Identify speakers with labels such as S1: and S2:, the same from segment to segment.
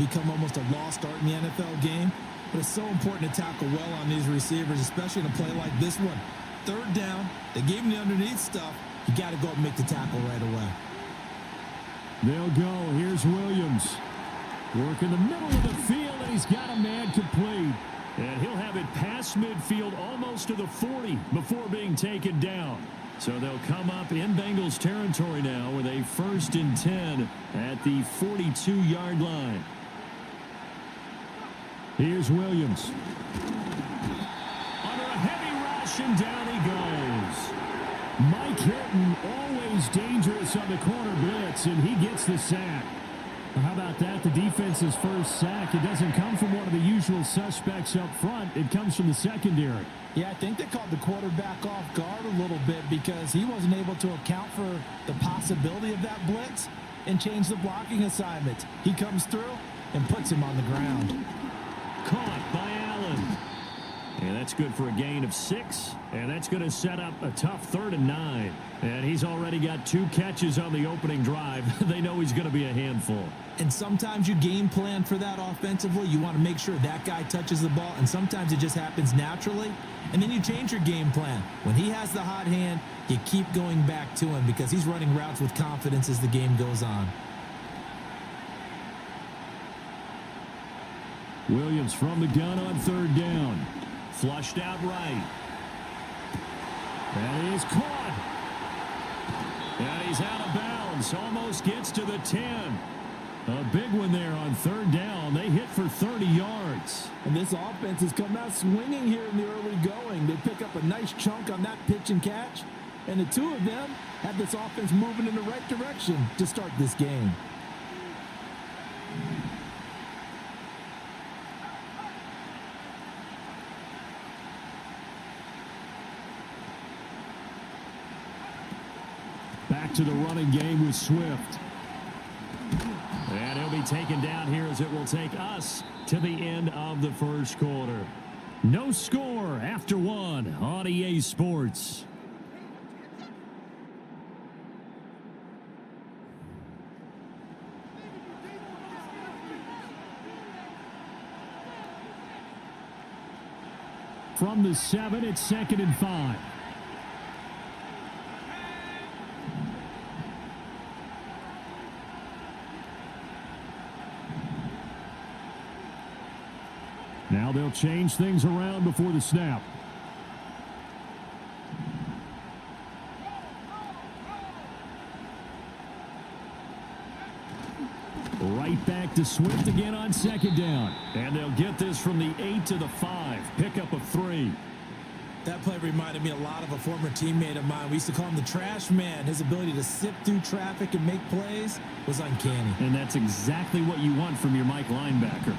S1: become almost a lost art in the NFL game, but it's so important to tackle well on these receivers, especially in a play like this one. Third down, they gave him the underneath stuff. You got to go up and make the tackle right away.
S2: They'll go. Here's Williams. Work in the middle of the field, and he's got a man complete. And he'll have it past midfield almost to the 40 before being taken down. So they'll come up in Bengals territory now with a 1st and 10 at the 42-yard line. Here's Williams. Under a heavy rush, and down he goes. Mike Hilton, always dangerous on the corner blitz, and he gets the sack. How about that? The defense's first sack. It doesn't come from one of the usual suspects up front. It comes from the secondary.
S1: Yeah, I think they caught the quarterback off guard a little bit because he wasn't able to account for the possibility of that blitz and change the blocking assignment. He comes through and puts him on the ground.
S2: Caught by Allen. And that's good for a gain of 6. And that's going to set up a tough 3rd and 9. And he's already got 2 catches on the opening drive. They know he's going to be a handful.
S1: And sometimes you game plan for that offensively. You want to make sure that guy touches the ball. And sometimes it just happens naturally. And then you change your game plan. When he has the hot hand, you keep going back to him because he's running routes with confidence as the game goes on.
S2: Williams from the gun on 3rd down. Flushed out right. That is caught. And he's out of bounds. Almost gets to the 10. A big one there on 3rd down. They hit for 30 yards.
S1: And this offense has come out swinging here in the early going. They pick up a nice chunk on that pitch and catch. And the 2 of them have this offense moving in the right direction to start this game.
S2: Back to the running game with Swift. And he'll be taken down here as it will take us to the end of the 1st quarter. No score after 1 on EA Sports. From the 7, it's 2nd and 5. Now they'll change things around before the snap. Right back to Swift again on 2nd down. And they'll get this from the 8 to the 5. Pickup of 3.
S1: That play reminded me a lot of a former teammate of mine. We used to call him the trash man. His ability to sift through traffic and make plays was uncanny.
S2: And that's exactly what you want from your Mike linebacker.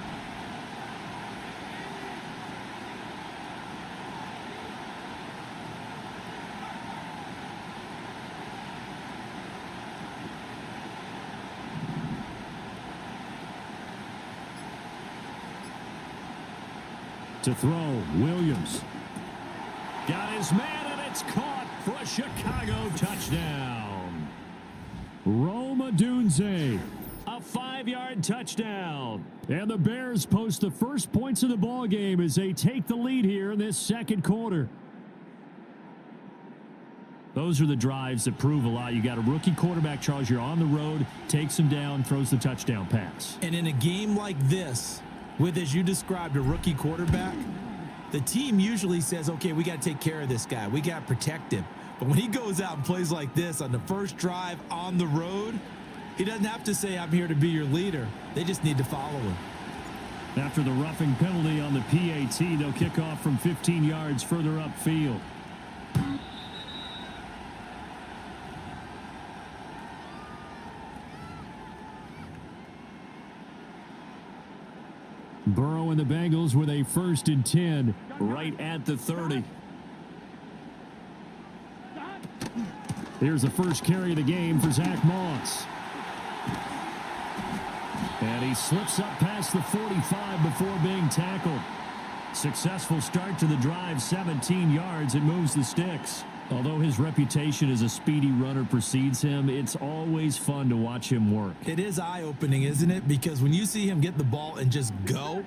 S2: To throw, Williams. Got his man, and it's caught for a Chicago touchdown. Rome Odunze, a 5-yard touchdown. And the Bears post the first points of the ball game as they take the lead here in this 2nd quarter. Those are the drives that prove a lot. You got a rookie quarterback, Charles. You're on the road, takes him down, throws the touchdown pass.
S1: And in a game like this, with, as you described, a rookie quarterback, the team usually says, okay, we got to take care of this guy. We got to protect him. But when he goes out and plays like this on the first drive on the road, he doesn't have to say, I'm here to be your leader. They just need to follow him.
S2: After the roughing penalty on the PAT, they'll kick off from 15 yards further upfield. Burrow and the Bengals with a 1st and 10 right at the 30. Here's the first carry of the game for Zach Moss. And he slips up past the 45 before being tackled. Successful start to the drive, 17 yards, and moves the sticks. Although his reputation as a speedy runner precedes him, it's always fun to watch him work.
S1: It is eye-opening, isn't it? Because when you see him get the ball and just go,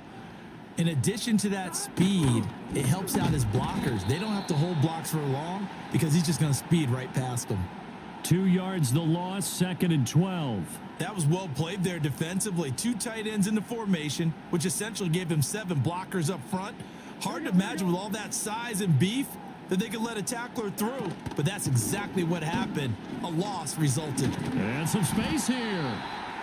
S1: in addition to that speed, it helps out his blockers. They don't have to hold blocks for long because he's just going to speed right past them.
S2: 2 yards the loss, 2nd and 12.
S1: That was well played there defensively. 2 tight ends in the formation, which essentially gave him 7 blockers up front. Hard to imagine with all that size and beef that they could let a tackler through, but that's exactly what happened. A loss resulted.
S2: And some space here.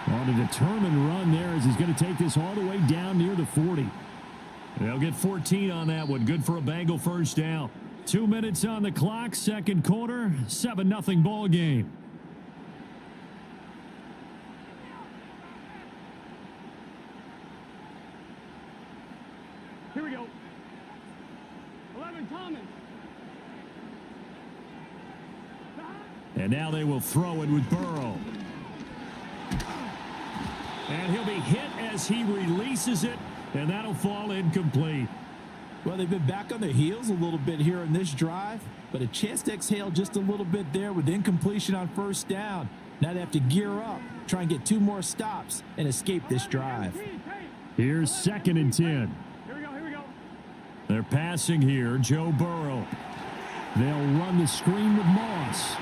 S2: On a determined run there as he's going to take this all the way down near the 40. They'll get 14 on that one. Good for a Bengal first down. 2 minutes on the clock, second quarter, 7-0 ball game.
S3: Here we go. 11 Thomas.
S2: And now they will throw it with Burrow. And he'll be hit as he releases it, and that'll fall incomplete.
S1: Well, they've been back on their heels a little bit here in this drive, but a chance to exhale just a little bit there with incompletion on first down. Now they have to gear up, try and get 2 more stops, and escape this drive.
S2: Here's 2nd and 10.
S3: Here we go.
S2: They're passing here, Joe Burrow. They'll run the screen with Moss.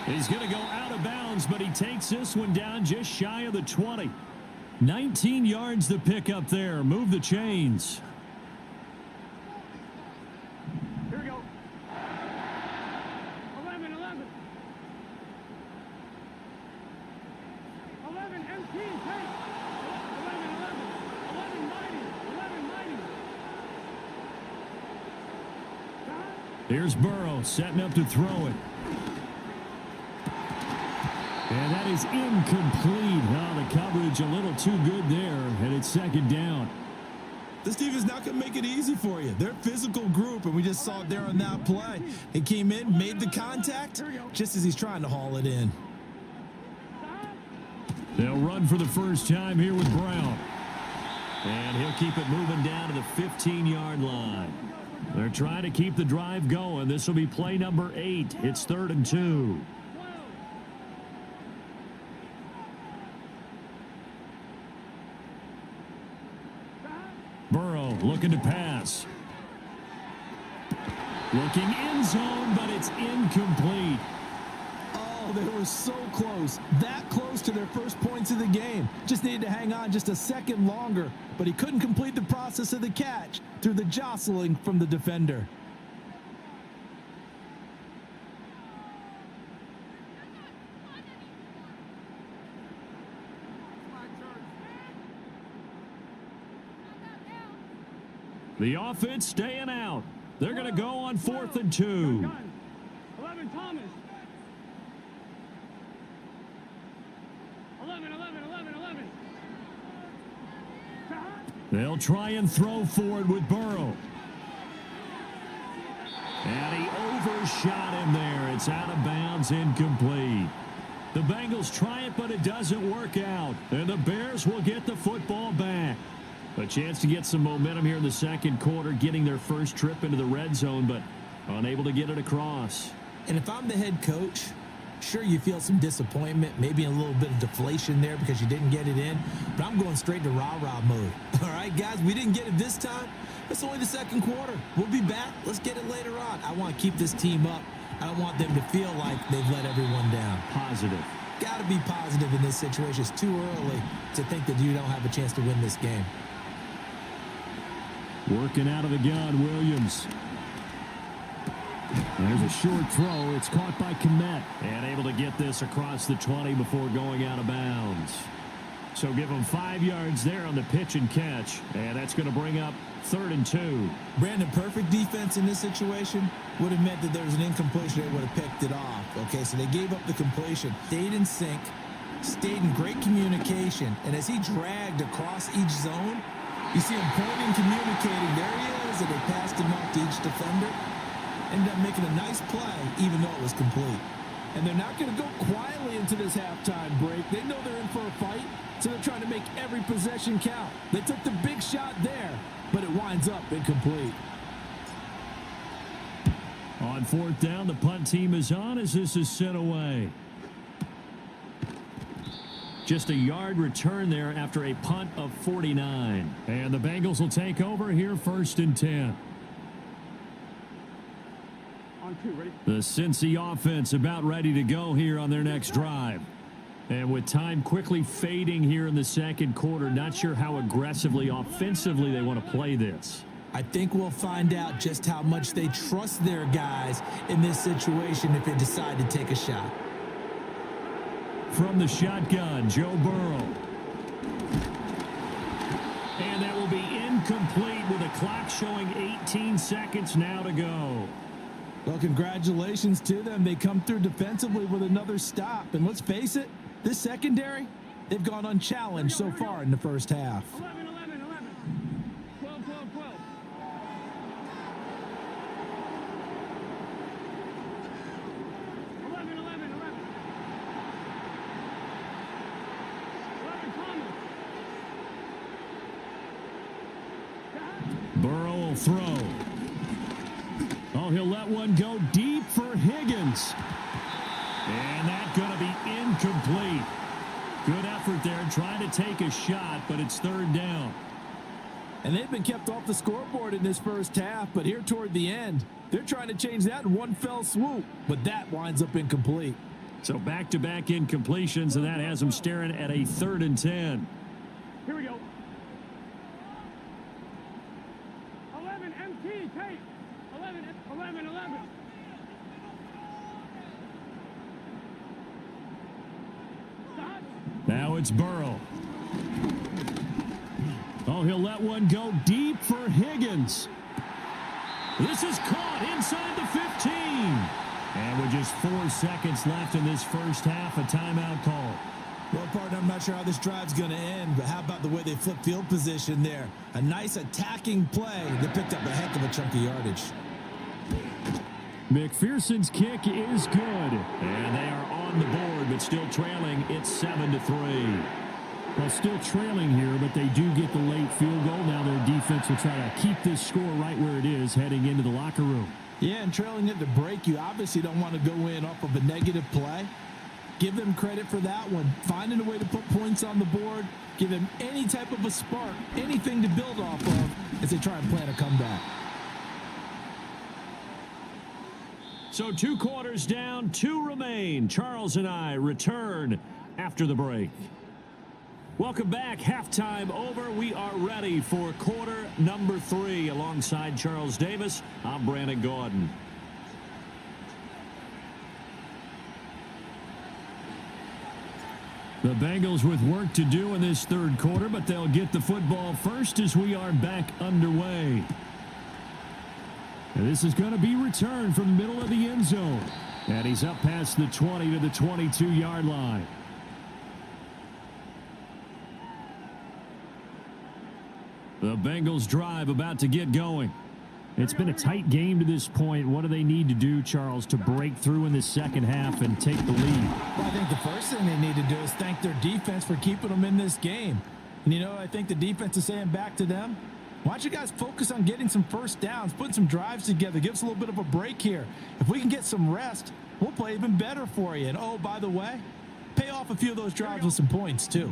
S2: He's going to go out of bounds, but he takes this one down just shy of the 20. 19 yards to pick up there. Move the chains.
S3: Here we go. 11. 11 empty. 11 90.
S2: Here's Burrow setting up to throw it. And that is incomplete. Oh, the coverage a little too good there, and it's 2nd down.
S1: This team is not going to make it easy for you. They're a physical group, and we just saw it there on that play. He came in, made the contact, just as he's trying to haul it in.
S2: They'll run for the first time here with Brown. And he'll keep it moving down to the 15-yard line. They're trying to keep the drive going. This will be play number 8. It's 3rd and 2. Burrow looking to pass. Looking end zone, but it's incomplete.
S1: Oh, they were so close. That close to their first points of the game. Just needed to hang on just a second longer, but he couldn't complete the process of the catch through the jostling from the defender.
S2: The offense staying out. They're going to go on 4th and 2.
S3: 11 Thomas. 11.
S2: They'll try and throw for it with Burrow. And he overshot him there. It's out of bounds, incomplete. The Bengals try it, but it doesn't work out. And the Bears will get the football back. A chance to get some momentum here in the second quarter, getting their first trip into the red zone, but unable to get it across.
S1: And if I'm the head coach, sure, you feel some disappointment, maybe a little bit of deflation there because you didn't get it in, but I'm going straight to rah-rah mode. All right, guys, we didn't get it this time. It's only the second quarter. We'll be back. Let's get it later on. I want to keep this team up. I don't want them to feel like they've let everyone down.
S2: Positive.
S1: Got to be positive in this situation. It's too early to think that you don't have a chance to win this game.
S2: Working out of the gun, Williams. There's a short throw. It's caught by Kmet. And able to get this across the 20 before going out of bounds. So give them 5 yards there on the pitch and catch. And that's going to bring up 3rd and 2.
S1: Brandon, perfect defense in this situation would have meant that there was an incompletion. They would have picked it off. Okay, so they gave up the completion. Stayed in sync. Stayed in great communication. And as he dragged across each zone, you see him pointing, communicating. There he is, and they passed him off to each defender. Ended up making a nice play, even though it was complete. And they're not going to go quietly into this halftime break. They know they're in for a fight, so they're trying to make every possession count. They took the big shot there, but it winds up incomplete.
S2: On fourth down, the punt team is on as this is sent away. Just a yard return there after a punt of 49. And the Bengals will take over here first and 10.
S3: On two, ready?
S2: The Cincy offense about ready to go here on their next drive. And with time quickly fading here in the second quarter, not sure how aggressively, offensively they want to play this.
S1: I think we'll find out just how much they trust their guys in this situation if they decide to take a shot.
S2: From the shotgun, Joe Burrow. And that will be incomplete with a clock showing 18 seconds now to go.
S1: Well, congratulations to them. They come through defensively with another stop. And let's face it, this secondary, they've gone unchallenged so far in the first half.
S3: 11, 11, 11. 12, 12, 12. 11, 11, 11. 11, Thomas.
S2: Burrow will throw. Oh, he'll let one go deep for Higgins. And that's going to be incomplete. Good effort there trying to take a shot, but it's third down.
S1: And they've been kept off the scoreboard in this first half, but here toward the end, they're trying to change that in one fell swoop, but that winds up incomplete.
S2: So back-to-back incompletions, and that has them staring at a third and 10.
S3: Here we go. 11, MT, Tate. 11, 11, 11. Stop.
S2: Now it's Burrow. Oh, he'll let one go deep for Higgins. This is caught inside the 15. And with just 4 seconds left in this first half, a timeout call.
S1: Well, partner, I'm not sure how this drive's going to end, but how about the way they flip field position there? A nice attacking play that picked up a heck of a chunk of yardage.
S2: McPherson's kick is good. And they are on the board, but still trailing. It's 7-3. Well, still trailing here, but they do get the late field goal. Now their defense will try to keep this score right where it is heading into the locker room.
S1: Yeah, and trailing at the break, you obviously don't want to go in off of a negative play. Give them credit for that one. Finding a way to put points on the board, give them any type of a spark, anything to build off of as they try and plan a comeback.
S2: So 2 quarters down, 2 remain. Charles and I return after the break. Welcome back. Halftime over. We are ready for quarter number 3. Alongside Charles Davis, I'm Brandon Gordon. The Bengals with work to do in this third quarter, but they'll get the football first as we are back underway. And this is going to be returned from the middle of the end zone. And he's up past the 20 to the 22-yard line. The Bengals drive about to get going. It's been a tight game to this point. What do they need to do, Charles, to break through in the second half and take the lead?
S1: Well, I think the first thing they need to do is thank their defense for keeping them in this game. And, you know, I think the defense is saying back to them, why don't you guys focus on getting some first downs, putting some drives together, give us a little bit of a break here. If we can get some rest, we'll play even better for you. And, oh, by the way, pay off a few of those drives with some points, too.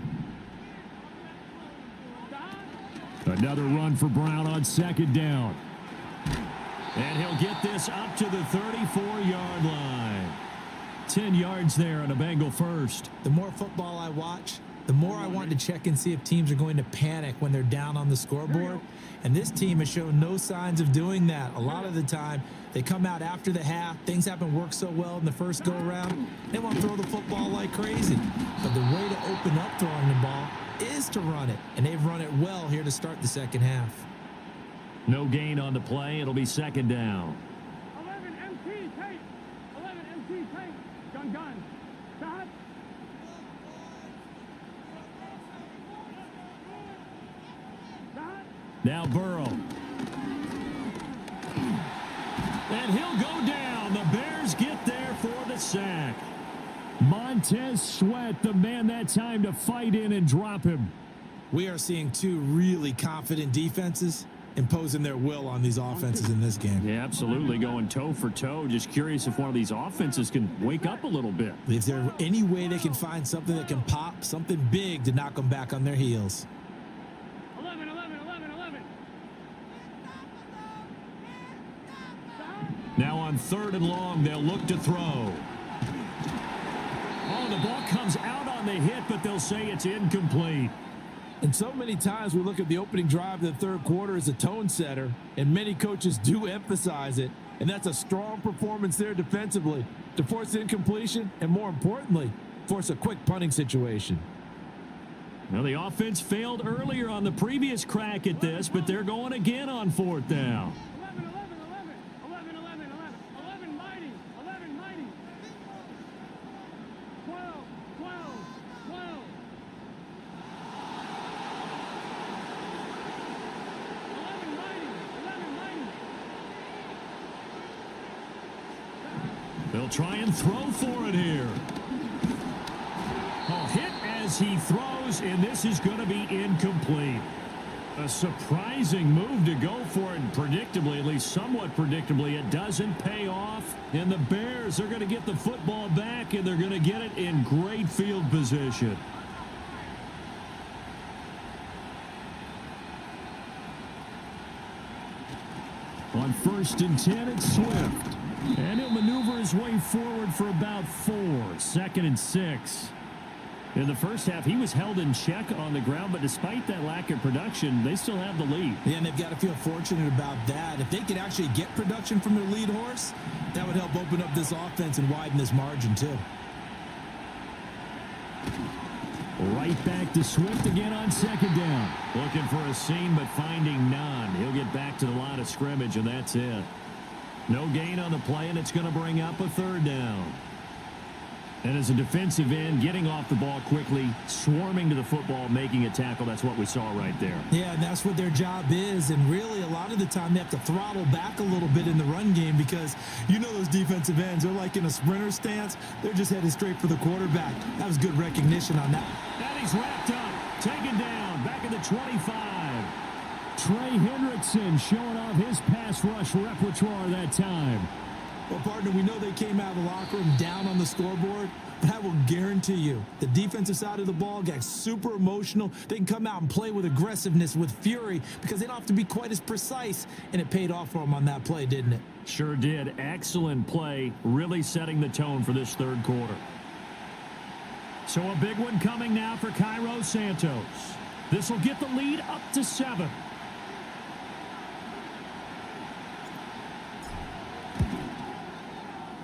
S2: Another run for Brown on second down. And he'll get this up to the 34-yard line. 10 yards there on a Bengal first.
S1: The more football I watch, the more I want to check and see if teams are going to panic when they're down on the scoreboard. And this team has shown no signs of doing that. A lot of the time, they come out after the half. Things haven't worked so well in the first go-around. They want to throw the football like crazy. But the way to open up throwing the ball is to run it. And they've run it well here to start the second half.
S2: No gain on the play. It'll be second down.
S3: 11, MT, Tate. 11, MT, Tate. Gun. Stop. Stop.
S2: Now Burrow. And he'll go down. The Bears get there for the sack. Montez Sweat, the man that time to fight in and drop him.
S1: We are seeing 2 really confident defenses. imposing their will on these offenses in this game.
S2: Yeah, absolutely, going toe for toe. Just curious if one of these offenses can wake up a little bit.
S1: If there's any way they can find something that can pop, something big to knock them back on their heels.
S3: 11, 11, 11, 11.
S2: Now on 3rd and long, they'll look to throw. Oh, the ball comes out on the hit, but they'll say it's incomplete.
S1: And so many times we look at the opening drive of the third quarter as a tone setter, and many coaches do emphasize it, and that's a strong performance there defensively to force incompletion and, more importantly, force a quick punting situation.
S2: Well, the offense failed earlier on the previous crack at this, but they're going again on 4th down.
S3: 11, 11, 11, 11, 11, 11, 11 mighty, 11 mighty. 12, 12, 12. 11 mighty, 11 mighty.
S2: They'll try and throw for it here. A hit as he throws, and this is going to be incomplete. A surprising move to go for it, and predictably, at least somewhat predictably, it doesn't pay off. And the Bears are going to get the football back, and they're going to get it in great field position. On 1st and 10, it's Swift. And he'll maneuver his way forward for about 4. 2nd and 6. In the first half, he was held in check on the ground, but despite that lack of production, they still have the lead.
S1: Yeah, and they've got to feel fortunate about that. If they could actually get production from their lead horse, that would help open up this offense and widen this margin too.
S2: Right back to Swift again on 2nd down. Looking for a seam, but finding none. He'll get back to the line of scrimmage, and that's it. No gain on the play, and it's going to bring up a 3rd down. And as a defensive end, getting off the ball quickly, swarming to the football, making a tackle, that's what we saw right there.
S1: Yeah, and that's what their job is. And really, a lot of the time, they have to throttle back a little bit in the run game because you know those defensive ends, they're like in a sprinter stance. They're just headed straight for the quarterback. That was good recognition on that.
S2: And he's wrapped up, taken down, back at the 25. Trey Hendrickson showing off his pass rush repertoire that time.
S1: Well, partner, we know they came out of the locker room down on the scoreboard, but I will guarantee you the defensive side of the ball got super emotional. They can come out and play with aggressiveness, with fury, because they don't have to be quite as precise, and it paid off for them on that play, didn't it?
S2: Sure did. Excellent play, really setting the tone for this 3rd quarter. So a big one coming now for Cairo Santos. This will get the lead up to 7.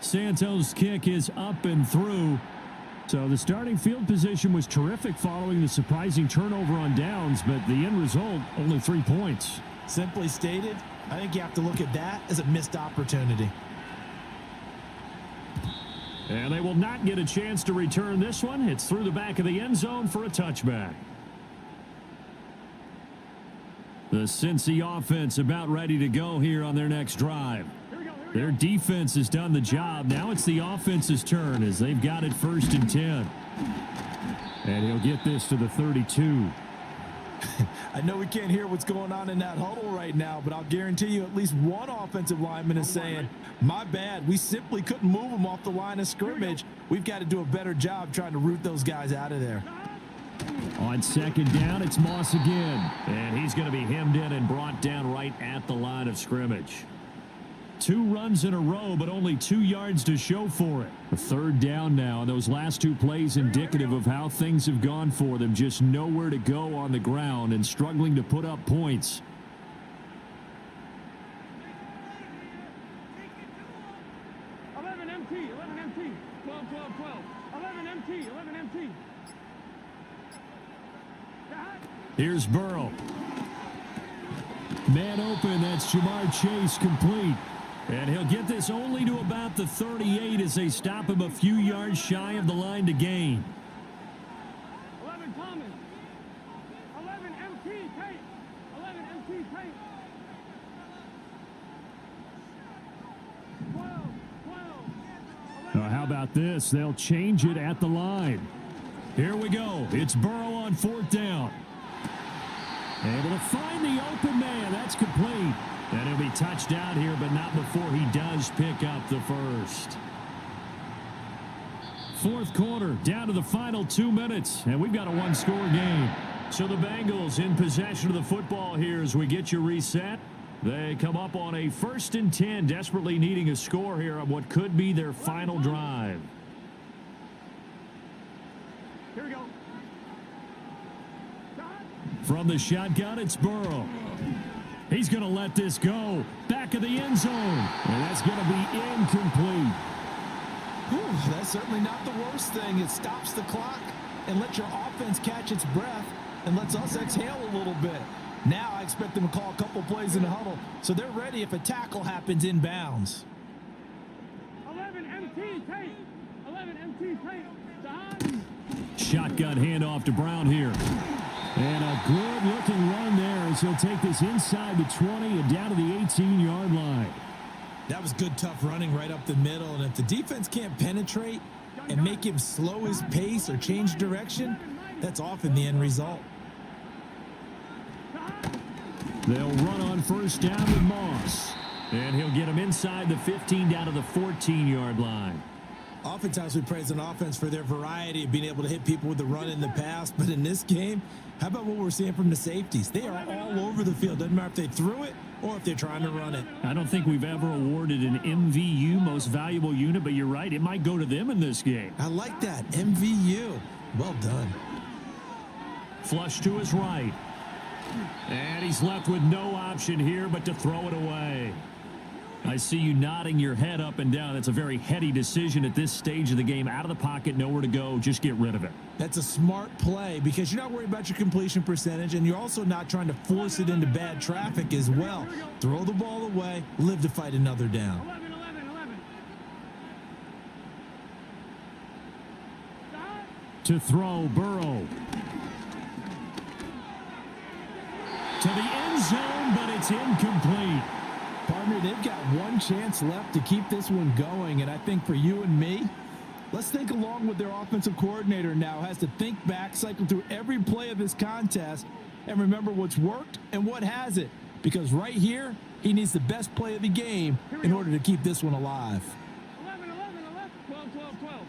S2: Santos' kick is up and through. So the starting field position was terrific following the surprising turnover on downs, but the end result, only 3 points.
S1: Simply stated, I think you have to look at that as a missed opportunity.
S2: And they will not get a chance to return this one. It's through the back of the end zone for a touchback. The Cincy offense about ready to go here on their next drive. Their defense has done the job. Now it's the offense's turn as they've got it 1st and 10. And he'll get this to the 32.
S1: I know we can't hear what's going on in that huddle right now, but I'll guarantee you at least one offensive lineman is saying, my bad, we simply couldn't move them off the line of scrimmage. We've got to do a better job trying to root those guys out of there.
S2: On 2nd down, it's Moss again. And he's going to be hemmed in and brought down right at the line of scrimmage. 2 runs in a row, but only 2 yards to show for it. A 3rd down now, and those last 2 plays indicative of how things have gone for them. Just nowhere to go on the ground and struggling to put up points.
S3: MT, 11 MT, 12, 12, 12. 11 MT, 11 MT.
S2: Here's Burrow. Man open, that's Jamar Chase complete. And he'll get this only to about the 38 as they stop him a few yards shy of the line to gain.
S3: 11 Thomas. 11 MT Tate. 11 MT Tate. 12, 12.
S2: How about this? They'll change it at the line. Here we go. It's Burrow on 4th down. Able to find the open man. That's complete. And he'll be touched down here, but not before he does pick up the first. Fourth quarter, down to the final 2 minutes, and we've got a one-score game. So the Bengals in possession of the football here as we get you reset. They come up on a 1st and 10, desperately needing a score here on what could be their final drive.
S3: Here we go.
S2: From the shotgun, it's Burrow. He's going to let this go. Back of the end zone. And that's going to be incomplete.
S1: Whew, that's certainly not the worst thing. It stops the clock and lets your offense catch its breath and lets us exhale a little bit. Now I expect them to call a couple plays in the huddle so they're ready if a tackle happens inbounds.
S3: 11 MT tape. 11 MT tape.
S2: Shotgun handoff to Brown here. And a good-looking run there as he'll take this inside the 20 and down to the 18-yard line.
S1: That was good, tough running right up the middle. And if the defense can't penetrate and make him slow his pace or change direction, that's often the end result.
S2: They'll run on first down with Moss. And he'll get him inside the 15 down to the 14-yard line.
S1: Oftentimes we praise an offense for their variety of being able to hit people with the run in the past. But in this game, how about what we're seeing from the safeties? They are all over the field. Doesn't matter if they threw it or if they're trying to run it.
S2: I don't think we've ever awarded an MVU, most valuable unit, but you're right. It might go to them in this game.
S1: I like that. MVU. Well done.
S2: Flush to his right. And he's left with no option here but to throw it away. I see you nodding your head up and down. That's a very heady decision at this stage of the game. Out of the pocket, nowhere to go. Just get rid of it.
S1: That's a smart play because you're not worried about your completion percentage, and you're also not trying to force it into bad traffic as well. Throw the ball away, live to fight another down.
S3: 11, 11, 11.
S2: To throw, Burrow. To the end zone, but it's incomplete.
S1: Partner, they've got one chance left to keep this one going, and I think for you and me, let's think along with their offensive coordinator now. Has to think back, cycle through every play of this contest, and remember what's worked and what hasn't. Because right here, he needs the best play of the game in order to keep this one alive.
S3: 11, 11, 11. 12, 12, 12.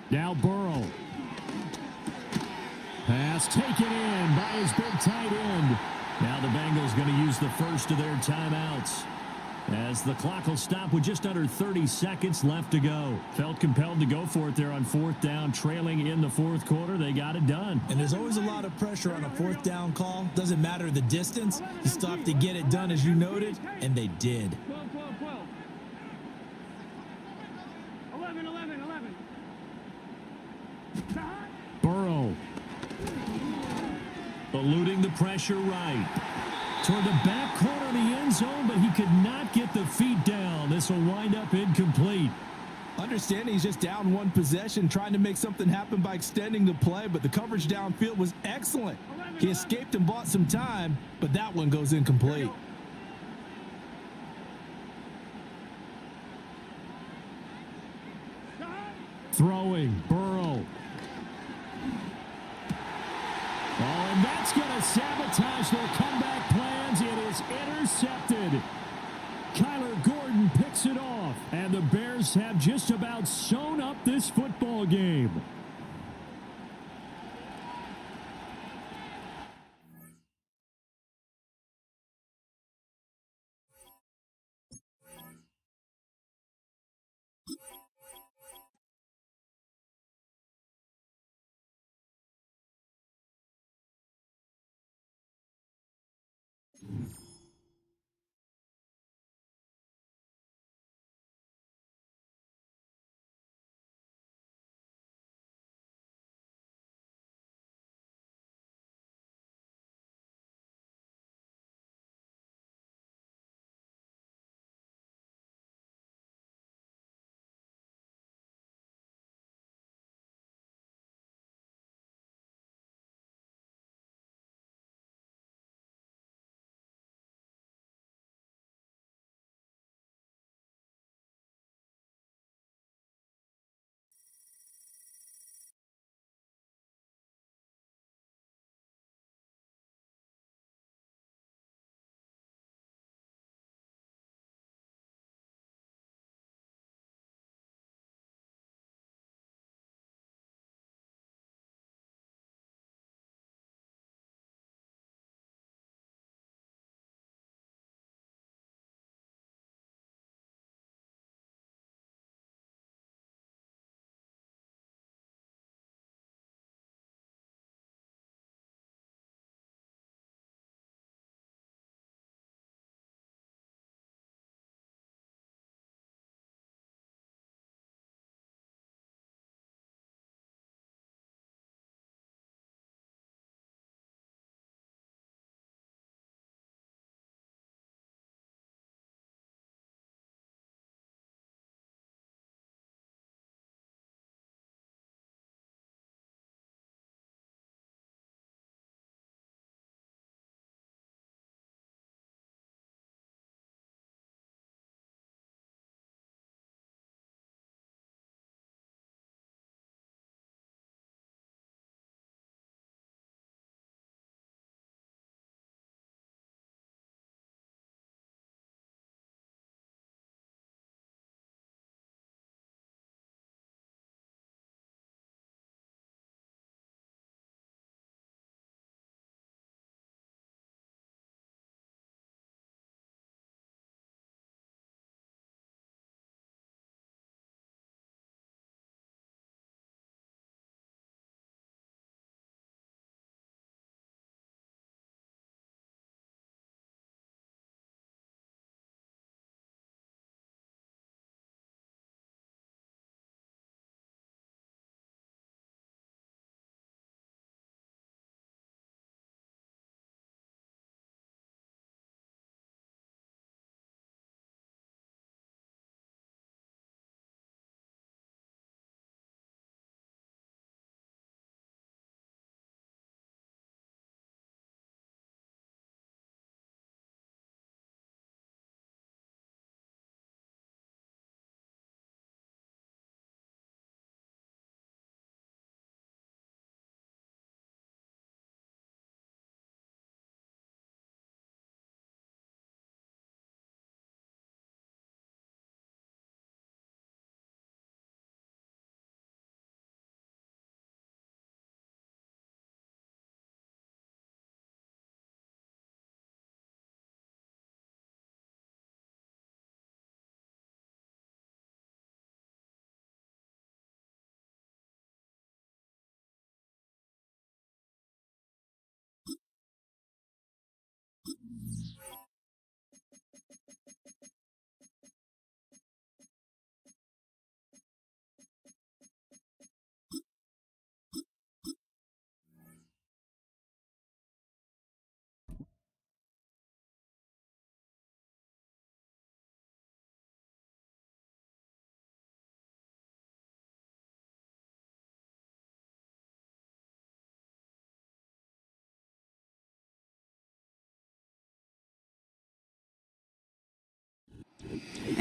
S2: Now Burrow. Pass taken in by his big tight end. Now the Bengals going to use the first of their timeouts, as the clock will stop with just under 30 seconds left to go. Felt compelled to go for it there on fourth down, trailing in the fourth quarter. They got it done.
S1: And there's always a lot of pressure on a fourth down call. Doesn't matter the distance. You still have to get it done, as you noted, and they did.
S3: 12, 12, 12. 11, 11, 11.
S2: Burrow. Eluding the pressure right. Toward the back corner of the end zone, but he could not get the feet down. This will wind up incomplete.
S1: Understanding he's just down one possession, trying to make something happen by extending the play, but the coverage downfield was excellent. He escaped and bought some time, but that one goes incomplete.
S2: Throwing, Burrow. Oh, and that's going to sabotage their comeback plans. It is intercepted. Kyler Gordon picks it off, and the Bears have just about sewn up this football game.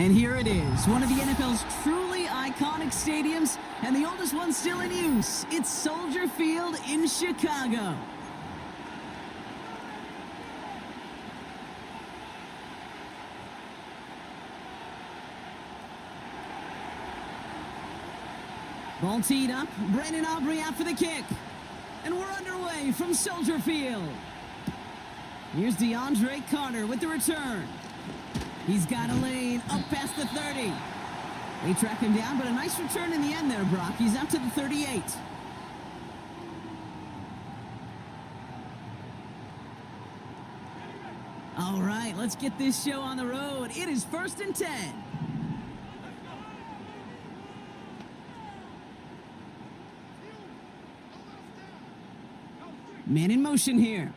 S4: And here it is, one of the NFL's truly iconic stadiums, and the oldest one still in use. It's Soldier Field in Chicago. Ball teed up, Brandon Aubrey out for the kick. And we're underway from Soldier Field. Here's DeAndre Carter with the return. He's got a lane up past the 30. They track him down, but a nice return in the end there, Brock. He's out to the 38. All right, let's get this show on the road. It is 1st and 10. Man in motion here.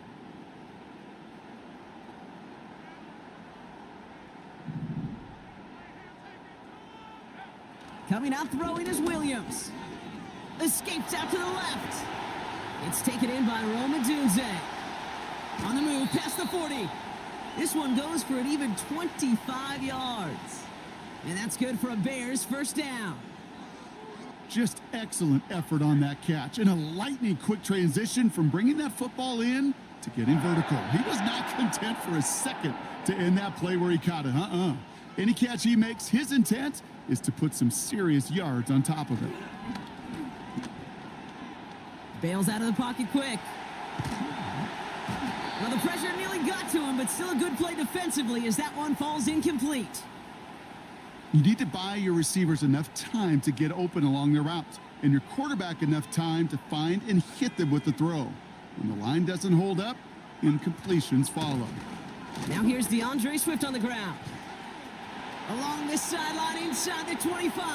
S4: Coming out throwing is Williams. Escapes out to the left. It's taken in by Roman Dunze. On the move, past the 40. This one goes for an even 25 yards. And that's good for a Bears first down.
S5: Just excellent effort on that catch, and a lightning quick transition from bringing that football in to getting vertical. He was not content for a second to end that play where he caught it. Any catch he makes, his intent is to put some serious yards on top of it.
S4: Bails out of the pocket quick. Well, the pressure nearly got to him, but still a good play defensively as that one falls incomplete.
S5: You need to buy your receivers enough time to get open along their routes, and your quarterback enough time to find and hit them with the throw. When the line doesn't hold up, incompletions follow.
S4: Now here's DeAndre Swift on the ground. Along this sideline inside the 25.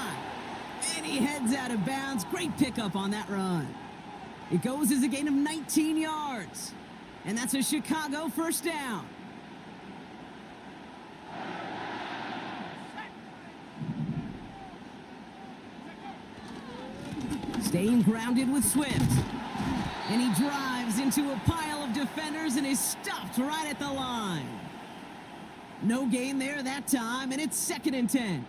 S4: And he heads out of bounds. Great pickup on that run. It goes as a gain of 19 yards. And that's a Chicago first down. Staying grounded with Swift. And he drives into a pile of defenders and is stopped right at the line. No gain there that time, and it's 2nd and 10.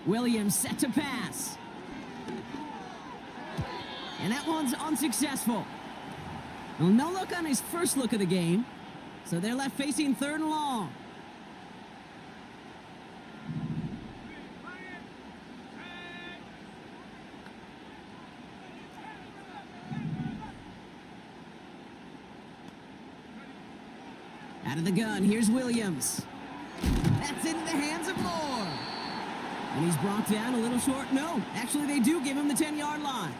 S4: Williams set to pass. And that one's unsuccessful. Well, no look on his first look of the game. So they're left facing 3rd and long. Out of the gun, here's Williams. That's into the hands of Moore. And he's brought down a little short. No, actually they do give him the 10-yard line.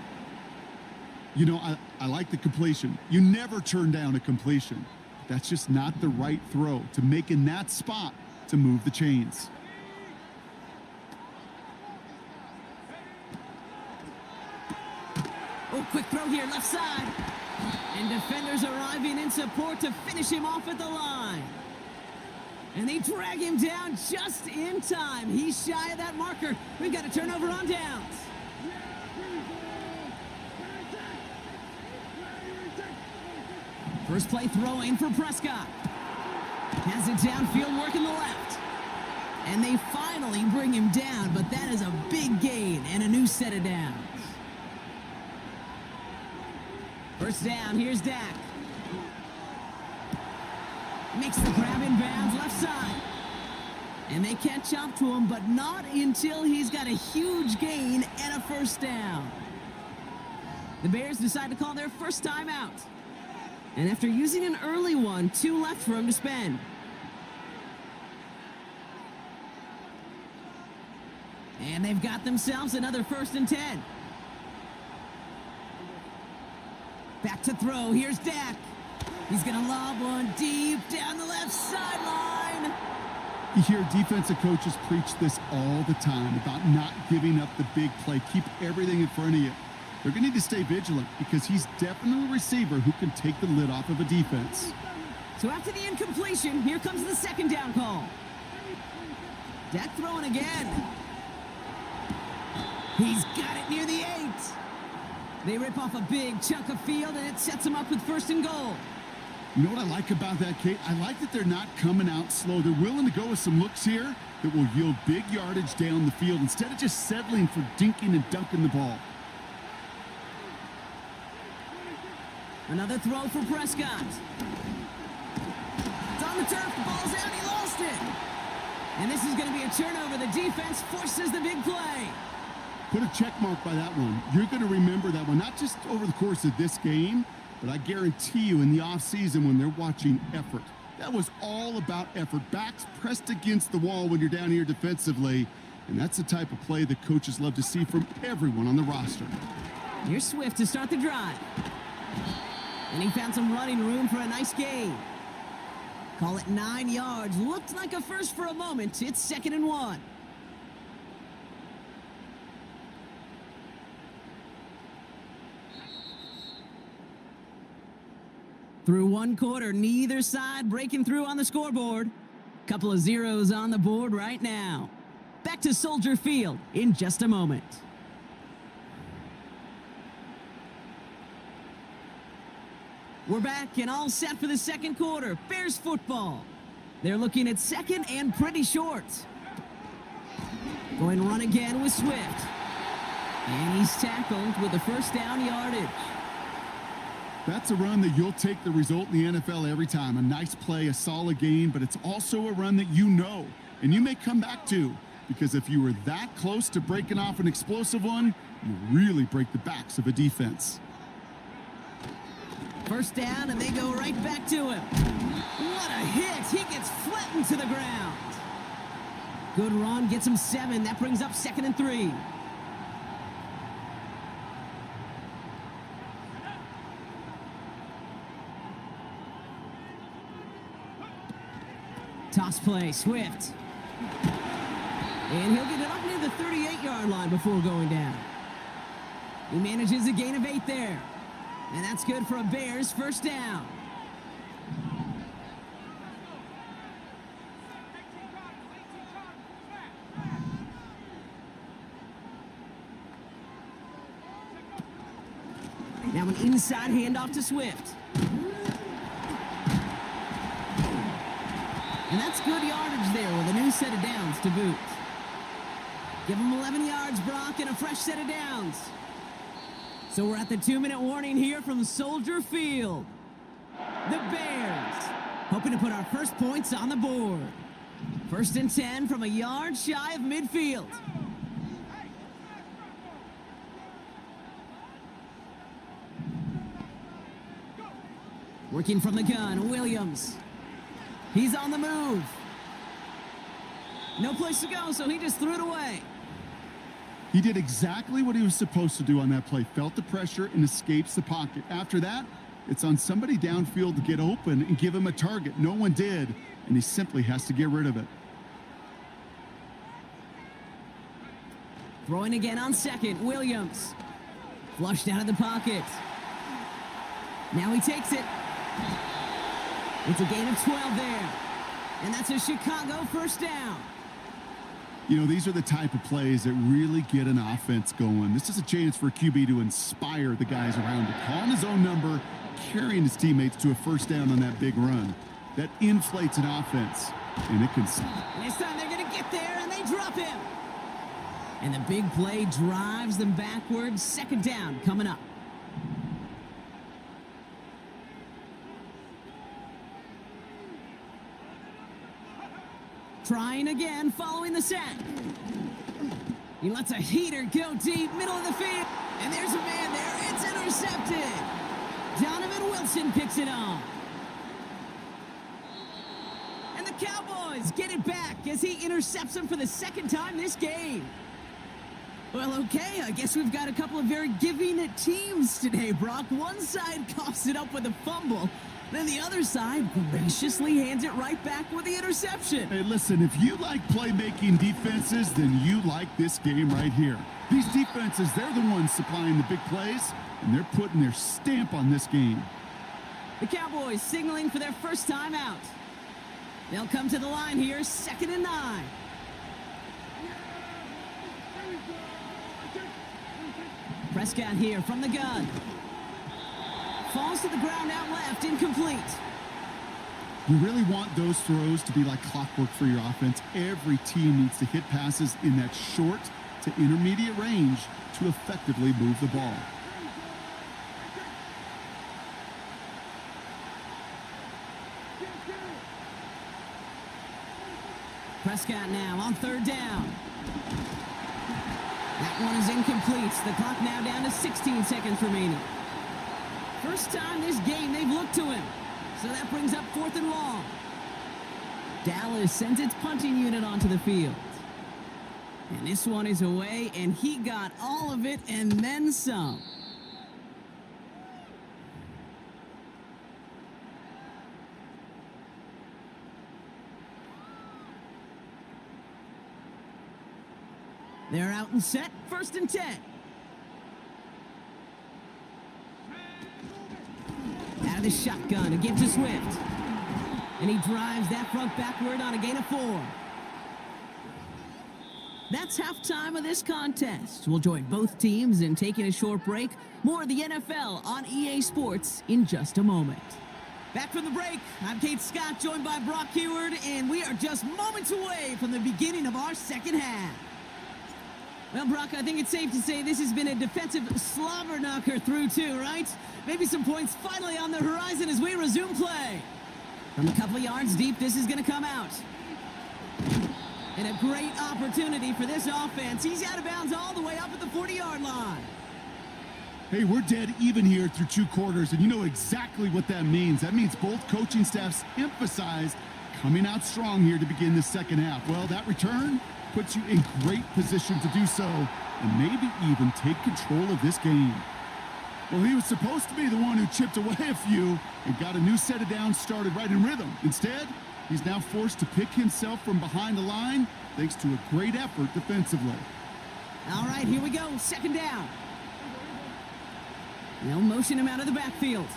S5: You know, I like the completion. You never turn down a completion. That's just not the right throw to make in that spot to move the chains.
S4: Oh, quick throw here, left side. And defenders arriving in support to finish him off at the line. And they drag him down just in time. He's shy of that marker. We've got a turnover on downs. First play throwing for Prescott. Has it downfield, working the left. And they finally bring him down, but that is a big gain and a new set of downs. First down, here's Dak. Makes the grab in bounds, left side. And they catch up to him, but not until he's got a huge gain and a first down. The Bears decide to call their first timeout. And after using an early one, 2 left for him to spend. And they've got themselves another 1st and 10. Back to throw. Here's Dak. He's going to lob one deep down the left sideline.
S5: You hear defensive coaches preach this all the time about not giving up the big play. Keep everything in front of you. They're going to need to stay vigilant because he's definitely a receiver who can take the lid off of a defense.
S4: So after the incompletion, here comes the 2nd down call. Dak throwing again. He's got it near the 8. They rip off a big chunk of field, and it sets them up with 1st and goal.
S5: You know what I like about that, Kate? I like that they're not coming out slow. They're willing to go with some looks here that will yield big yardage down the field instead of just settling for dinking and dunking the ball.
S4: Another throw for Prescott. It's on the turf. The ball's out. He lost it. And this is going to be a turnover. The defense forces the big play.
S5: Put a check mark by that one. You're going to remember that one, not just over the course of this game, but I guarantee you in the offseason when they're watching effort. That was all about effort. Backs pressed against the wall when you're down here defensively. And that's the type of play that coaches love to see from everyone on the roster.
S4: Here's Swift to start the drive. And he found some running room for a nice gain. Call it 9 yards. Looked like a first for a moment. It's 2nd and 1. Through 1 quarter, neither side breaking through on the scoreboard. Couple of zeros on the board right now. Back to Soldier Field in just a moment. We're back and all set for the 2nd quarter. Bears football. They're looking at 2nd and pretty short. Going run again with Swift. And he's tackled with the 1st down yardage.
S5: That's a run that you'll take the result in the NFL every time. A nice play, a solid gain, but it's also a run that you know and you may come back to, because if you were that close to breaking off an explosive one, you really break the backs of a defense.
S4: 1st down, and they go right back to him. What a hit! He gets flattened to the ground. Good run, gets him 7. That brings up 2nd and 3. Toss play, Swift. And he'll get it up near the 38-yard line before going down. He manages a gain of 8 there. And that's good for a Bears 1st down. Now an inside handoff to Swift. And that's good yardage there with a new set of downs to boot. Give him 11 yards, Brock, and a fresh set of downs. So we're at the 2-minute warning here from Soldier Field. The Bears hoping to put our first points on the board. 1st and 10 from a yard shy of midfield. Working from the gun, Williams. He's on the move. No place to go, so he just threw it away.
S5: He did exactly what he was supposed to do on that play. Felt the pressure and escapes the pocket. After that, it's on somebody downfield to get open and give him a target. No one did, and he simply has to get rid of it.
S4: Throwing again on 2nd, Williams. Flushed out of the pocket. Now he takes it. It's a gain of 12 there. And that's a Chicago 1st down.
S5: You know, these are the type of plays that really get an offense going. This is a chance for QB to inspire the guys around him. Calling his own number, carrying his teammates to a 1st down on that big run. That inflates an offense, and it can...
S4: And this time they're going to get there, and they drop him. And the big play drives them backwards. 2nd down coming up. Trying again, following the sack. He lets a heater go deep, middle of the field. And there's a man there. It's intercepted. Donovan Wilson picks it off. And the Cowboys get it back as he intercepts him for the 2nd time this game. Well, okay, I guess we've got a couple of very giving teams today, Brock. One side coughs it up with a fumble. Then the other side graciously hands it right back with the interception.
S5: Hey, listen, if you like playmaking defenses, then you like this game right here. These defenses, they're the ones supplying the big plays, and they're putting their stamp on this game.
S4: The Cowboys signaling for their 1st time out. They'll come to the line here, 2nd and 9. Prescott here from the gun. Falls to the ground out left, incomplete.
S5: You really want those throws to be like clockwork for your offense. Every team needs to hit passes in that short to intermediate range to effectively move the ball.
S4: Prescott now on third down. That one is incomplete. The clock now down to 16 seconds remaining. First time this game they've looked to him. So that brings up 4th and long. Dallas sends its punting unit onto the field. And this one is away, and he got all of it and then some. They're out and set, 1st and 10. Out of the shotgun, a give to Swift. And he drives that front backward on a gain of 4. That's halftime of this contest. We'll join both teams in taking a short break. More of the NFL on EA Sports in just a moment. Back from the break, I'm Kate Scott, joined by Brock Heward, and we are just moments away from the beginning of our second half. Well, Brock, I think it's safe to say this has been a defensive slobber knocker through two, right? Maybe some points finally on the horizon as we resume play. From a couple of yards deep, this is going to come out. And a great opportunity for this offense. He's out of bounds all the way up at the 40-yard line.
S5: Hey, we're dead even here through 2 quarters, and you know exactly what that means. That means both coaching staffs emphasize coming out strong here to begin the second half. Well, that return puts you in great position to do so and maybe even take control of this game. Well, he was supposed to be the one who chipped away a few and got a new set of downs started right in rhythm. Instead, he's now forced to pick himself from behind the line thanks to a great effort defensively.
S4: All right, here we go. 2nd down. They'll motion him out of the backfield.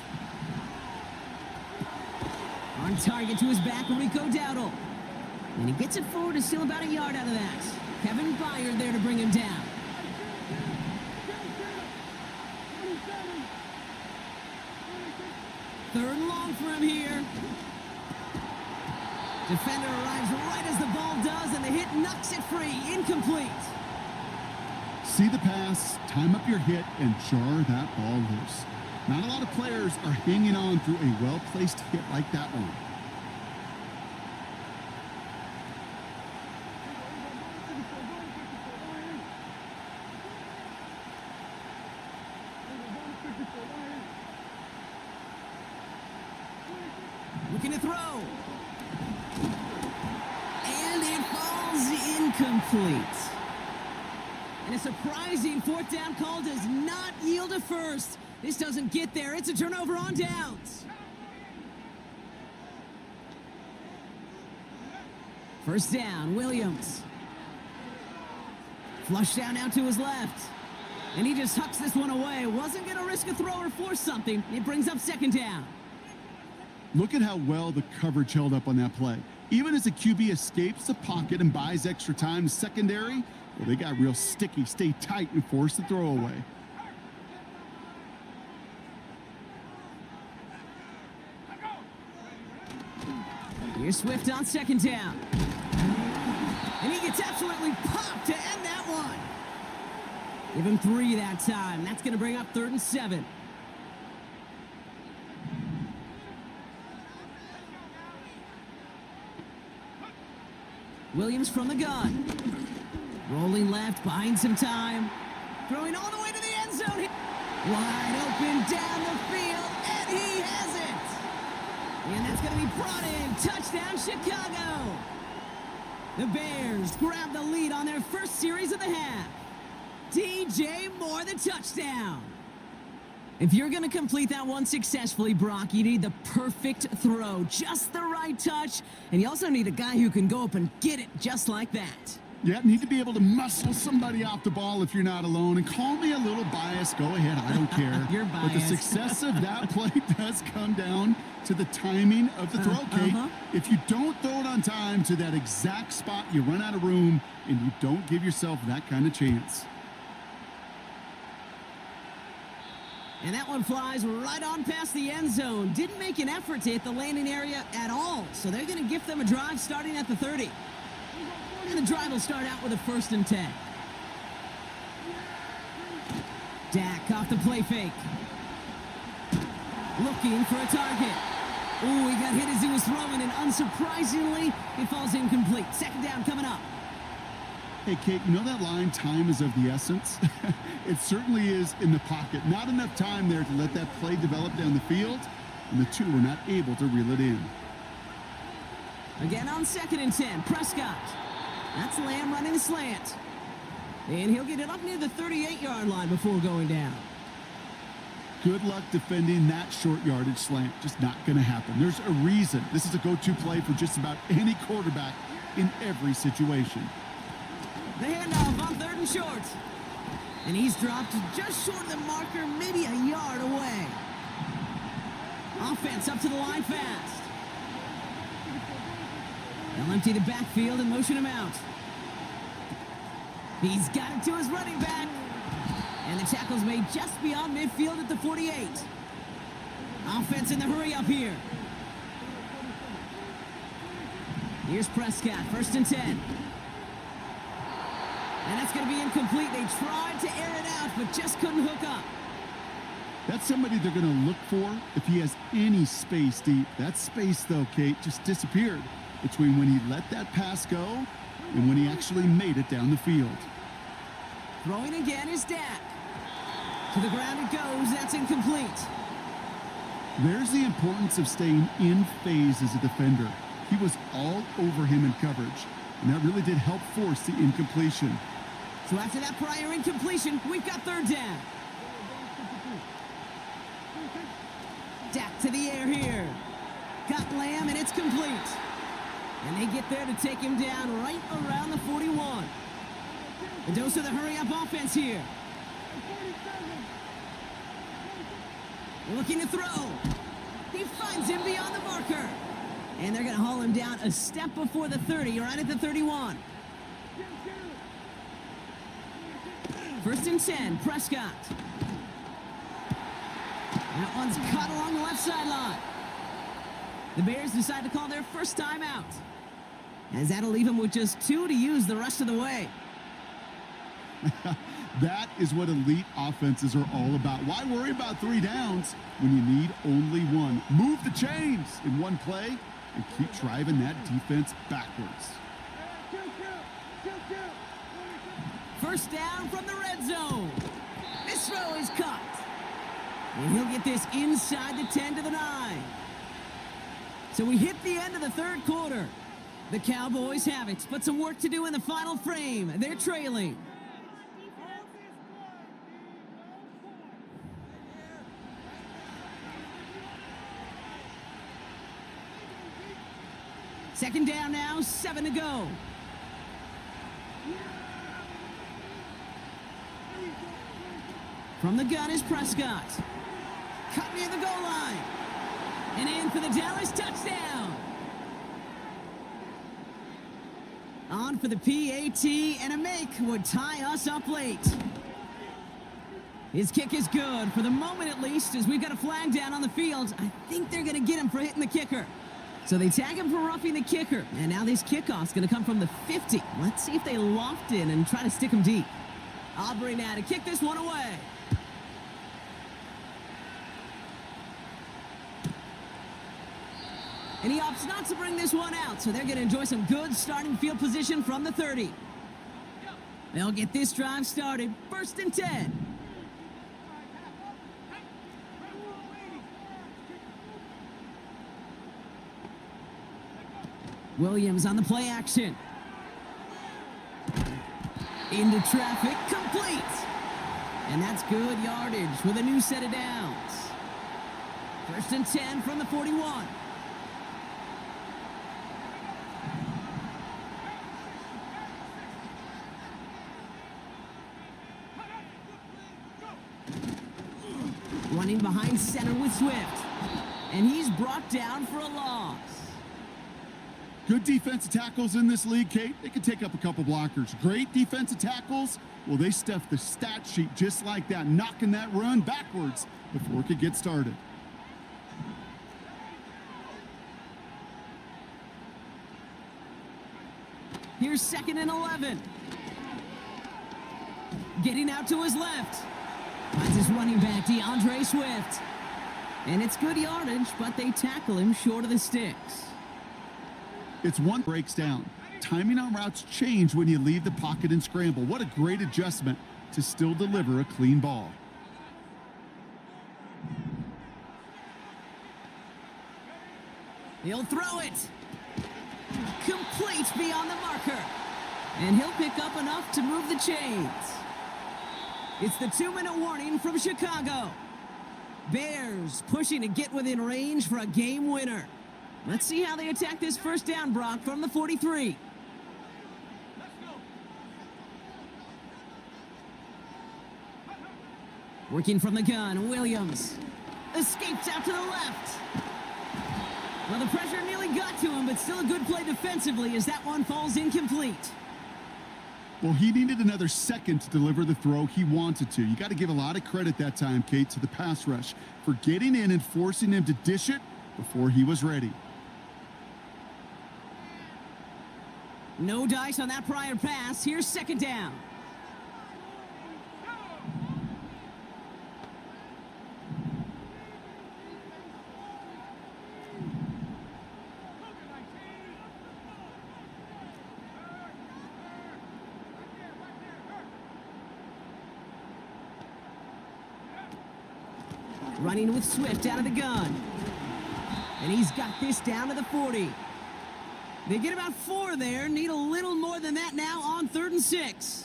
S4: On target to his back, Rico Dowdle. And he gets it forward to steal about a yard out of that. Kevin Byard there to bring him down. Third and long for him here. Defender arrives right as the ball does, and the hit knocks it free. Incomplete.
S5: See the pass, time up your hit, and jar that ball loose. Not a lot of players are hanging on through a well-placed hit like that one.
S4: Looking to throw. And it falls incomplete. And a surprising 4th down call does not yield a first. This doesn't get there. It's a turnover on downs. 1st down, Williams. Flush down out to his left. And he just hucks this one away. Wasn't going to risk a throw or force something. It brings up 2nd down.
S5: Look at how well the coverage held up on that play. Even as the QB escapes the pocket and buys extra time, secondary, well, they got real sticky, stay tight, and force the throw away.
S4: Here's Swift on 2nd down. And he gets absolutely popped to end that one. Give him 3 that time. That's going to bring up 3rd and 7. Williams from the gun. Rolling left, buying some time. Throwing all the way to the end zone. Wide open down the field, and he has it. And that's going to be brought in. Touchdown, Chicago. The Bears grab the lead on their first series of the half. DJ Moore, the touchdown. If you're going to complete that one successfully, Brock, you need the perfect throw, just the right touch, and you also need a guy who can go up and get it just like that.
S5: Yeah, need to be able to muscle somebody off the ball if you're not alone. And call me a little biased. Go ahead, I don't care.
S4: You're
S5: biased. But the success of that play does come down to the timing of the throw, Kate. If you don't throw it on time to that exact spot, you run out of room, and you don't give yourself that kind of chance.
S4: And that one flies right on past the end zone. Didn't make an effort to hit the landing area at all. So they're going to gift them a drive starting at the 30. And the drive will start out with a 1st and 10. Dak off the play fake. Looking for a target. Ooh, he got hit as he was throwing, and unsurprisingly, it falls incomplete. 2nd down coming up.
S5: Hey, Kate, you know that line, time is of the essence? It certainly is in the pocket. Not enough time there to let that play develop down the field, and the two were not able to reel it in.
S4: Again on 2nd and 10, Prescott. That's Lamb running the slant. And he'll get it up near the 38-yard line before going down.
S5: Good luck defending that short yardage slant. Just not going to happen. There's a reason. This is a go-to play for just about any quarterback in every situation.
S4: The handoff on 3rd and short. And he's dropped just short of the marker, maybe a yard away. Offense up to the line fast. They'll empty the backfield and motion him out. He's got it to his running back. And the tackle's made just beyond midfield at the 48. Offense in the hurry up here. Here's Prescott, 1st and 10. And that's going to be incomplete. They tried to air it out, but just couldn't hook up.
S5: That's somebody they're going to look for if he has any space deep. That space, though, Kate, just disappeared between when he let that pass go and when he actually made it down the field.
S4: Throwing again is Dak. To the ground it goes. That's incomplete.
S5: There's the importance of staying in phase as a defender. He was all over him in coverage, and that really did help force the incompletion.
S4: So after that prior incompletion, we've got 3rd down. Dak to the air here. Got Lamb, and it's complete. And they get there to take him down right around the 41. A dose of the hurry-up offense here. They're looking to throw. He finds him beyond the marker. And they're going to haul him down a step before the 30, right at the 31. 1st and 10, Prescott. That one's caught along the left sideline. The Bears decide to call their first timeout, as that'll leave them with just 2 to use the rest of the way.
S5: That is what elite offenses are all about. Why worry about 3 downs when you need only 1? Move the chains in one play and keep driving that defense backwards.
S4: 1st down from the red zone. This throw is caught. And he'll get this inside the 10 to the 9. So we hit the end of the 3rd quarter. The Cowboys have it, but some work to do in the final frame. They're trailing. Second down now, 7 to go. From the gun is Prescott. Cut near the goal line. And in for the Dallas touchdown. On for the PAT, and a make would tie us up late. His kick is good, for the moment at least, as we've got a flag down on the field. I think they're going to get him for hitting the kicker. So they tag him for roughing the kicker. And now this kickoff's going to come from the 50. Let's see if they loft in and try to stick him deep. Aubrey now to kick this one away. And he opts not to bring this one out, so they're going to enjoy some good starting field position from the 30. They'll get this drive started. 1st and 10. Williams on the play action. Into traffic, complete. And that's good yardage with a new set of downs. 1st and 10 from the 41. Running behind center with Swift. And he's brought down for a loss.
S5: Good defensive tackles in this league, Kate, they can take up a couple blockers. Great defensive tackles, well, they stuff the stat sheet just like that, knocking that run backwards before it could get started.
S4: Here's 2nd and 11. Getting out to his left. Finds his running back, DeAndre Swift. And it's good yardage, but they tackle him short of the sticks.
S5: It's one breaks down. Timing on routes change when you leave the pocket and scramble. What a great adjustment to still deliver a clean ball.
S4: He'll throw it. Complete beyond the marker. And he'll pick up enough to move the chains. It's the 2-minute warning from Chicago. Bears pushing to get within range for a game winner. Let's see how they attack this first down, Brock, from the 43. Working from the gun, Williams. Escapes out to the left. Well, the pressure nearly got to him, but still a good play defensively as that one falls incomplete.
S5: Well, he needed another second to deliver the throw he wanted to. You got to give a lot of credit that time, Kate, to the pass rush for getting in and forcing him to dish it before he was ready.
S4: No dice on that prior pass. Here's 2nd down. Running with Swift out of the gun. And he's got this down to the 40. They get about 4 there. Need a little more than that now on 3rd and 6.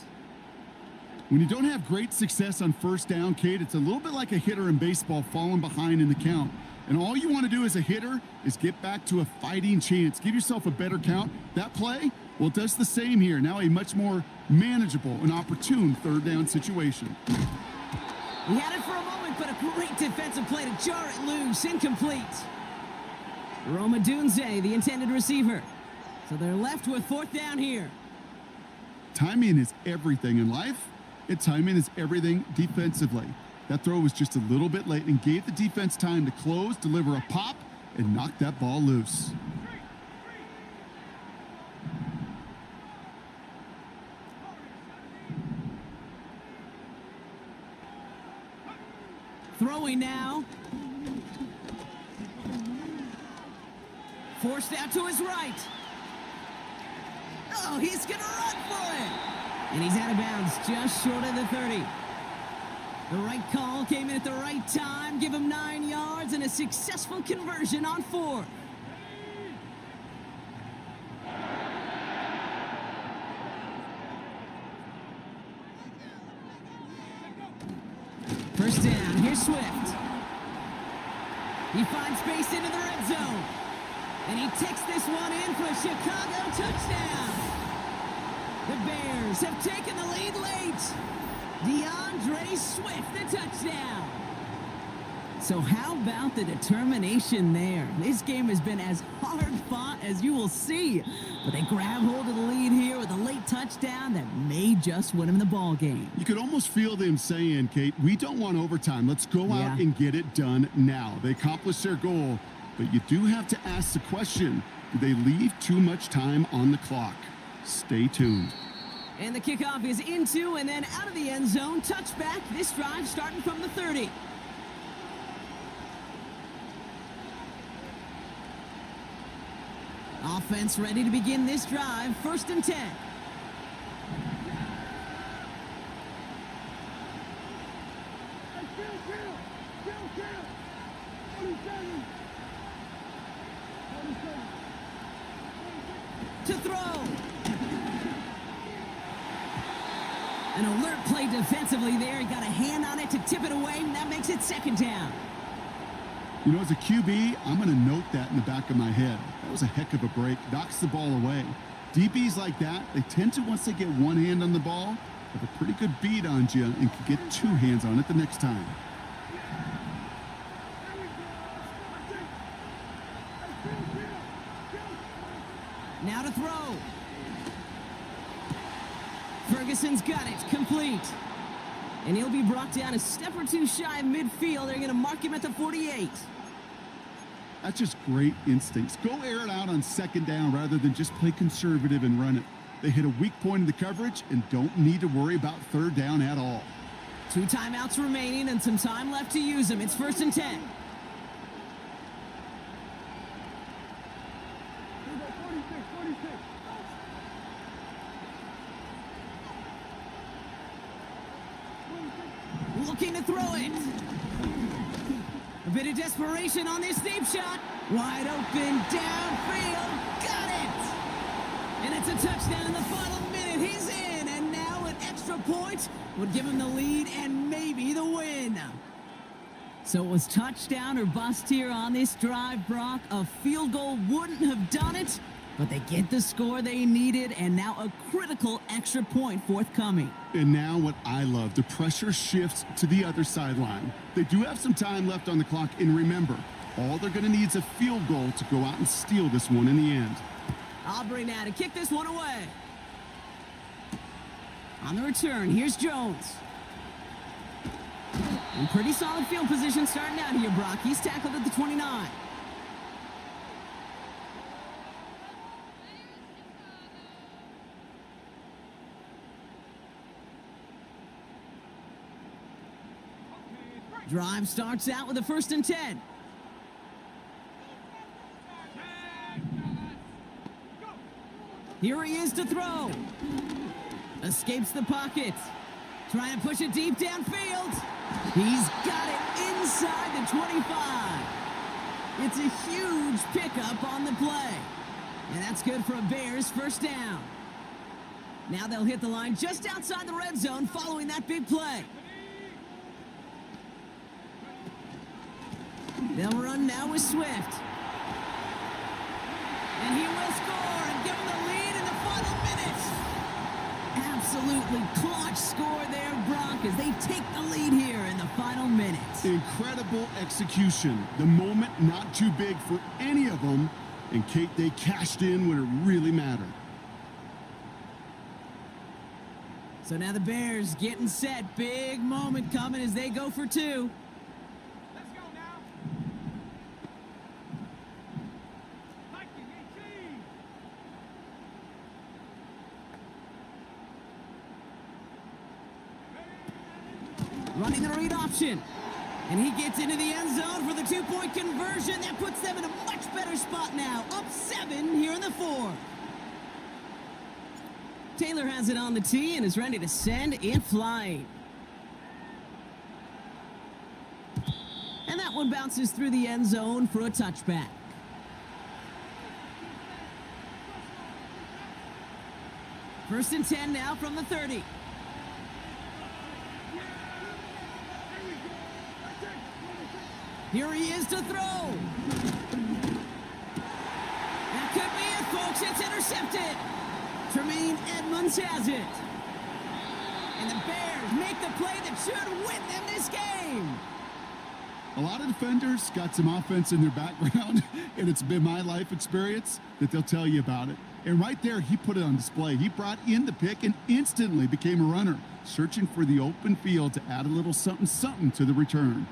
S5: When you don't have great success on first down, Kate, it's a little bit like a hitter in baseball falling behind in the count. And all you want to do as a hitter is get back to a fighting chance. Give yourself a better count. That play, well, it does the same here. Now a much more manageable and opportune 3rd down situation.
S4: He had it for a moment, but a great defensive play to jar it loose. Incomplete. Roma Dunze, the intended receiver. So they're left with 4th down here.
S5: Timing is everything in life, and timing is everything defensively. That throw was just a little bit late and gave the defense time to close, deliver a pop, and knock that ball loose.
S4: Throwing now. Forced out to his right. Oh, he's going to run for it. And he's out of bounds just short of the 30. The right call came in at the right time. Give him 9 yards and a successful conversion on 4th. First down, here's Swift. He finds space into the red zone. And he takes this one in for a Chicago touchdown. The Bears have taken the lead late. DeAndre Swift, the touchdown. So how about the determination there? This game has been as hard fought as you will see. But they grab hold of the lead here with a late touchdown that may just win them the ball game.
S5: You could almost feel them saying, Kate, we don't want overtime. Let's go out and get it done now. They accomplished their goal, but you do have to ask the question, do they leave too much time on the clock? Stay tuned.
S4: And the kickoff is into and then out of the end zone. Touchback. This drive starting from the 30. Offense ready to begin this drive. 1st and 10. To throw. An alert play defensively there. He got a hand on it to tip it away, and that makes it 2nd down.
S5: You know, as a QB, I'm going to note that in the back of my head. That was a heck of a break. Knocks the ball away. DBs like that, they tend to, once they get one hand on the ball, have a pretty good beat on you and can get 2 hands on it the next time.
S4: Now to throw. Ferguson's got it, complete. And he'll be brought down a step or two shy of midfield. They're going to mark him at the 48.
S5: That's just great instincts. Go air it out on second down rather than just play conservative and run it. They hit a weak point in the coverage and don't need to worry about third down at all.
S4: 2 timeouts remaining and some time left to use them. It's 1st and 10. Looking to throw it. A bit of desperation on this deep shot. Wide open, downfield. Got it! And it's a touchdown in the final minute. He's in, and now an extra point would give him the lead and maybe the win. So it was touchdown or bust here on this drive, Brock. A field goal wouldn't have done it, but they get the score they needed, and now a critical extra point forthcoming.
S5: And now what I love, the pressure shifts to the other sideline. They do have some time left on the clock, and remember, all they're going to need is a field goal to go out and steal this one in the end.
S4: Aubrey now to kick this one away. On the return, here's Jones. In pretty solid field position starting out here, Brock. He's tackled at the 29. Drive starts out with a 1st and 10. Here he is to throw. Escapes the pocket. Trying to push it deep downfield. He's got it inside the 25. It's a huge pickup on the play. And that's good for a Bears 1st down. Now they'll hit the line just outside the red zone following that big play. They'll run now with Swift. And he will score and give them the lead in the final minutes. Absolutely clutch score there, Brock, as they take the lead here in the final minutes.
S5: Incredible execution. The moment not too big for any of them. And Kate, they cashed in when it really mattered.
S4: So now the Bears getting set. Big moment coming as they go for 2. Running the read option. And he gets into the end zone for the 2-point conversion. That puts them in a much better spot now. Up 7 here in the 4th. Taylor has it on the tee and is ready to send it flying. And that one bounces through the end zone for a touchback. First and 10 now from the 30. Here he is to throw. That could be it, folks. It's intercepted. Tremaine Edmonds has it. And the Bears make the play that should win them this game.
S5: A lot of defenders got some offense in their background, and it's been my life experience that they'll tell you about it. And right there, he put it on display. He brought in the pick and instantly became a runner, searching for the open field to add a little something to the return.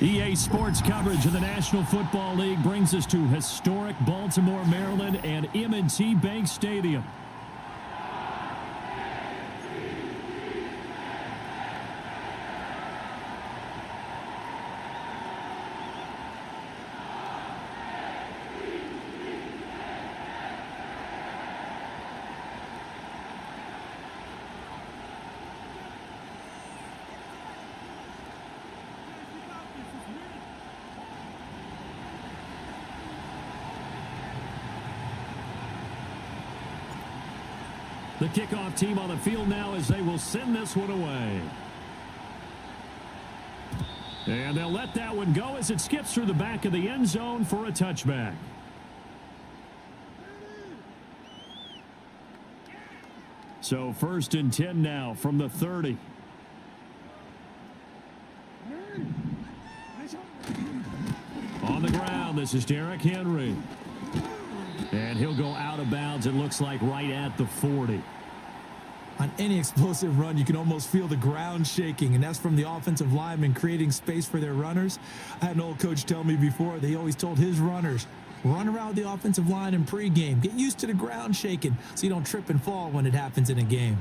S2: EA Sports coverage of the National Football League brings us to historic Baltimore, Maryland, and M&T Bank Stadium. The kickoff team on the field now as they will send this one away. And they'll let that one go as it skips through the back of the end zone for a touchback. So 1st and 10 now from the 30. On the ground, this is Derrick Henry. And he'll go out of bounds, it looks like, right at the 40.
S1: On any explosive run, you can almost feel the ground shaking, and that's from the offensive linemen creating space for their runners. I had an old coach tell me before, they always told his runners, run around the offensive line in pregame. Get used to the ground shaking so you don't trip and fall when it happens in a game.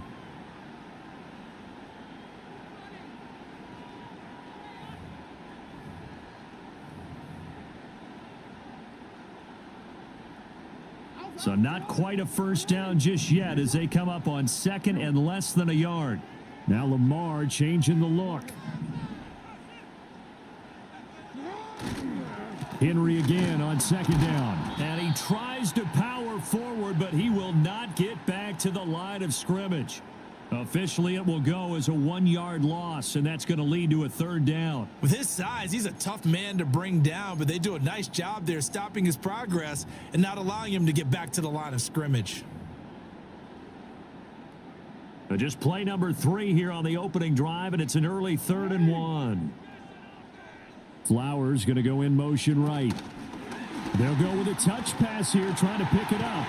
S2: So not quite a first down just yet as they come up on 2nd and less than a yard. Now Lamar changing the look. Henry again on 2nd down. And he tries to power forward, but he will not get back to the line of scrimmage. Officially, it will go as a 1-yard loss, and that's going to lead to a 3rd down.
S1: With his size, he's a tough man to bring down, but they do a nice job there stopping his progress and not allowing him to get back to the line of scrimmage.
S2: Just play number 3 here on the opening drive, and it's an early 3rd and 1. Flowers going to go in motion right. They'll go with a touch pass here, trying to pick it up.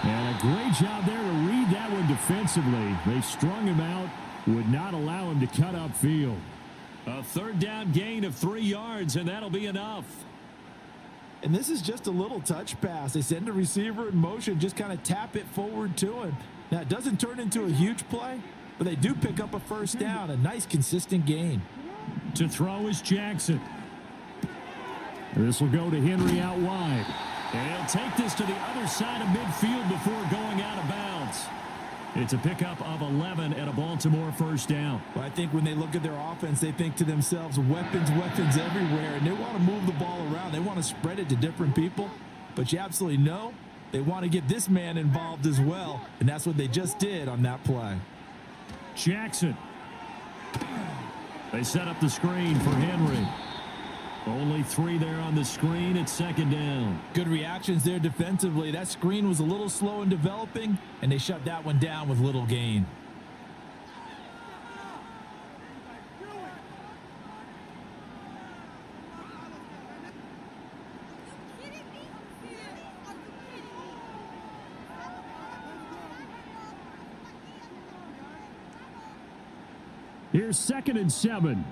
S2: And a great job there to read that one defensively. They strung him out, would not allow him to cut upfield. A 3rd down gain of 3 yards, and that'll be enough.
S1: And this is just a little touch pass. They send the receiver in motion, just kind of tap it forward to him. Now, it doesn't turn into a huge play, but they do pick up a 1st down, a nice, consistent gain.
S2: To throw is Jackson. This will go to Henry out wide. And he'll take this to the other side of midfield before going out of bounds. It's a pickup of 11 and a Baltimore 1st down.
S1: Well, I think when they look at their offense, they think to themselves, weapons, weapons everywhere, and they want to move the ball around. They want to spread it to different people, but you absolutely know they want to get this man involved as well, and that's what they just did on that play.
S2: Jackson. They set up the screen for Henry. Only 3 there on the screen. It's 2nd down.
S1: Good reactions there defensively. That screen was a little slow in developing, and they shut that one down with little gain.
S2: Here's 2nd and 7.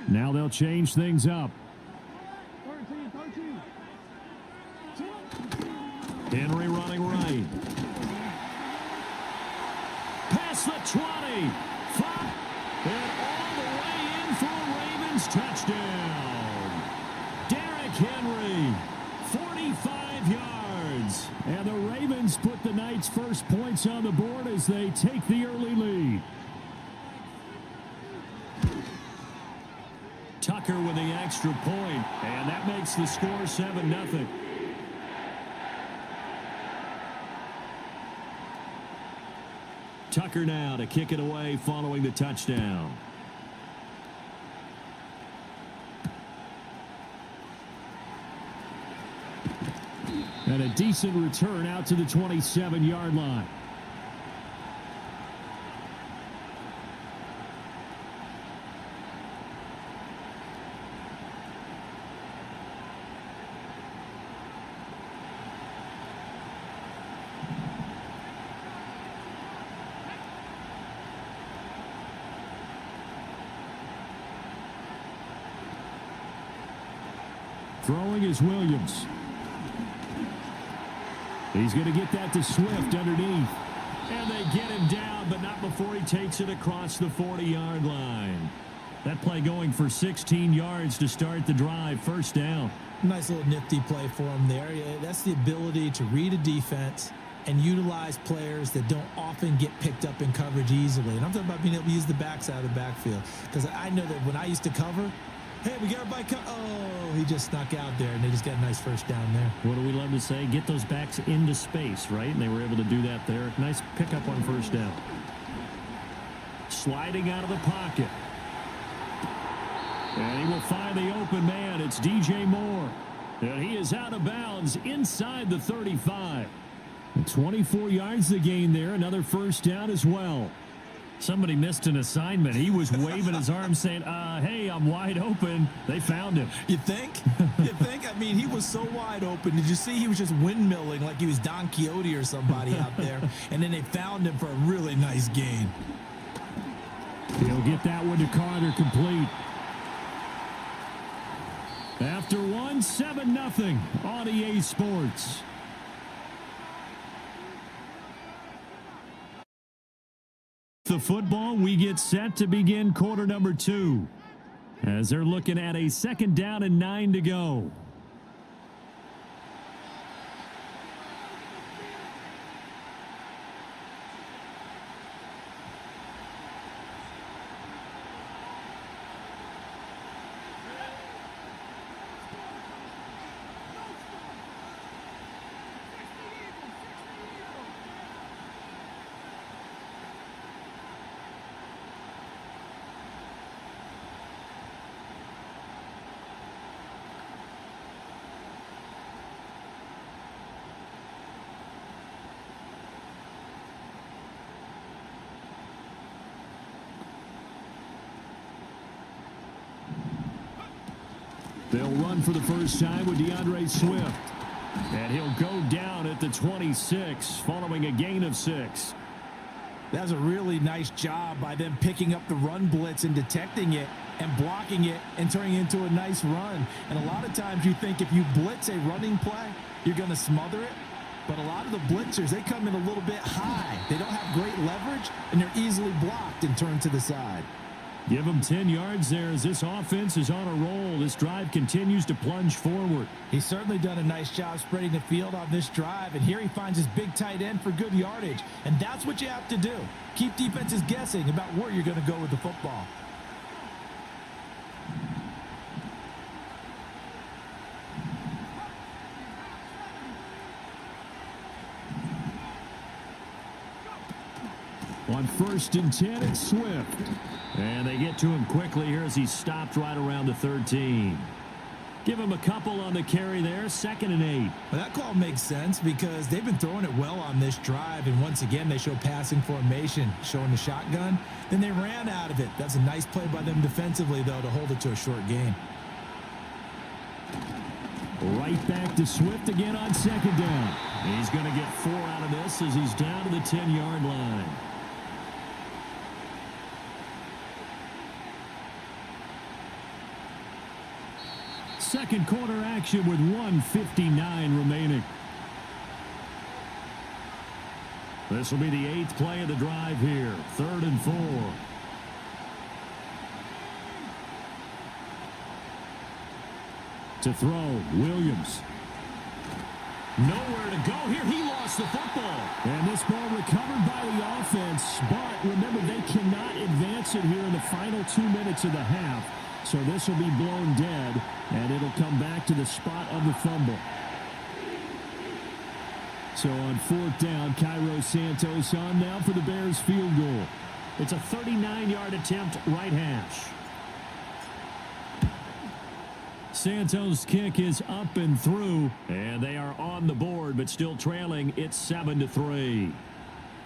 S2: Now they'll change things up. Henry running right. Past the 20. And all the way in for a Ravens touchdown. Derrick Henry, 45 yards. And the Ravens put the night's first points on the board as they take the early lead. Tucker with the extra point, and that makes the score 7-0. Tucker now to kick it away following the touchdown. And a decent return out to the 27-yard line. Throwing is Williams. He's going to get that to Swift underneath. And they get him down, but not before he takes it across the 40-yard line. That play going for 16 yards to start the drive. First down.
S1: Nice little nifty play for him there. Yeah, that's the ability to read a defense and utilize players that don't often get picked up in coverage easily. And I'm talking about being able to use the backs out of the backfield. Because I know that when I used to cover, hey, we got everybody oh, he just snuck out there, and they just got a nice first down there.
S2: What do we love to say? Get those backs into space, right? And they were able to do that there. Nice pickup on first down. Sliding out of the pocket. And he will find the open man. It's DJ Moore. And he is out of bounds inside the 35. 24 yards the gain there. Another first down as well. Somebody missed an assignment. He was waving his arms saying, hey, I'm wide open. They found him.
S1: You think? You think? I mean, he was so wide open. Did you see he was just windmilling like he was Don Quixote or somebody out there? And then they found him for a really nice gain.
S2: He'll get that one to Carter complete. After 7-0 on EA Sports. The football, we get set to begin quarter number 2 as they're looking at a 2nd down and 9 to go. They'll run for the first time with DeAndre Swift. And he'll go down at the 26 following a gain of 6.
S1: That was a really nice job by them picking up the run blitz and detecting it and blocking it and turning it into a nice run. And a lot of times you think if you blitz a running play, you're going to smother it. But a lot of the blitzers, they come in a little bit high. They don't have great leverage, and they're easily blocked and turned to the side.
S2: Give them 10 yards there as this offense is on a roll. This drive continues to plunge forward.
S1: He's certainly done a nice job spreading the field on this drive, and here he finds his big tight end for good yardage. And that's what you have to do. Keep defenses guessing about where you're going to go with the football.
S2: On 1st and 10, it's Swift. And they get to him quickly here as he's stopped right around the 13. Give him a couple on the carry there, 2nd and 8.
S1: Well, that call makes sense because they've been throwing it well on this drive, and once again they show passing formation, showing the shotgun. Then they ran out of it. That's a nice play by them defensively, though, to hold it to a short gain.
S2: Right back to Swift again on 2nd down. He's going to get 4 out of this as he's down to the 10-yard line. Second quarter action with 1:59 remaining. This will be the 8th play of the drive here. 3rd and 4. To throw, Williams. Nowhere to go here. He lost the football. And this ball recovered by the offense. But remember, they cannot advance it here in the final 2 minutes of the half. So this will be blown dead, and it'll come back to the spot of the fumble. So on 4th down, Cairo Santos on now for the Bears field goal. It's a 39-yard attempt, right hash. Santos' kick is up and through, and they are on the board, but still trailing. It's 7-3.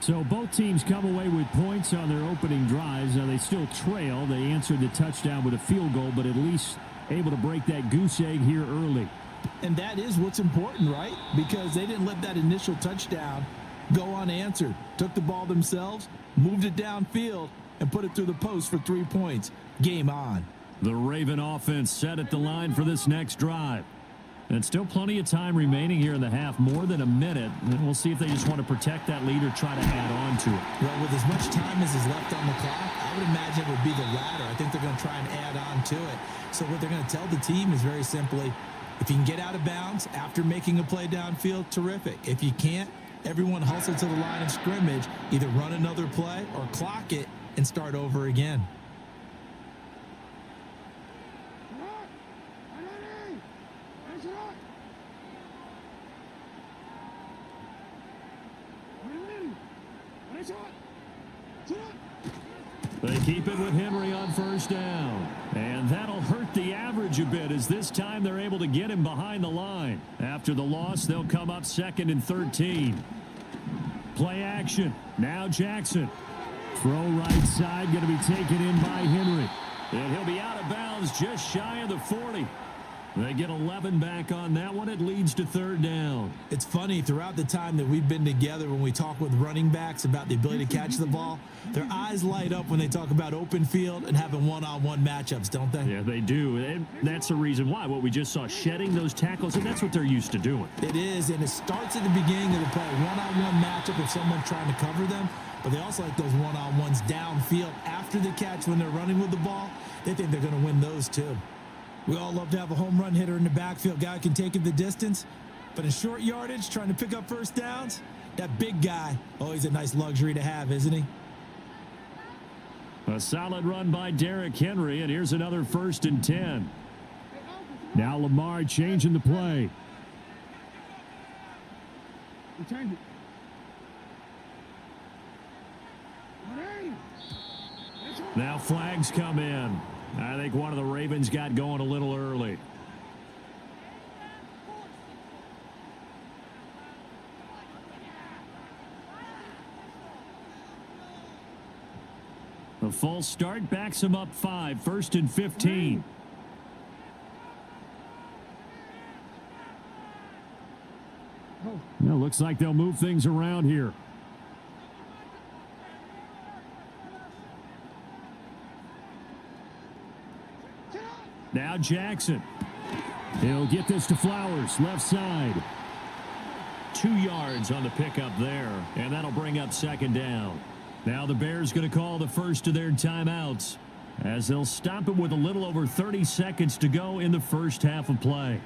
S2: So both teams come away with points on their opening drives. Now they still trail. They answered the touchdown with a field goal, but at least able to break that goose egg here early.
S1: And that is what's important, right? Because they didn't let that initial touchdown go unanswered. Took the ball themselves, moved it downfield, and put it through the post for 3 points. Game on.
S2: The Raven offense set at the line for this next drive. And still plenty of time remaining here in the half, more than a minute. And we'll see if they just want to protect that lead or try to add on to it.
S1: Well, with as much time as is left on the clock, I would imagine it would be the latter. I think they're going to try and add on to it. So what they're going to tell the team is very simply, if you can get out of bounds after making a play downfield, terrific. If you can't, everyone hustle to the line of scrimmage, either run another play or clock it and start over again.
S2: They keep it with Henry on first down. And that'll hurt the average a bit as this time they're able to get him behind the line. After the loss, they'll come up 2nd and 13. Play action. Now Jackson. Throw right side, going to be taken in by Henry. And he'll be out of bounds just shy of the 40. They get 11 back on that one. It leads to 3rd down.
S1: It's funny, throughout the time that we've been together, when we talk with running backs about the ability to catch the ball, their eyes light up when they talk about open field and having one-on-one matchups, don't they?
S2: Yeah, they do. And that's the reason why. What we just saw, shedding those tackles, and that's what they're used to doing.
S1: It is, and it starts at the beginning of the play. One-on-one matchup if someone's trying to cover them, but they also like those one-on-ones downfield after the catch when they're running with the ball. They think they're going to win those too. We all love to have a home run hitter in the backfield, guy who can take it the distance. But in short yardage, trying to pick up first downs, that big guy, always a nice luxury to have, isn't he?
S2: A solid run by Derrick Henry, and here's another 1st and 10. Now Lamar changing the play.
S3: Change it.
S2: Now flags come in. I think one of the Ravens got going a little early. The false start backs him up 5, 1st and 15. Now looks like they'll move things around here. Now Jackson. He'll get this to Flowers, left side. 2 yards on the pickup there, and that'll bring up 2nd down. Now the Bears going to call the first of their timeouts as they'll stop it with a little over 30 seconds to go in the first half of play.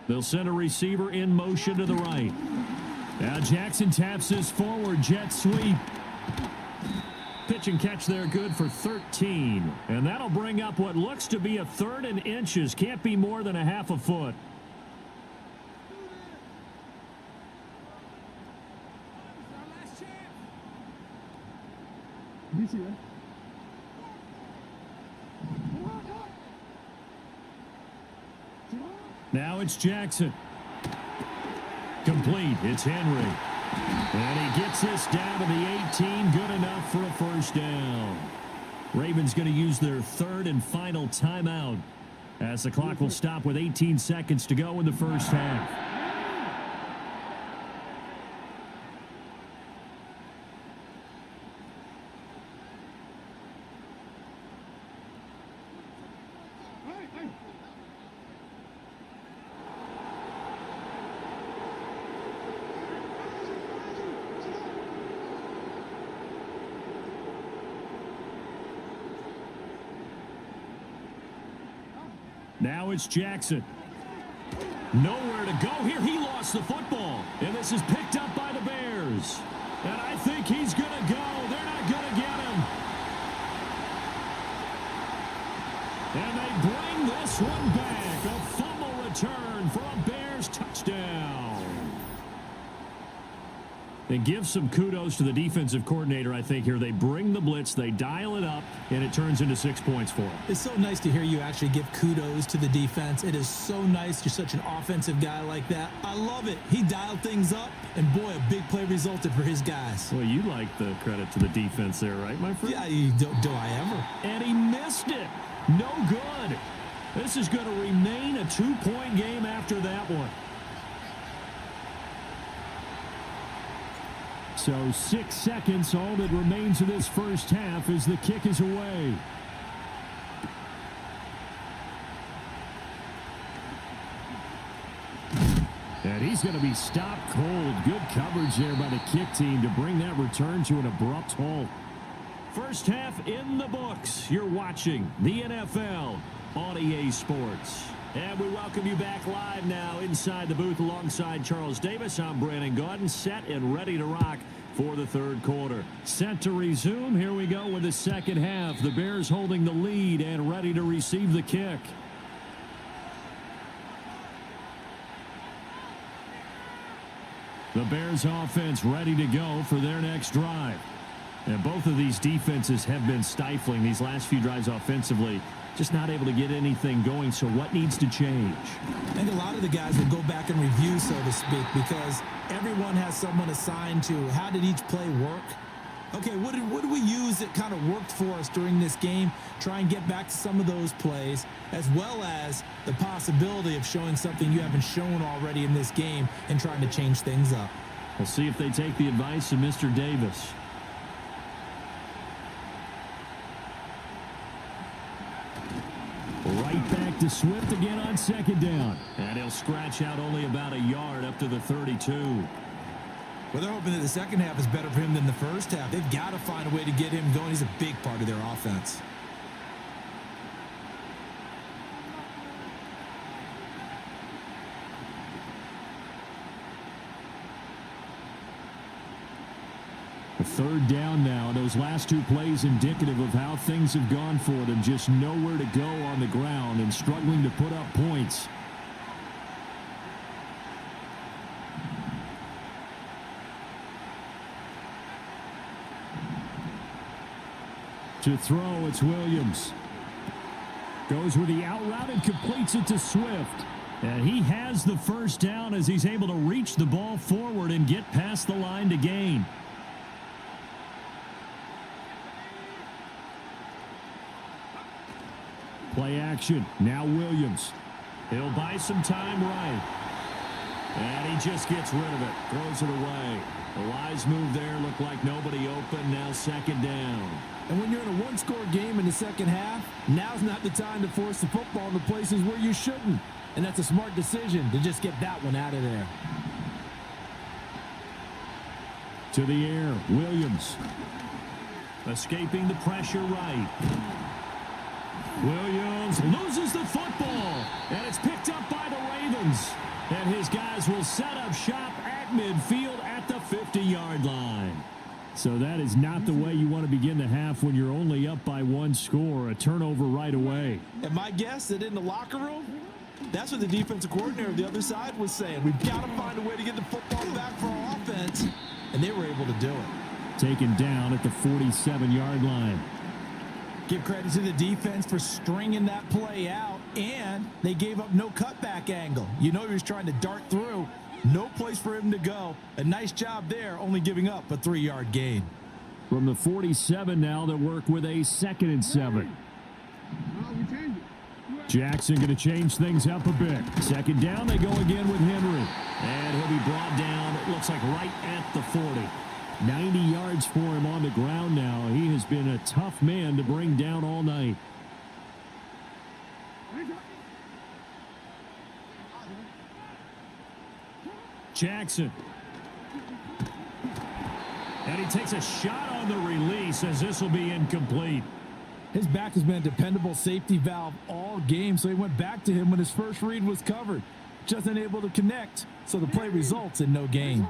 S2: They'll send a receiver in motion to the right. Now Jackson taps this forward, jet sweep. Pitch and catch there, good for 13. And that'll bring up what looks to be a 3rd and inches. Can't be more than a half a foot. Now it's Jackson. Complete. It's Henry. And he gets this down to the 18. Good enough for a first down. Ravens going to use their 3rd and final timeout as the clock will stop with 18 seconds to go in the first half. Now it's Jackson. Nowhere to go here. He lost the football. And this is picked up by the Bears. And I think he's going to go. They're not going to get him. And they bring this one back. A fumble return for a Bears touchdown. They give some kudos to the defensive coordinator, I think, here. They bring the blitz, they dial it up, and it turns into 6 points for them.
S1: It's so nice to hear you actually give kudos to the defense. It is so nice. You're such an offensive guy like that. I love it. He dialed things up, and boy, a big play resulted for his guys.
S2: Well, you like the credit to the defense there, right, my friend?
S1: Yeah, do I ever?
S2: And he missed it. No good. This is going to remain a 2-point game after that one. So 6 seconds, all that remains of this first half as the kick is away. And he's going to be stopped cold. Good coverage there by the kick team to bring that return to an abrupt halt. First half in the books. You're watching the NFL on EA Sports. And we welcome you back live now inside the booth alongside Charles Davis. I'm Brandon Gaudin, set and ready to rock for the third quarter. Set to resume. Here we go with the second half. The Bears holding the lead and ready to receive the kick. The Bears offense ready to go for their next drive. And both of these defenses have been stifling these last few drives offensively. Just not able to get anything going, so what needs to change?
S1: I think a lot of the guys will go back and review, so to speak, because everyone has someone assigned to how did each play work. Okay, what did we use that kind of worked for us during this game? Try and get back to some of those plays, as well as the possibility of showing something you haven't shown already in this game and trying to change things up.
S2: We'll see if they take the advice of Mr. Davis. Right back to Swift again on second down. And he'll scratch out only about a yard up to the 32.
S1: Well, they're hoping that the second half is better for him than the first half. They've got to find a way to get him going. He's a big part of their offense.
S2: A third down now. Those last two plays indicative of how things have gone for them. Just nowhere to go on the ground and struggling to put up points. To throw, it's Williams. Goes with the out route and completes it to Swift. And he has the first down as he's able to reach the ball forward and get past the line to gain. Play action. Now Williams. He'll buy some time right. And he just gets rid of it. Throws it away. The wise move there. Looked like nobody open. Now second down.
S1: And when you're in a one-score game in the second half, now's not the time to force the football into places where you shouldn't. And that's a smart decision to just get that one out of there.
S2: To the air. Williams. Escaping the pressure right. Williams loses the football, and it's picked up by the Ravens. And his guys will set up shop at midfield at the 50-yard line. So that is not the way you want to begin the half when you're only up by one score. A turnover right away.
S1: And my guess that in the locker room, that's what the defensive coordinator of the other side was saying. We've got to find a way to get the football back for our offense. And they were able to do it.
S2: Taken down at the 47-yard line.
S1: Give credit to the defense for stringing that play out, and they gave up no cutback angle. You know he was trying to dart through. No place for him to go. A nice job there, only giving up a 3-yard gain.
S2: From the 47 now, they work with a 2nd and 7. Jackson going to change things up a bit. Second down, they go again with Henry. And he'll be brought down, it looks like right at the 40. 90 yards for him on the ground now. He has been a tough man to bring down all night. Jackson. And he takes a shot on the release as this will be incomplete.
S1: His back has been a dependable safety valve all game, so he went back to him when his first read was covered. Just unable to connect, so the play results in no gain.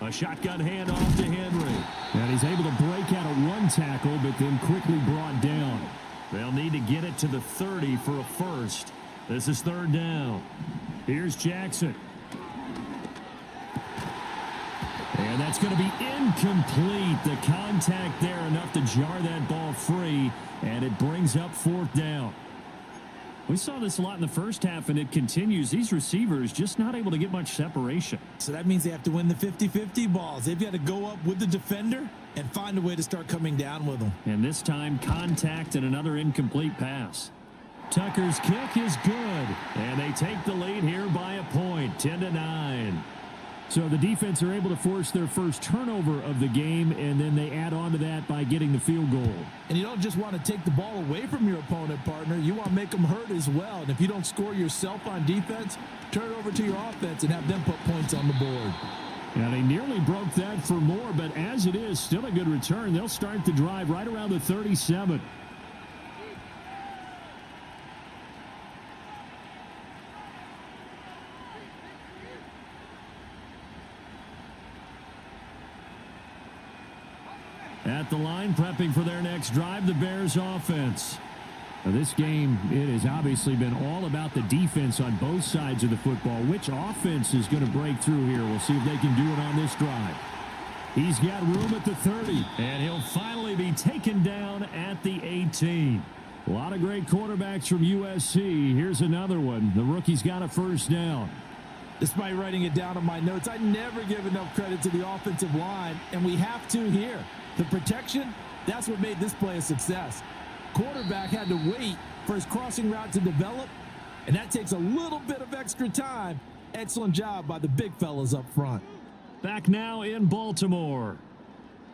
S2: A shotgun handoff to Henry. And he's able to break out of one tackle, but then quickly brought down. They'll need to get it to the 30 for a first. This is third down. Here's Jackson. And that's going to be incomplete. The contact there enough to jar that ball free, and it brings up fourth down. We saw this a lot in the first half, and it continues. These receivers just not able to get much separation.
S1: So that means they have to win the 50-50 balls. They've got to go up with the defender and find a way to start coming down with them.
S2: And this time, contact and another incomplete pass. Tucker's kick is good, and they take the lead here by a point, 10-9. So the defense are able to force their first turnover of the game, and then they add on to that by getting the field goal.
S1: And you don't just want to take the ball away from your opponent, partner. You want to make them hurt as well. And if you don't score yourself on defense, turn it over to your offense and have them put points on the board.
S2: And they nearly broke that for more, but as it is, still a good return. They'll start the drive right around the 37. At the line, prepping for their next drive, the Bears offense. Now, this game, it has obviously been all about the defense on both sides of the football. Which offense is going to break through here? We'll see if they can do it on this drive. He's got room at the 30, and he'll finally be taken down at the 18. A lot of great quarterbacks from USC. Here's another one. The rookie's got a first down.
S1: Despite writing it down on my notes, I never give enough credit to the offensive line, and we have to here. The protection, that's what made this play a success. Quarterback had to wait for his crossing route to develop, and that takes a little bit of extra time. Excellent job by the big fellas up front.
S2: Back now in Baltimore.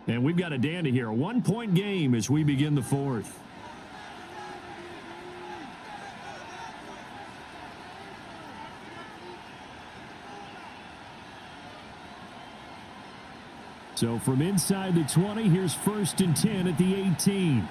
S2: And we've got a dandy here. A 1-point game as we begin the fourth. So from inside the 20, here's 1st and 10 at the 18.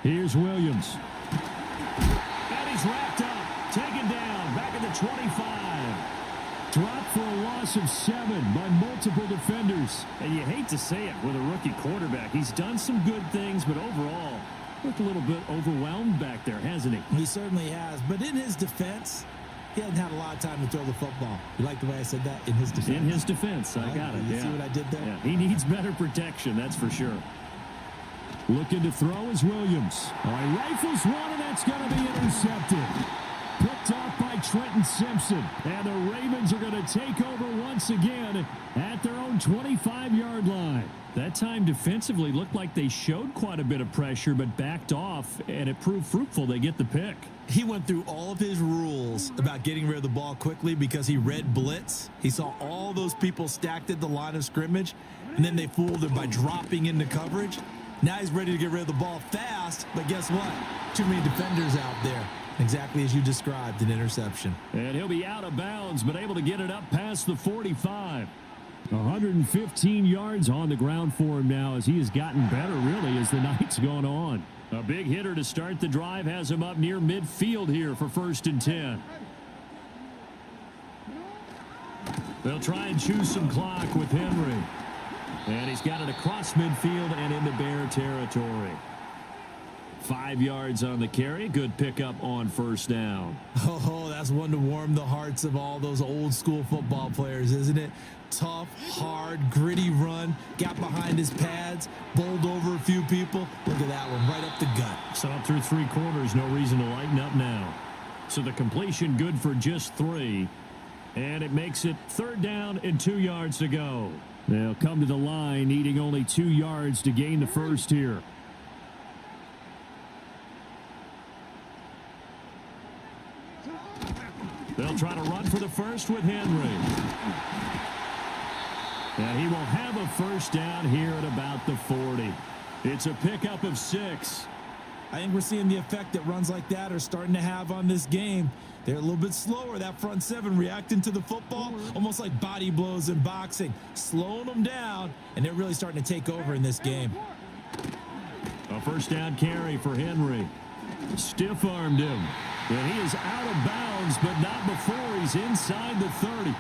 S2: Here's Williams. And he's wrapped up. Taken down. Back at the 25. Dropped for a loss of 7 by multiple defenders. And you hate to say it with a rookie quarterback. He's done some good things, but overall, looked a little bit overwhelmed back there, hasn't he?
S1: He certainly has. But in his defense, he hasn't had a lot of time to throw the football. You like the way I said that? In his defense.
S2: In his defense. I got it.
S1: You see what I did there?
S2: Yeah, he needs better protection, that's for sure. Looking to throw is Williams. All right, rifles one, and that's going to be intercepted. Picked off by Trenton Simpson. And the Ravens are going to take over once again at their own 25-yard line. That time defensively looked like they showed quite a bit of pressure, but backed off, and it proved fruitful. They get the pick.
S1: He went through all of his rules about getting rid of the ball quickly because he read blitz. He saw all those people stacked at the line of scrimmage, and then they fooled him by dropping into coverage. Now he's ready to get rid of the ball fast, but guess what? Too many defenders out there. Exactly as you described, an interception.
S2: And he'll be out of bounds, but able to get it up past the 45. 115 yards on the ground for him now as he has gotten better, really, as the night's gone on. A big hitter to start the drive has him up near midfield here for 1st and 10. They'll try and choose some clock with Henry. And he's got it across midfield and into Bear territory. 5 yards on the carry. Good pickup on 1st down.
S1: Oh, that's one to warm the hearts of all those old school football players, isn't it? Tough, hard, gritty run. Got behind his pads, bowled over a few people. Look at that one, right up the gut.
S2: So up through 3 quarters, no reason to lighten up now. So the completion good for just 3. And it makes it 3rd down and 2 yards to go. They'll come to the line, needing only 2 yards to gain the first here. They'll try to run for the first with Henry. And he will have a 1st down here at about the 40. It's a pickup of 6.
S1: I think we're seeing the effect that runs like that are starting to have on this game. They're a little bit slower, that front 7 reacting to the football, almost like body blows in boxing, slowing them down, and they're really starting to take over in this game.
S2: A 1st down carry for Henry. Stiff-armed him. And he is out of bounds, but not before he's inside the 30.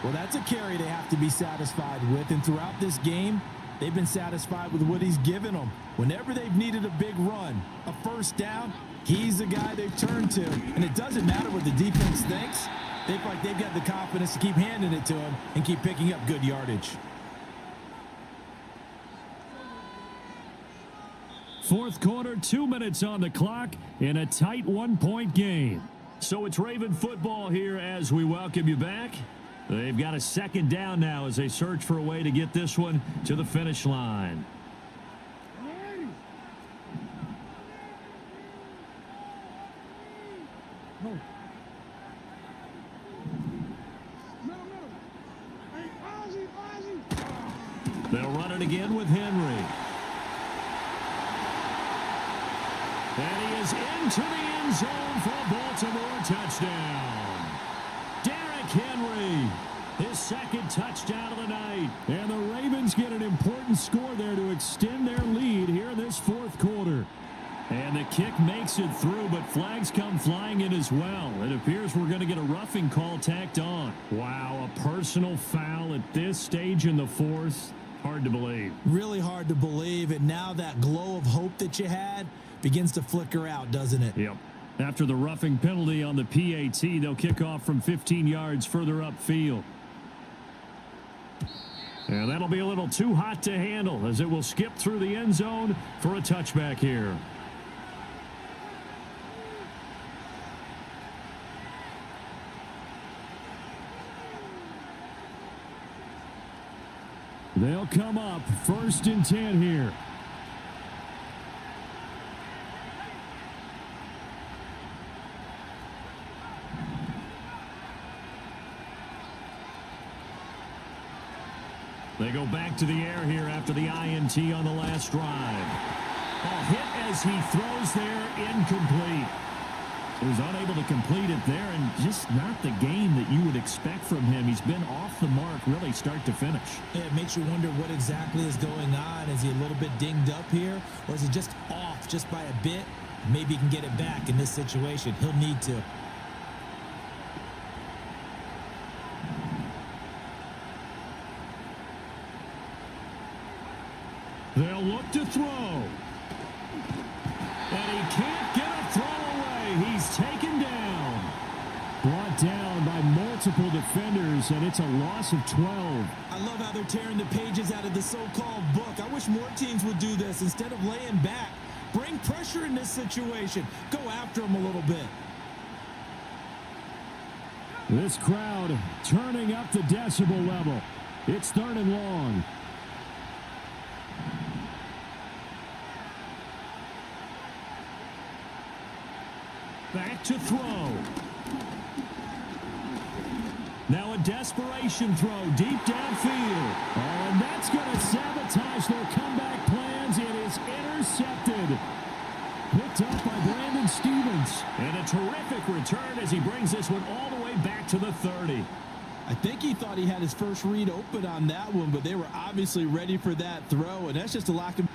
S1: Well, that's a carry they have to be satisfied with, and throughout this game, they've been satisfied with what he's given them. Whenever they've needed a big run, a 1st down, he's the guy they've turned to. And it doesn't matter what the defense thinks. They feel like they've got the confidence to keep handing it to him and keep picking up good yardage.
S2: 4th quarter, 2 minutes on the clock in a tight 1-point game. So it's Raven football here as we welcome you back. They've got a 2nd down now as they search for a way to get this one to the finish line. They'll run it again with Henry. And he is into the end zone for a Baltimore touchdown. Derrick Henry, his second touchdown of the night. And the Ravens get an important score there to extend their lead here in this fourth quarter. And the kick makes it through, but flags come flying in as well. It appears we're going to get a roughing call tacked on. Wow, a personal foul at this stage in the fourth. Hard to believe.
S1: Really hard to believe, and now that glow of hope that you had begins to flicker out, doesn't it?
S2: Yep. After the roughing penalty on the PAT, they'll kick off from 15 yards further upfield. And that'll be a little too hot to handle as it will skip through the end zone for a touchback here. They'll come up 1st and 10 here. They go back to the air here after the INT on the last drive. A hit as he throws there, incomplete. He was unable to complete it there, and just not the game that you would expect from him. He's been off the mark really start to finish.
S1: Yeah, it makes you wonder what exactly is going on. Is he a little bit dinged up here, or is he just off just by a bit? Maybe he can get it back in this situation. He'll need to.
S2: They'll look to throw. And he can't get a throw away. He's taken down. Brought down by multiple defenders, and it's a loss of 12.
S1: I love how they're tearing the pages out of the so-called book. I wish more teams would do this instead of laying back. Bring pressure in this situation. Go after him a little bit.
S2: This crowd turning up the decibel level. It's 3rd and long. Back to throw. Now a desperation throw deep downfield. Oh, and that's going to sabotage their comeback plans. It is intercepted. Picked up by Brandon Stevens. And a terrific return as he brings this one all the way back to the 30.
S1: I think he thought he had his first read open on that one, but they were obviously ready for that throw, and that's just a lack of...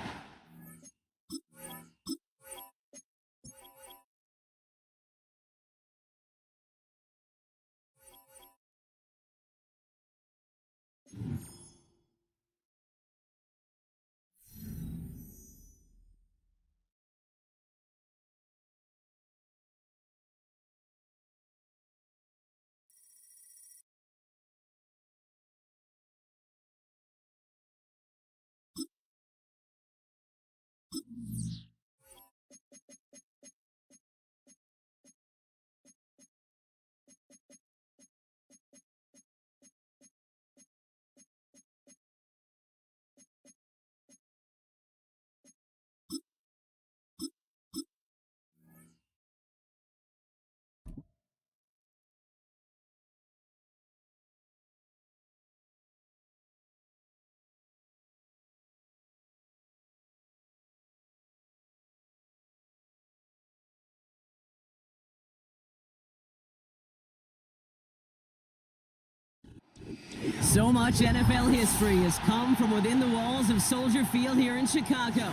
S4: So much NFL history has come from within the walls of Soldier Field here in Chicago.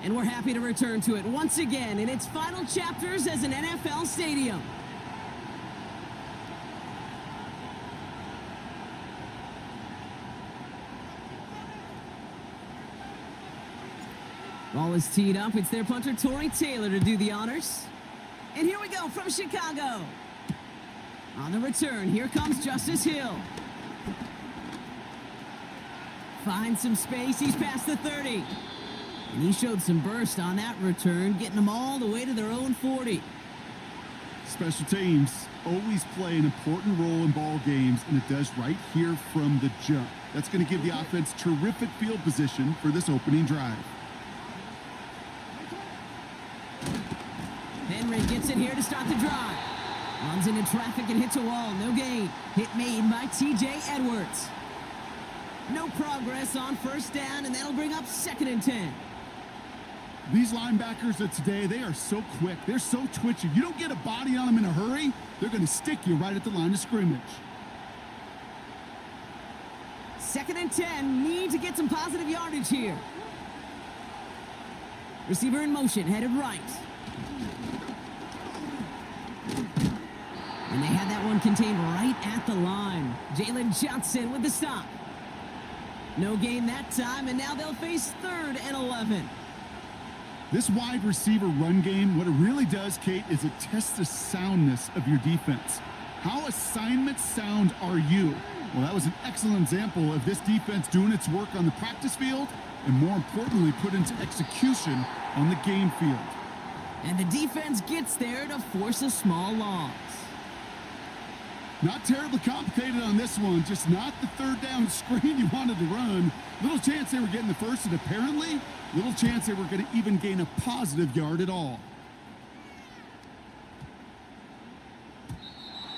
S4: And we're happy to return to it once again in its final chapters as an NFL stadium. Ball is teed up. It's their punter, Torrey Taylor, to do the honors. And here we go from Chicago. On the return, here comes Justice Hill. Finds some space. He's past the 30. And he showed some burst on that return, getting them all the way to their own 40.
S5: Special teams always play an important role in ball games, and it does right here from the jump. That's going to give the offense terrific field position for this opening drive.
S4: Henry gets it here to start the drive. Runs into traffic and hits a wall. No gain. Hit made by T.J. Edwards. No progress on first down, and that'll bring up 2nd and 10.
S5: These linebackers of today, they are so quick. They're so twitchy. You don't get a body on them in a hurry, they're going to stick you right at the line of scrimmage.
S4: 2nd and 10, need to get some positive yardage here. Receiver in motion, headed right. And they had that one contained right at the line. Jalen Johnson with the stop. No gain that time, and now they'll face 3rd and 11.
S5: This wide receiver run game, what it really does, Kate, is it tests the soundness of your defense. How assignment sound are you? Well, that was an excellent example of this defense doing its work on the practice field and, more importantly, put into execution on the game field.
S4: And the defense gets there to force a small loss.
S5: Not terribly complicated on this one, just not the 3rd down screen you wanted to run. Little chance they were getting the first, and apparently, little chance they were going to even gain a positive yard at all.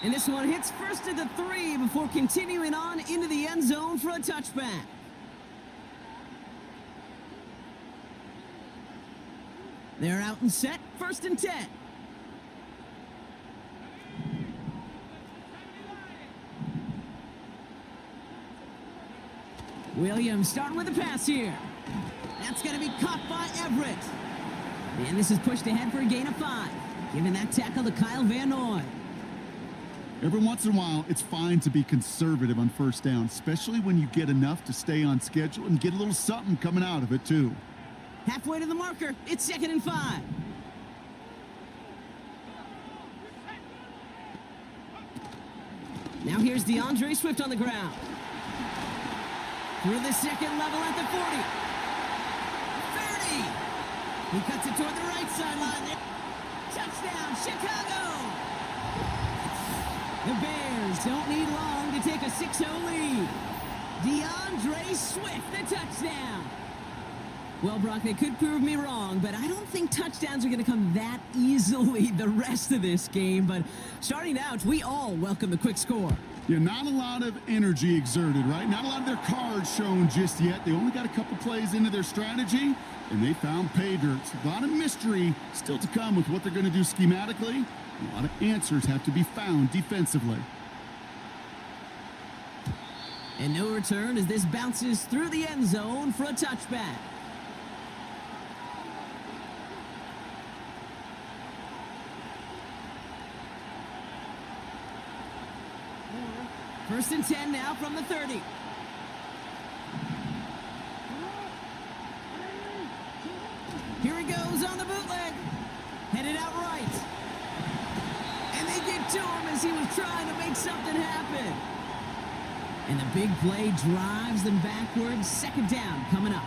S4: And this one hits first at the 3 before continuing on into the end zone for a touchback. They're out and set, 1st and 10. Williams starting with the pass here. That's going to be caught by Everett. And this is pushed ahead for a gain of 5. Giving that tackle to Kyle Van Noy.
S5: Every once in a while, it's fine to be conservative on first down, especially when you get enough to stay on schedule and get a little something coming out of it, too.
S4: Halfway to the marker, it's 2nd and 5. Now here's DeAndre Swift on the ground. Through the 2nd level at the 40. 30. He cuts it toward the right sideline there. Touchdown, Chicago! The Bears don't need long to take a 6-0 lead. DeAndre Swift, the touchdown. Well, Brock, they could prove me wrong, but I don't think touchdowns are going to come that easily the rest of this game. But starting out, we all welcome the quick score.
S5: Yeah, not a lot of energy exerted, right? Not a lot of their cards shown just yet. They only got a couple plays into their strategy, and they found pay dirt. A lot of mystery still to come with what they're going to do schematically. A lot of answers have to be found defensively.
S4: And no return as this bounces through the end zone for a touchback. First and 10 now from the 30. Here he goes on the bootleg. Headed out right. And they get to him as he was trying to make something happen. And the big play drives them backwards. 2nd down coming up.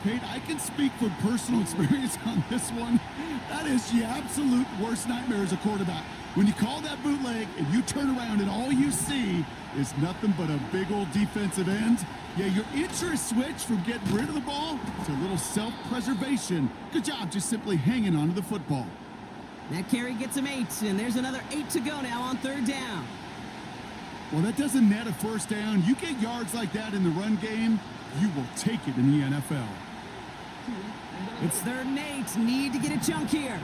S5: Kate, I can speak from personal experience on this one. That is the absolute worst nightmare as a quarterback. When you call that bootleg and you turn around and all you see is nothing but a big old defensive end, yeah, your interest switch from getting rid of the ball to a little self-preservation. Good job just simply hanging onto the football.
S4: That carry gets him 8, and there's another 8 to go now on 3rd down.
S5: Well, that doesn't net a first down. You get yards like that in the run game, you will take it in the NFL.
S4: It's 3rd and 8. Need to get a chunk here.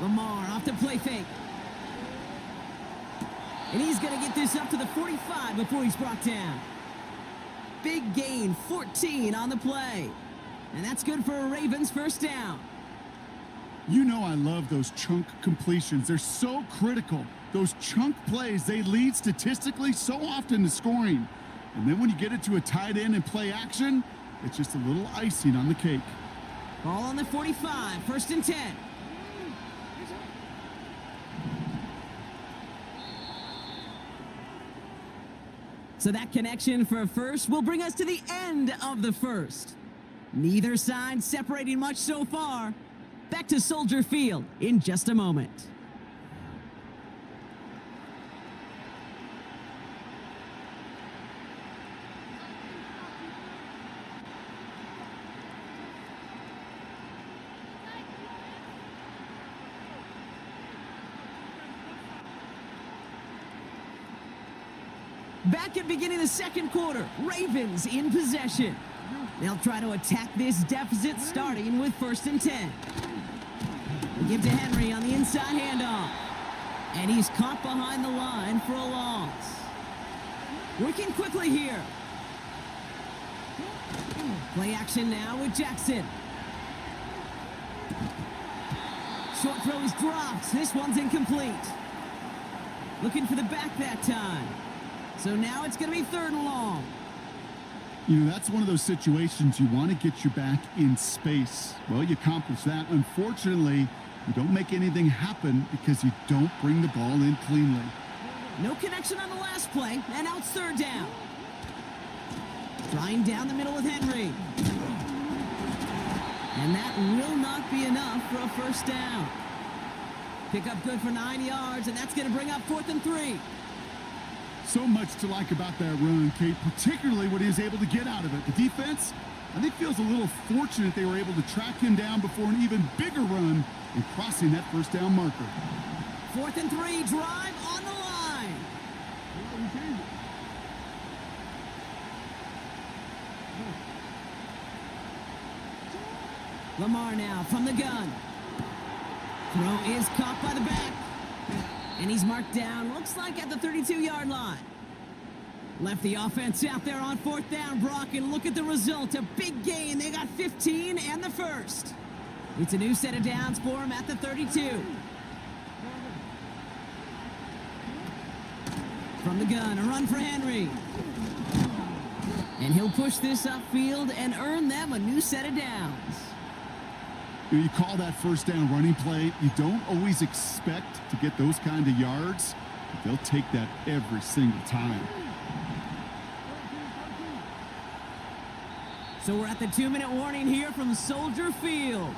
S4: Lamar off the play fake. And he's going to get this up to the 45 before he's brought down. Big gain, 14 on the play. And that's good for a Ravens 1st down.
S5: You know I love those chunk completions. They're so critical. Those chunk plays, they lead statistically so often to scoring. And then when you get it to a tight end and play action, it's just a little icing on the cake.
S4: Ball on the 45, 1st and 10. So that connection for a first will bring us to the end of the first. Neither side separating much so far. Back to Soldier Field in just a moment. Back at beginning of the second quarter, Ravens in possession. They'll try to attack this deficit starting with 1st and 10. They give to Henry on the inside handoff. And he's caught behind the line for a loss. Working quickly here. Play action now with Jackson. Short throw is dropped. This one's incomplete. Looking for the back that time. So now it's going to be 3rd and long.
S5: You know, that's one of those situations you want to get your back in space. Well, you accomplish that. Unfortunately, you don't make anything happen because you don't bring the ball in cleanly.
S4: No connection on the last play, and now it's 3rd down. Drawing down the middle with Henry. And that will not be enough for a 1st down. Pick up good for 9 yards, and that's going to bring up 4th and 3.
S5: So much to like about that run, Kate, particularly what he was able to get out of it. The defense, I think, feels a little fortunate they were able to track him down before an even bigger run and crossing that 1st down marker.
S4: 4th and 3, drive on the line. Lamar now from the gun. Throw is caught by the back. And he's marked down, looks like at the 32-yard line. Left the offense out there on 4th down, Brock, and look at the result. A big gain. They got 15 and the 1st. It's a new set of downs for him at the 32. From the gun, a run for Henry. And he'll push this upfield and earn them a new set of downs.
S5: You call that 1st down running play, you don't always expect to get those kind of yards, but they'll take that every single time.
S4: So we're at the 2-minute warning here from Soldier Field.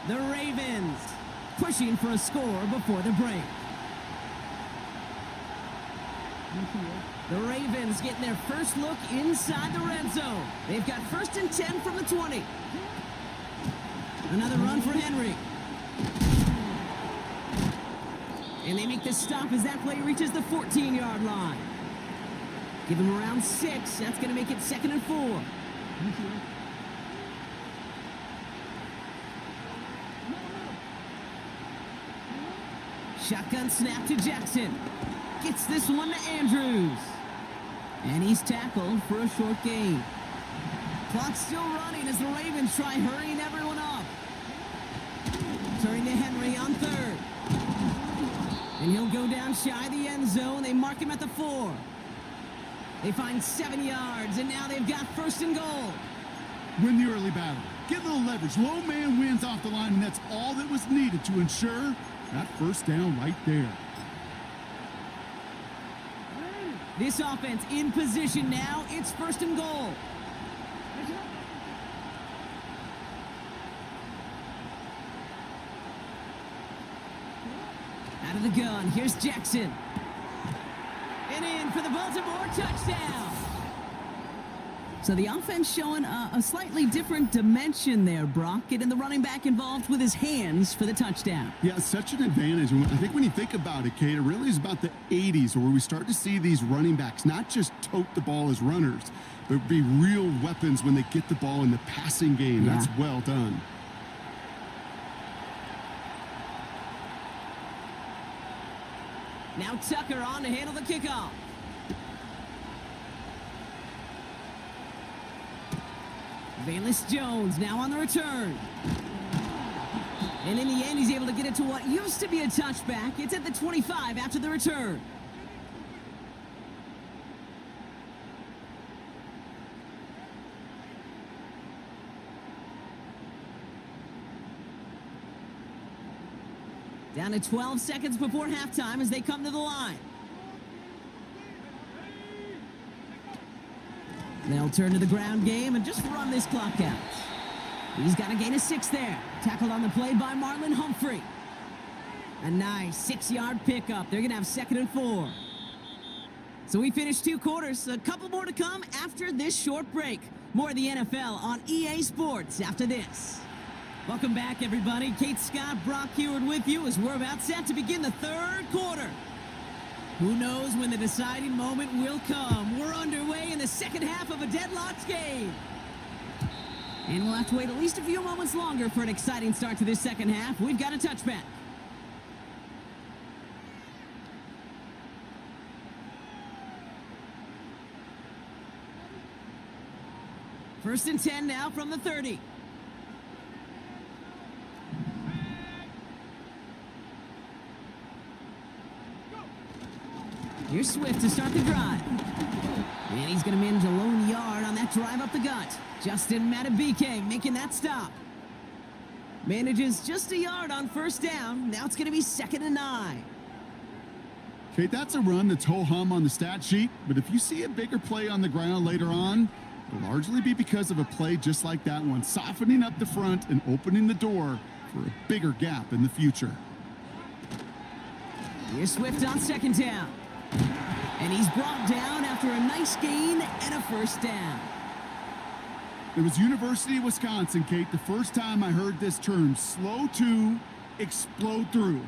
S4: The Ravens pushing for a score before the break. The Ravens getting their first look inside the red zone. They've got 1st and 10 from the 20. Another run for Henry. And they make the stop as that play reaches the 14-yard line. Give them around 6. That's going to make it 2nd and 4. Shotgun snap to Jackson. Gets this one to Andrews. And he's tackled for a short gain. Clock's still running as the Ravens try hurrying everyone up. Turning to Henry on 3rd. And he'll go down shy of the end zone. They mark him at the 4. They find 7 yards, and now they've got 1st and goal.
S5: Win the early battle. Get a little leverage. Low man wins off the line, and that's all that was needed to ensure that 1st down right there.
S4: This offense in position now. It's 1st and goal. Out of the gun, here's Jackson. And in for the Baltimore touchdown. So the offense showing a slightly different dimension there, Brock. Getting the running back involved with his hands for the touchdown.
S5: Yeah, such an advantage. And I think when you think about it, Kate, it really is about the 80s where we start to see these running backs not just tote the ball as runners, but be real weapons when they get the ball in the passing game.
S4: Yeah.
S5: That's well done.
S4: Now Tucker on to handle the kickoff. Valus Jones now on the return. And in the end, he's able to get it to what used to be a touchback. It's at the 25 after the return. Down to 12 seconds before halftime as they come to the line. They'll turn to the ground game and just run this clock out. He's got a gain of 6 there. Tackled on the play by Marlon Humphrey. A nice 6-yard pickup. They're going to have 2nd and 4. So we finished 2 quarters. A couple more to come after this short break. More of the NFL on EA Sports after this. Welcome back, everybody. Kate Scott, Brock Heward with you as we're about set to begin the 3rd quarter. Who knows when the deciding moment will come? We're underway in the second half of a deadlocked game. And we'll have to wait at least a few moments longer for an exciting start to this second half. We've got a touchback. First and 10 now from the 30. Here's Swift to start the drive. And he's going to manage a lone yard on that drive up the gut. Justin Matabike making that stop. Manages just a yard on first down. Now it's going to be 2nd and 9.
S5: Kate, that's a run that's ho-hum on the stat sheet, but if you see a bigger play on the ground later on, it'll largely be because of a play just like that one, softening up the front and opening the door for a bigger gap in the future.
S4: Here's Swift on 2nd down. And he's brought down after a nice gain and a first down.
S5: It was University of Wisconsin, Kate, the first time I heard this term, slow to explode through.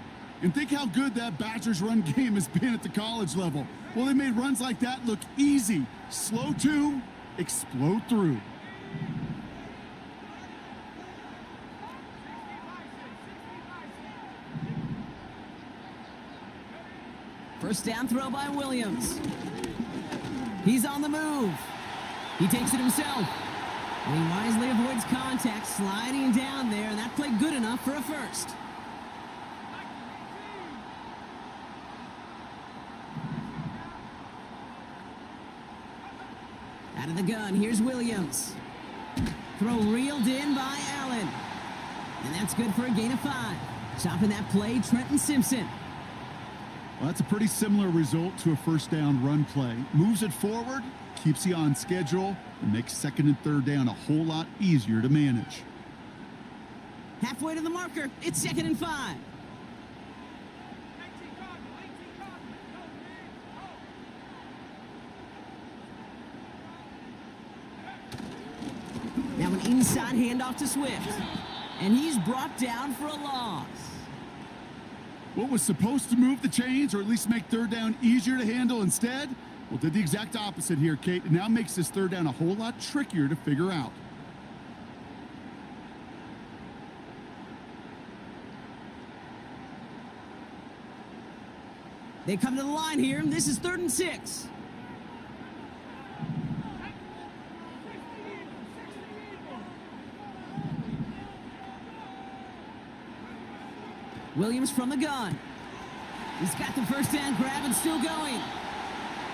S5: And think how good that Badgers run game has been at the college level. Well, they made runs like that look easy. Slow to explode through.
S4: First down throw by Williams. He's on the move. He takes it himself. And he wisely avoids contact, sliding down there, and that played good enough for a first. Out of the gun, here's Williams. Throw reeled in by Allen. And that's good for a gain of 5. Chopping that play, Trenton Simpson.
S5: Well, that's a pretty similar result to a first down run play. Moves it forward, keeps you on schedule, and makes 2nd and 3rd down a whole lot easier to manage.
S4: Halfway to the marker, it's 2nd and 5. Now an inside handoff to Swift. And he's brought down for a loss.
S5: What was supposed to move the chains, or at least make 3rd down easier to handle instead? Well, did the exact opposite here, Kate. It now makes this 3rd down a whole lot trickier to figure out.
S4: They come to the line here. This is 3rd and 6. Williams from the gun. He's got the first down grab and still going.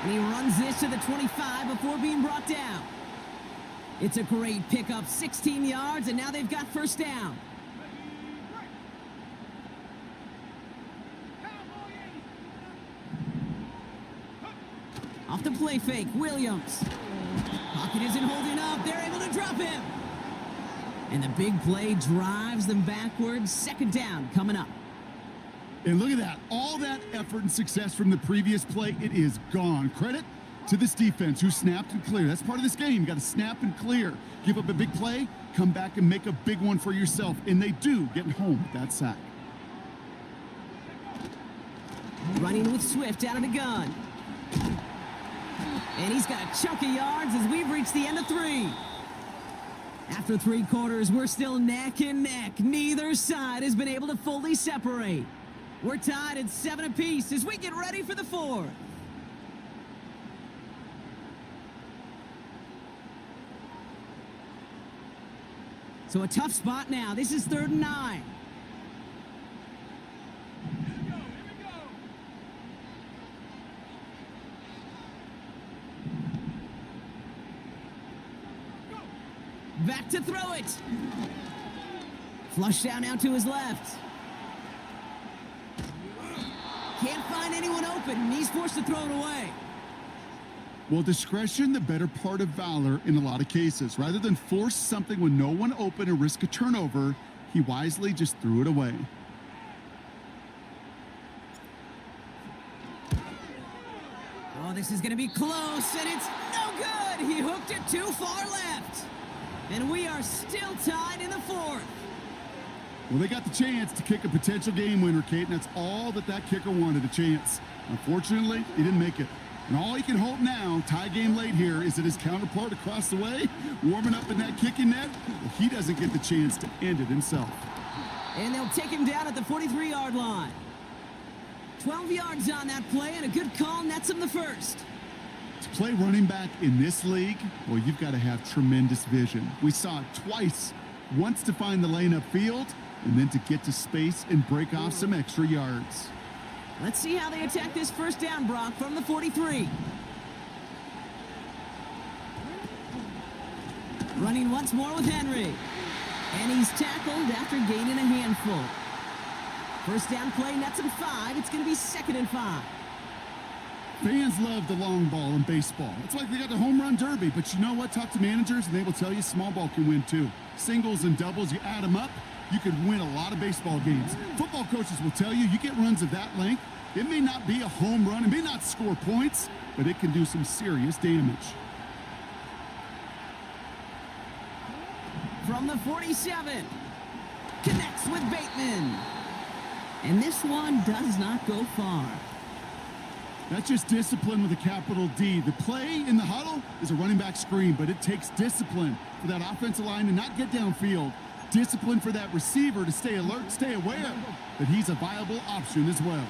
S4: And he runs this to the 25 before being brought down. It's a great pickup, 16 yards, and now they've got first down. Off the play fake, Williams. Pocket isn't holding up. They're able to drop him. And the big play drives them backwards. 2nd down coming up.
S5: And look at that. All that effort and success from the previous play, it is gone. Credit to this defense who snapped and cleared. That's part of this game. You got to snap and clear. Give up a big play, come back and make a big one for yourself. And they do, getting home with that sack.
S4: Running with Swift out of the gun. And he's got a chunk of yards as we've reached the end of 3. After 3 quarters, we're still neck and neck. Neither side has been able to fully separate. We're tied at 7 apiece as we get ready for the 4th. So a tough spot now. This is 3rd and 9. Back to throw it. Flush down now to his left. Can't find anyone open, and he's forced to throw it away.
S5: Well, discretion, the better part of valor in a lot of cases. Rather than force something with no one open and risk a turnover, he wisely just threw it away.
S4: Oh, this is going to be close, and it's no good. He hooked it too far left. And we are still tied in the 4th.
S5: Well, they got the chance to kick a potential game winner, Kate, and that's all that kicker wanted, a chance. Unfortunately, he didn't make it. And all he can hope now, tie game late here, is that his counterpart across the way, warming up in that kicking net, he doesn't get the chance to end it himself.
S4: And they'll take him down at the 43-yard line. 12 yards on that play, and a good call nets him the first.
S5: To play running back in this league, well, you've got to have tremendous vision. We saw it twice, once to find the lane upfield, and then to get to space and break off some extra yards.
S4: Let's see how they attack this first down, Brock, from the 43. Running once more with Henry. And he's tackled after gaining a handful. First down play nets him 5. It's going to be 2nd and 5.
S5: Fans love the long ball in baseball. It's like they got the home run derby, but you know what? Talk to managers, and they will tell you small ball can win too. Singles and doubles, you add them up, you can win a lot of baseball games. Football coaches will tell you, you get runs of that length, it may not be a home run, it may not score points, but it can do some serious damage.
S4: From the 47, connects with Bateman. And this one does not go far.
S5: That's just discipline with a capital D. The play in the huddle is a running back screen, but it takes discipline for that offensive line to not get downfield. Discipline for that receiver to stay alert, stay aware that he's a viable option as well.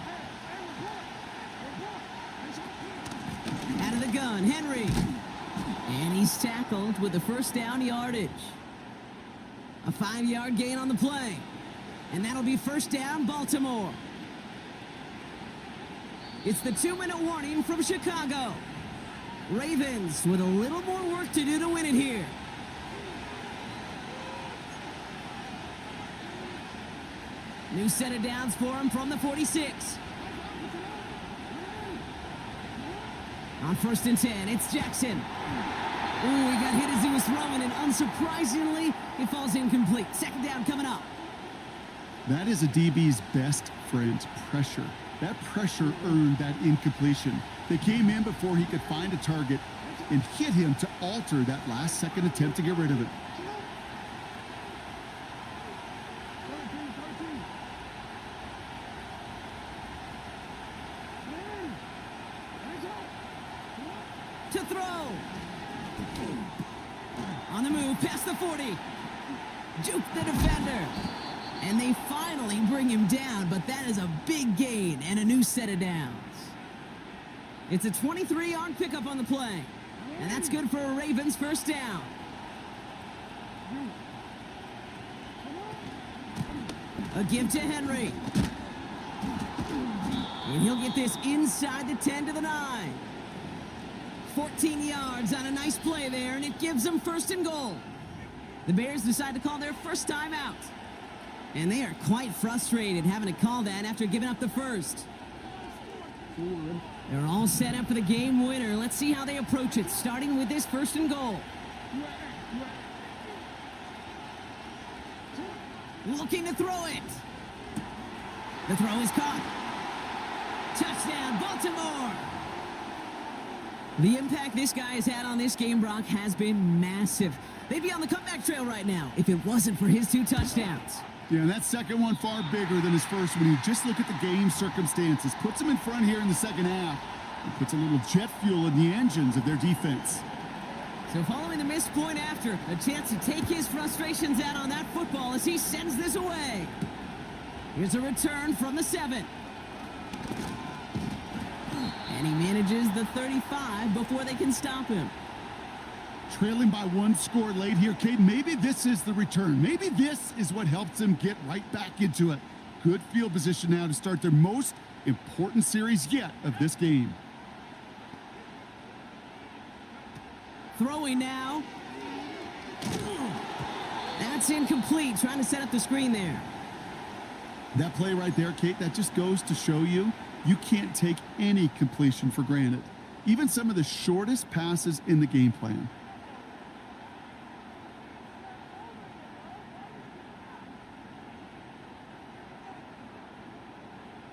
S4: Out of the gun, Henry. And he's tackled with the first down yardage. A 5-yard gain on the play. And that'll be first down, Baltimore. It's the 2-minute warning from Chicago. Ravens with a little more work to do to win it here. New set of downs for him from the 46. On 1st and 10, it's Jackson. Ooh, he got hit as he was throwing, and unsurprisingly, it falls incomplete. 2nd down coming up.
S5: That is a DB's best friend, pressure. That pressure earned that incompletion. They came in before he could find a target and hit him to alter that last-second attempt to get rid of it.
S4: To throw. On the move, past the 40. Juke the defender. And they finally bring him down, but that is a big gain and a new set of downs. It's a 23-yard pickup on the play. And that's good for a Ravens first down. A give to Henry. And he'll get this inside the 10 to the 9. 14 yards on a nice play there, and it gives them 1st and goal. The Bears decide to call their first time out. And they are quite frustrated having to call that after giving up the first. They're all set up for the game winner. Let's see how they approach it, starting with this 1st and goal. Looking to throw it. The throw is caught. Touchdown, Baltimore. The impact this guy has had on this game, Brock, has been massive. They'd be on the comeback trail right now if it wasn't for his 2 touchdowns.
S5: Yeah, and that second one far bigger than his first when you just look at the game circumstances. Puts them in front here in the second half. And puts a little jet fuel in the engines of their defense.
S4: So following the missed point after, a chance to take his frustrations out on that football as he sends this away. Here's a return from the 7. And he manages the 35 before they can stop him.
S5: Trailing by 1 score late here, Kate. Maybe this is the return. Maybe this is what helps them get right back into it. Good field position now to start their most important series yet of this game.
S4: Throwing now. That's incomplete. Trying to set up the screen there.
S5: That play right there, Kate, that just goes to show you can't take any completion for granted. Even some of the shortest passes in the game plan.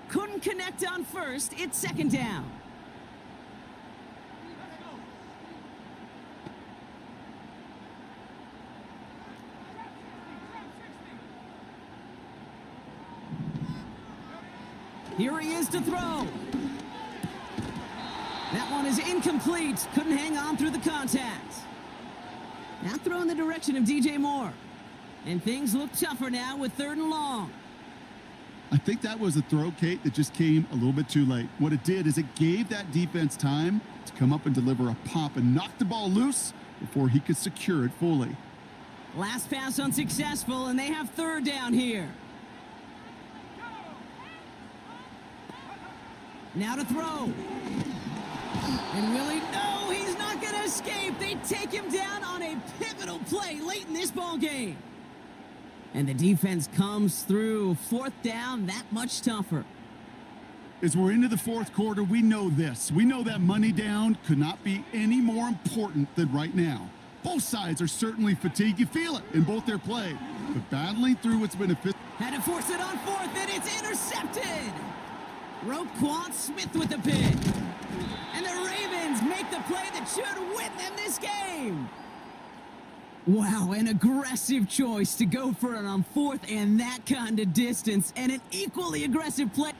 S4: Couldn't connect on 1st. It's 2nd down. Here he is to throw. That one is incomplete. Couldn't hang on through the contact. Now throw in the direction of DJ Moore. And things look tougher now with 3rd and long.
S5: I think that was a throw, Kate, that just came a little bit too late. What it did is it gave that defense time to come up and deliver a pop and knock the ball loose before he could secure it fully.
S4: Last pass unsuccessful, and they have 3rd down here. Now to throw. And Willie, no, he's not going to escape. They take him down on a pivotal play late in this ball game. And the defense comes through. 4th down, that much tougher.
S5: As we're into the 4th quarter, we know this. We know that money down could not be any more important than right now. Both sides are certainly fatigued. You feel it in both their play. But battling through what's been a fifth.
S4: Had to force it on 4th, and it's intercepted. Roquan Smith with the pick. And the Ravens make the play that should win them this game. Wow, an aggressive choice to go for it on 4th and that kind of distance, and an equally aggressive play.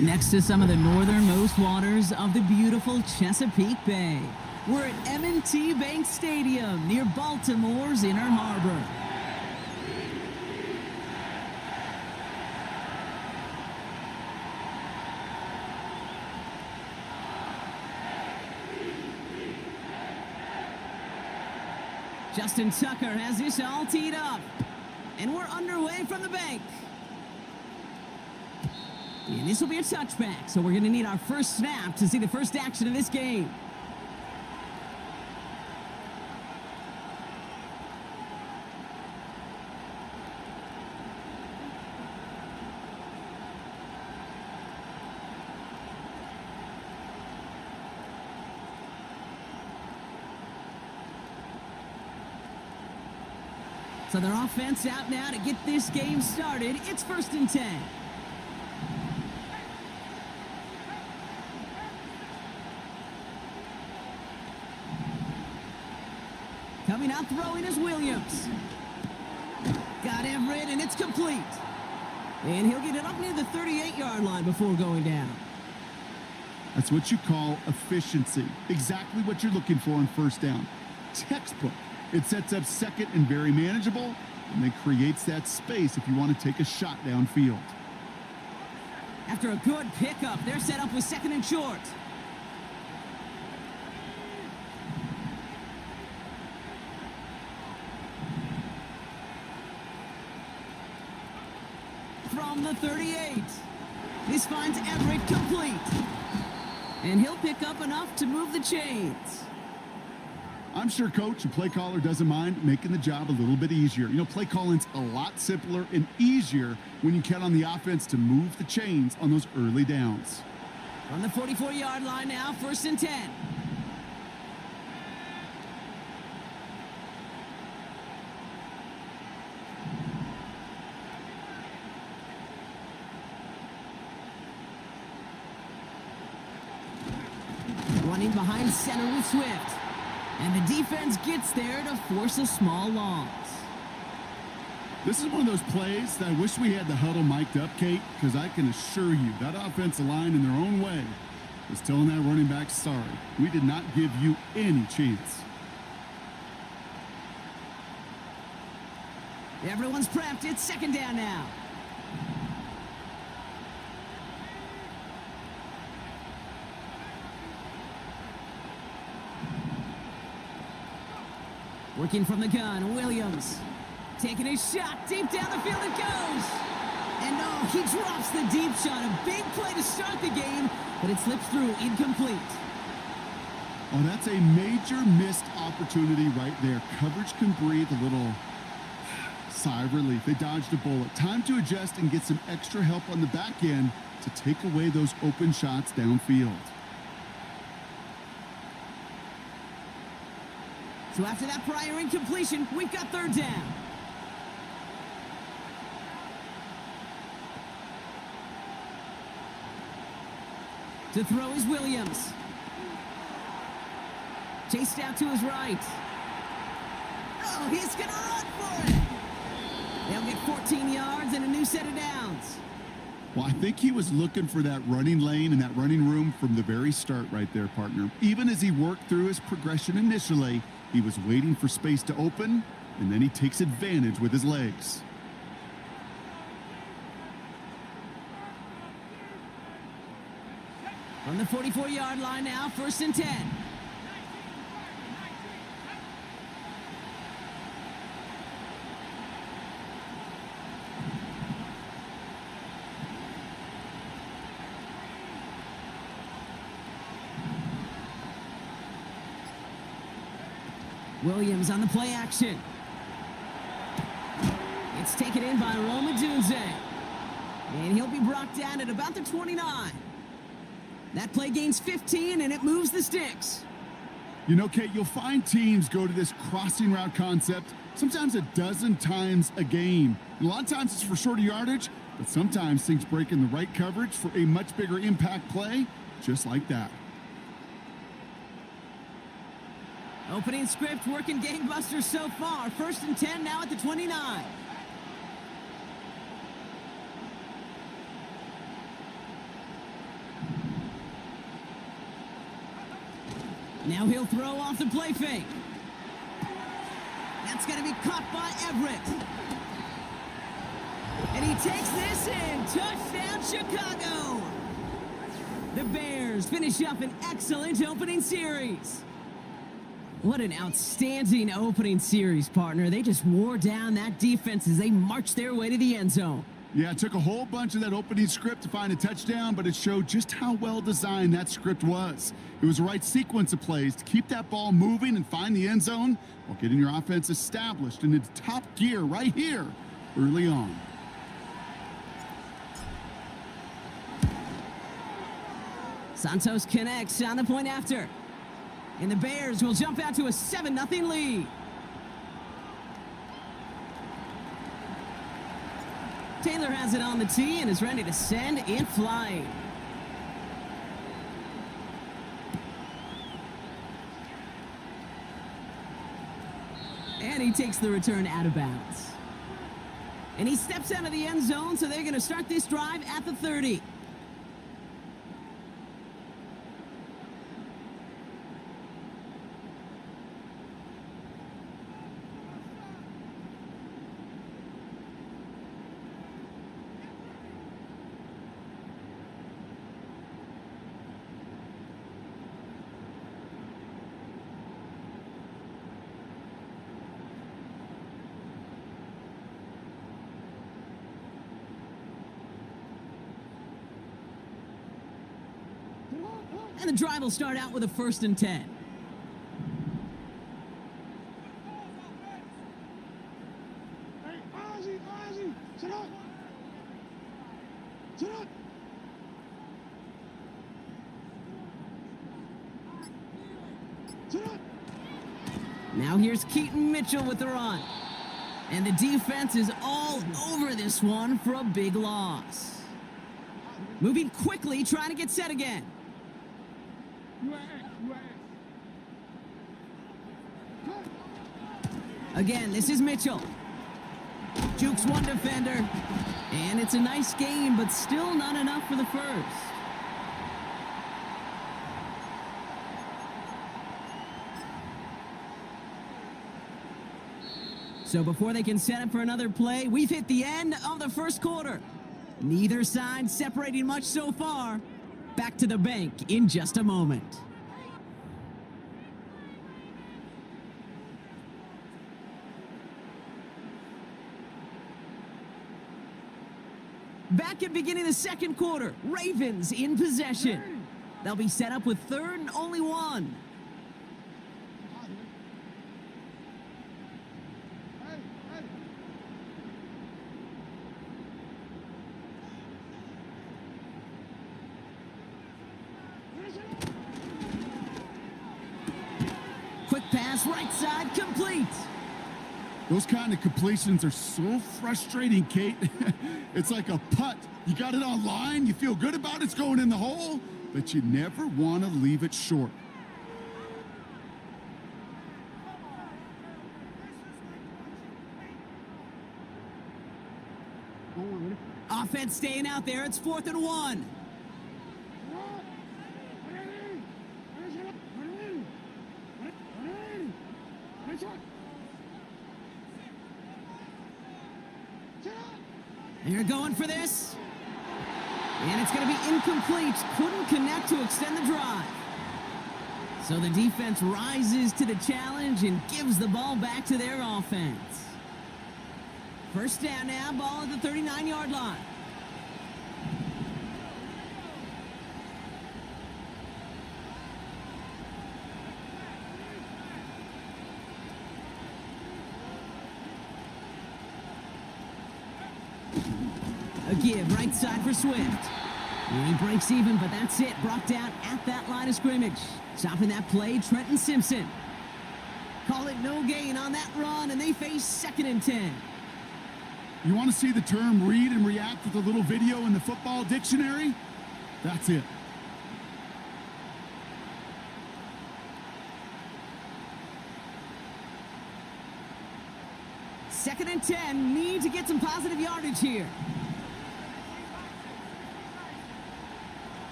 S4: Next to some of the northernmost waters of the beautiful Chesapeake Bay, we're at M&T Bank Stadium near Baltimore's Inner Harbor. Justin Tucker has this all teed up, and we're underway from the bank. And this will be a touchback, so we're going to need our first snap to see the first action of this game. So their offense out now to get this game started. It's 1st and 10. Coming out throwing is Williams. Got Everett, and it's complete. And he'll get it up near the 38-yard line before going down.
S5: That's what you call efficiency. Exactly what you're looking for on first down. Textbook. It sets up second and very manageable, and then creates that space if you want to take a shot downfield.
S4: After a good pickup, they're set up with 2nd and short. From the 38. This finds Everett complete. And he'll pick up enough to move the chains.
S5: I'm sure coach and play caller doesn't mind making the job a little bit easier. You know, play calling's a lot simpler and easier when you count on the offense to move the chains on those early downs.
S4: On the 44-yard line now, 1st and 10. Running behind center with Swift. And the defense gets there to force a small loss.
S5: This is one of those plays that I wish we had the huddle mic'd up, Kate, because I can assure you that offensive line in their own way is telling that running back, sorry, we did not give you any chance.
S4: Everyone's prepped. It's 2nd down now. Working from the gun, Williams. Taking a shot deep down the field it goes. And no, he drops the deep shot. A big play to start the game, but it slips through incomplete.
S5: Oh, that's a major missed opportunity right there. Coverage can breathe a little sigh of relief. They dodged a bullet. Time to adjust and get some extra help on the back end to take away those open shots downfield.
S4: So after that prior incompletion, we've got 3rd down. To throw is Williams. Chased out to his right. Oh, he's going to run for it. They'll get 14 yards and a new set of downs.
S5: Well, I think he was looking for that running lane and that running room from the very start right there, partner. Even as he worked through his progression initially, he was waiting for space to open, and then he takes advantage with his legs.
S4: On the 44-yard line now, 1st and 10. Williams on the play action. It's taken in by Roma Dunze. And he'll be brought down at about the 29. That play gains 15, and it moves the sticks.
S5: You know, Kate, you'll find teams go to this crossing route concept sometimes a dozen times a game. And a lot of times it's for shorter yardage, but sometimes things break in the right coverage for a much bigger impact play, just like that.
S4: Opening script working gangbusters so far. 1st and 10 now at the 29. Now he'll throw off the play fake. That's going to be caught by Everett. And he takes this in. Touchdown, Chicago. The Bears finish up an excellent opening series. What an outstanding opening series, partner. They just wore down that defense as they marched their way to the end zone.
S5: Yeah, it took a whole bunch of that opening script to find a touchdown, but it showed just how well designed that script was. It was the right sequence of plays to keep that ball moving and find the end zone while getting your offense established in its top gear right here early on.
S4: Santos connects on the point after. And the Bears will jump out to a 7-0 lead. Taylor has it on the tee and is ready to send it flying. And he takes the return out of bounds. And he steps out of the end zone, so they're going to start this drive at the 30. And the drive will start out with a 1st and 10.
S3: Hey, Ozzy, sit up. Sit up. Sit up.
S4: Now here's Keaton Mitchell with the run. And the defense is all over this one for a big loss. Moving quickly, trying to get set again. Again, this is Mitchell. Jukes one defender. And it's a nice game, but still not enough for the first. So before they can set up for another play, we've hit the end of the first quarter. Neither side separating much so far. Back to the bank in just a moment. Back at beginning of the second quarter, Ravens in possession. They'll be set up with 3rd and only 1. Quick pass, right side, complete.
S5: Those kind of completions are so frustrating, Kate. It's like a putt. You got it on line, you feel good about it's going in the hole, but you never want to leave it short.
S4: Offense staying out there. It's 4th and 1. They're going for this. And it's going to be incomplete. Couldn't connect to extend the drive. So the defense rises to the challenge and gives the ball back to their offense. First down now, ball at the 39-yard line. A give right side for Swift. And he breaks even, but that's it. Brought down at that line of scrimmage. Stopping that play, Trenton Simpson. Call it no gain on that run, and they face 2nd and 10.
S5: You want to see the term read and react with a little video in the football dictionary? That's it.
S4: Second and 10, need to get some positive yardage here.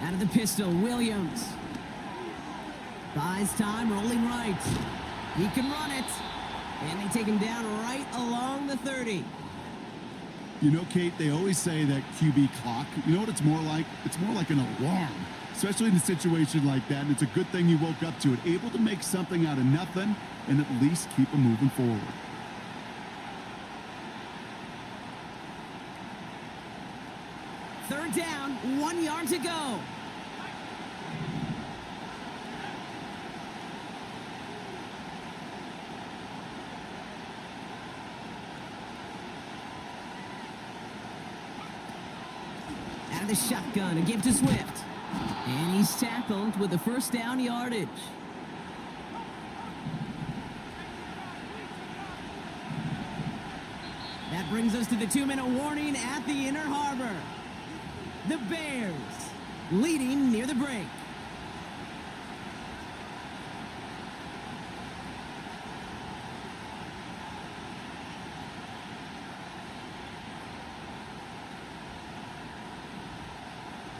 S4: Out of the pistol, Williams. Buys time, rolling right. He can run it. And they take him down right along the 30.
S5: You know, Kate, they always say that QB clock, you know what it's more like? It's more like an alarm, especially in a situation like that. And it's a good thing you woke up to it, able to make something out of nothing and at least keep them moving forward.
S4: Third down, 1 yard to go. Out of the shotgun, a give to Swift. And he's tackled with the first down yardage. That brings us to the 2-minute warning at the Inner Harbor. The Bears leading near the break.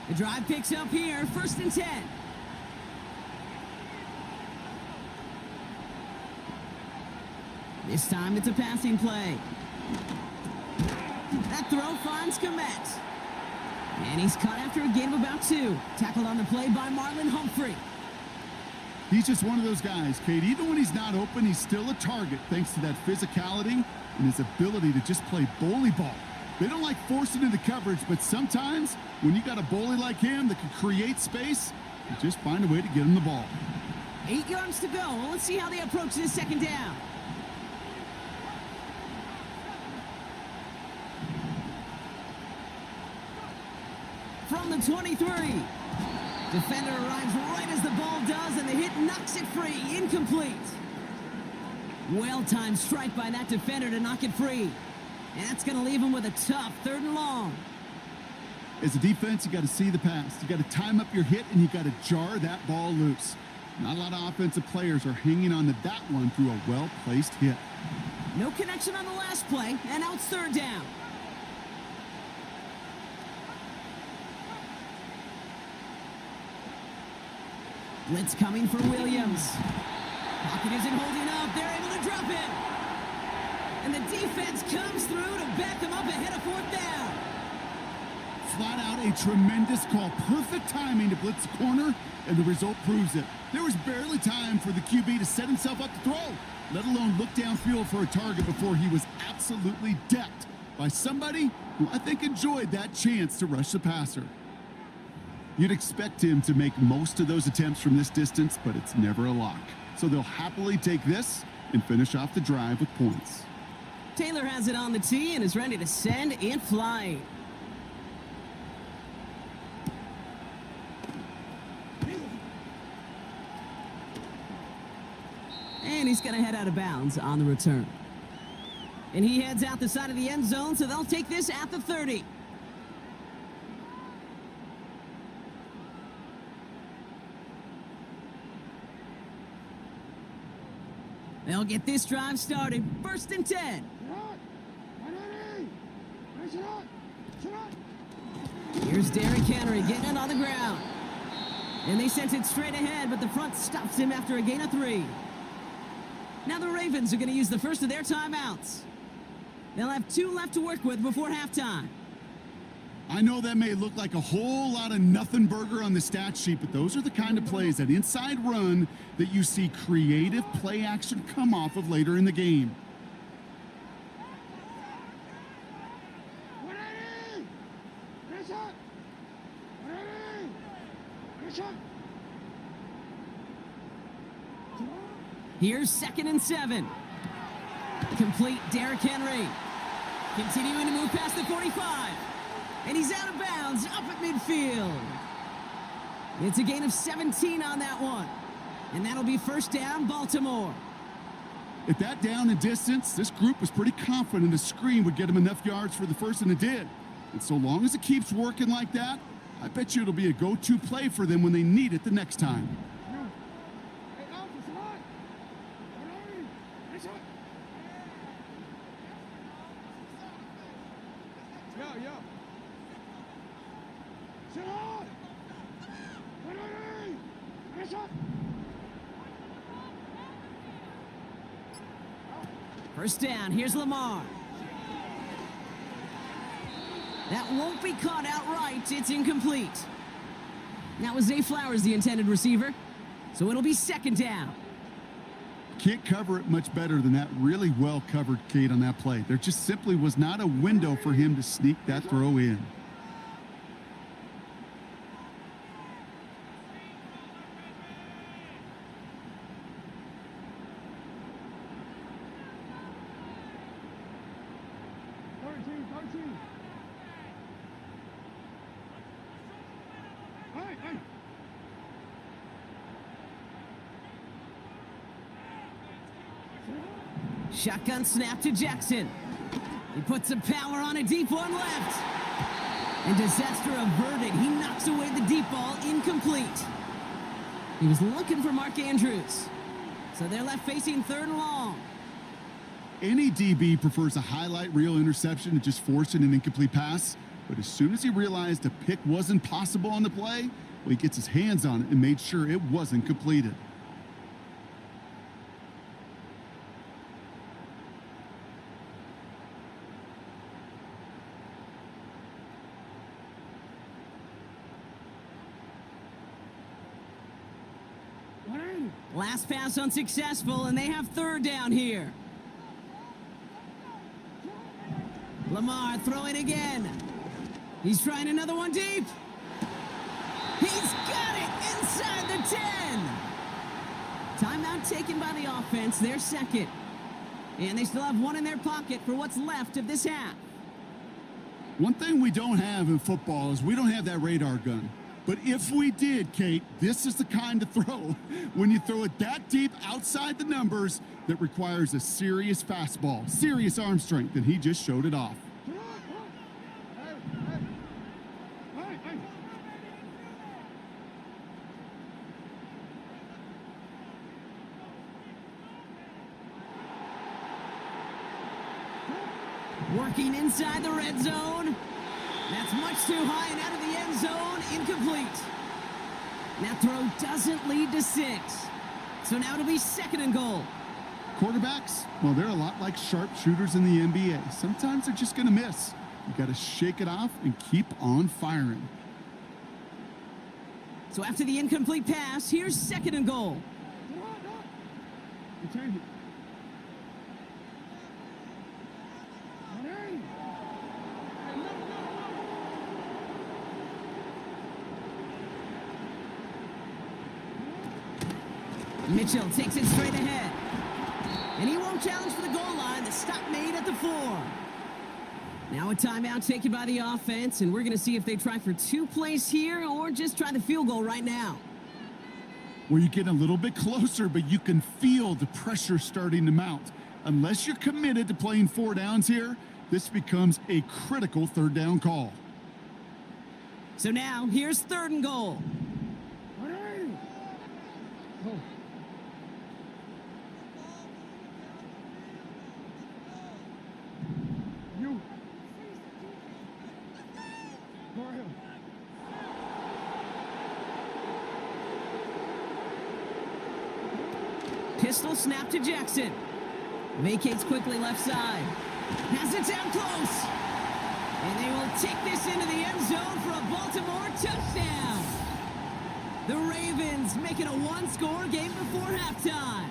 S4: The drive picks up here, 1st and 10. This time it's a passing play. That throw finds Komet. And he's cut after a gain of about 2. Tackled on the play by Marlon Humphrey.
S5: He's just one of those guys, Kate. Even when he's not open, he's still a target thanks to that physicality and his ability to just play bully ball. They don't like forcing into coverage, but sometimes when you got a bully like him that can create space, you just find a way to get him the ball.
S4: 8 yards to go. Let's see how they approach this 2nd down. From the 23. Defender arrives right as the ball does, and the hit knocks it free. Incomplete. Well-timed strike by that defender to knock it free. And that's going to leave him with a tough 3rd and long.
S5: As a defense, you got to see the pass. You got to time up your hit, and you got to jar that ball loose. Not a lot of offensive players are hanging on to that one through a well-placed hit.
S4: No connection on the last play, and now it's 3rd down. Blitz coming for Williams. Pocket isn't holding up. They're able to drop it. And the defense comes through to back them up ahead of 4th down.
S5: Flat out a tremendous call. Perfect timing to blitz the corner, and the result proves it. There was barely time for the QB to set himself up to throw, let alone look downfield for a target before he was absolutely decked by somebody who I think enjoyed that chance to rush the passer. You'd expect him to make most of those attempts from this distance, but it's never a lock. So they'll happily take this and finish off the drive with points.
S4: Taylor has it on the tee and is ready to send it flying. And he's going to head out of bounds on the return. And he heads out the side of the end zone, so they'll take this at the 30. They'll get this drive started. 1st and 10. Here's Derrick Henry getting it on the ground. And they sent it straight ahead, but the front stops him after a gain of 3. Now the Ravens are going to use the first of their timeouts. They'll have 2 left to work with before halftime.
S5: I know that may look like a whole lot of nothing burger on the stat sheet, but those are the kind of plays, that inside run, that you see creative play action come off of later in the game. Here's
S4: 2nd and 7. Complete. Derrick Henry. Continuing to move past the 45. And he's out of bounds, up at midfield. It's a gain of 17 on that one. And that'll be first down, Baltimore.
S5: At that down and distance, this group was pretty confident a screen would get him enough yards for the first, and it did. And so long as it keeps working like that, I bet you it'll be a go-to play for them when they need it the next time.
S4: First down, here's Lamar. That won't be caught outright. It's incomplete. That was Zay Flowers, the intended receiver. So it'll be second down.
S5: Can't cover it much better than that really well covered Kate on that play. There just simply was not a window for him to sneak that throw in.
S4: Shotgun snap to Jackson. He puts some power on a deep one left. And disaster averted. He knocks away the deep ball, incomplete. He was looking for Mark Andrews. So they're left facing third and long.
S5: Any DB prefers a highlight reel interception to just forcing an incomplete pass. But as soon as he realized a pick wasn't possible on the play, well, he gets his hands on it and made sure it wasn't completed.
S4: Last pass unsuccessful, and they have third down here. Lamar throwing again. He's trying another one deep. He's got it inside the 10. Timeout taken by the offense, their second. And they still have one in their pocket for what's left of this half.
S5: One thing we don't have in football is we don't have that radar gun. But if we did, Kate, this is the kind of throw, when you throw it that deep outside the numbers, that requires a serious fastball, serious arm strength, and he just showed it off.
S4: Working inside the red zone. That's much too high and out of the end zone. Incomplete. That throw doesn't lead to 6. So now it'll be second and goal.
S5: Quarterbacks, well, they're a lot like sharpshooters in the NBA. Sometimes they're just going to miss. You got to shake it off and keep on firing.
S4: So after the incomplete pass, here's second and goal. Mitchell takes it straight ahead. And he won't challenge for the goal line. The stop made at the 4. Now a timeout taken by the offense, and we're going to see if they try for 2 plays here or just try the field goal right now.
S5: Where you get a little bit closer, but you can feel the pressure starting to mount. Unless you're committed to playing 4 downs here, this becomes a critical third down call.
S4: So now, here's third and goal. Pistol snap to Jackson. Vacates quickly left side. Has it down close. And they will take this into the end zone for a Baltimore touchdown. The Ravens make it a 1-score game before halftime.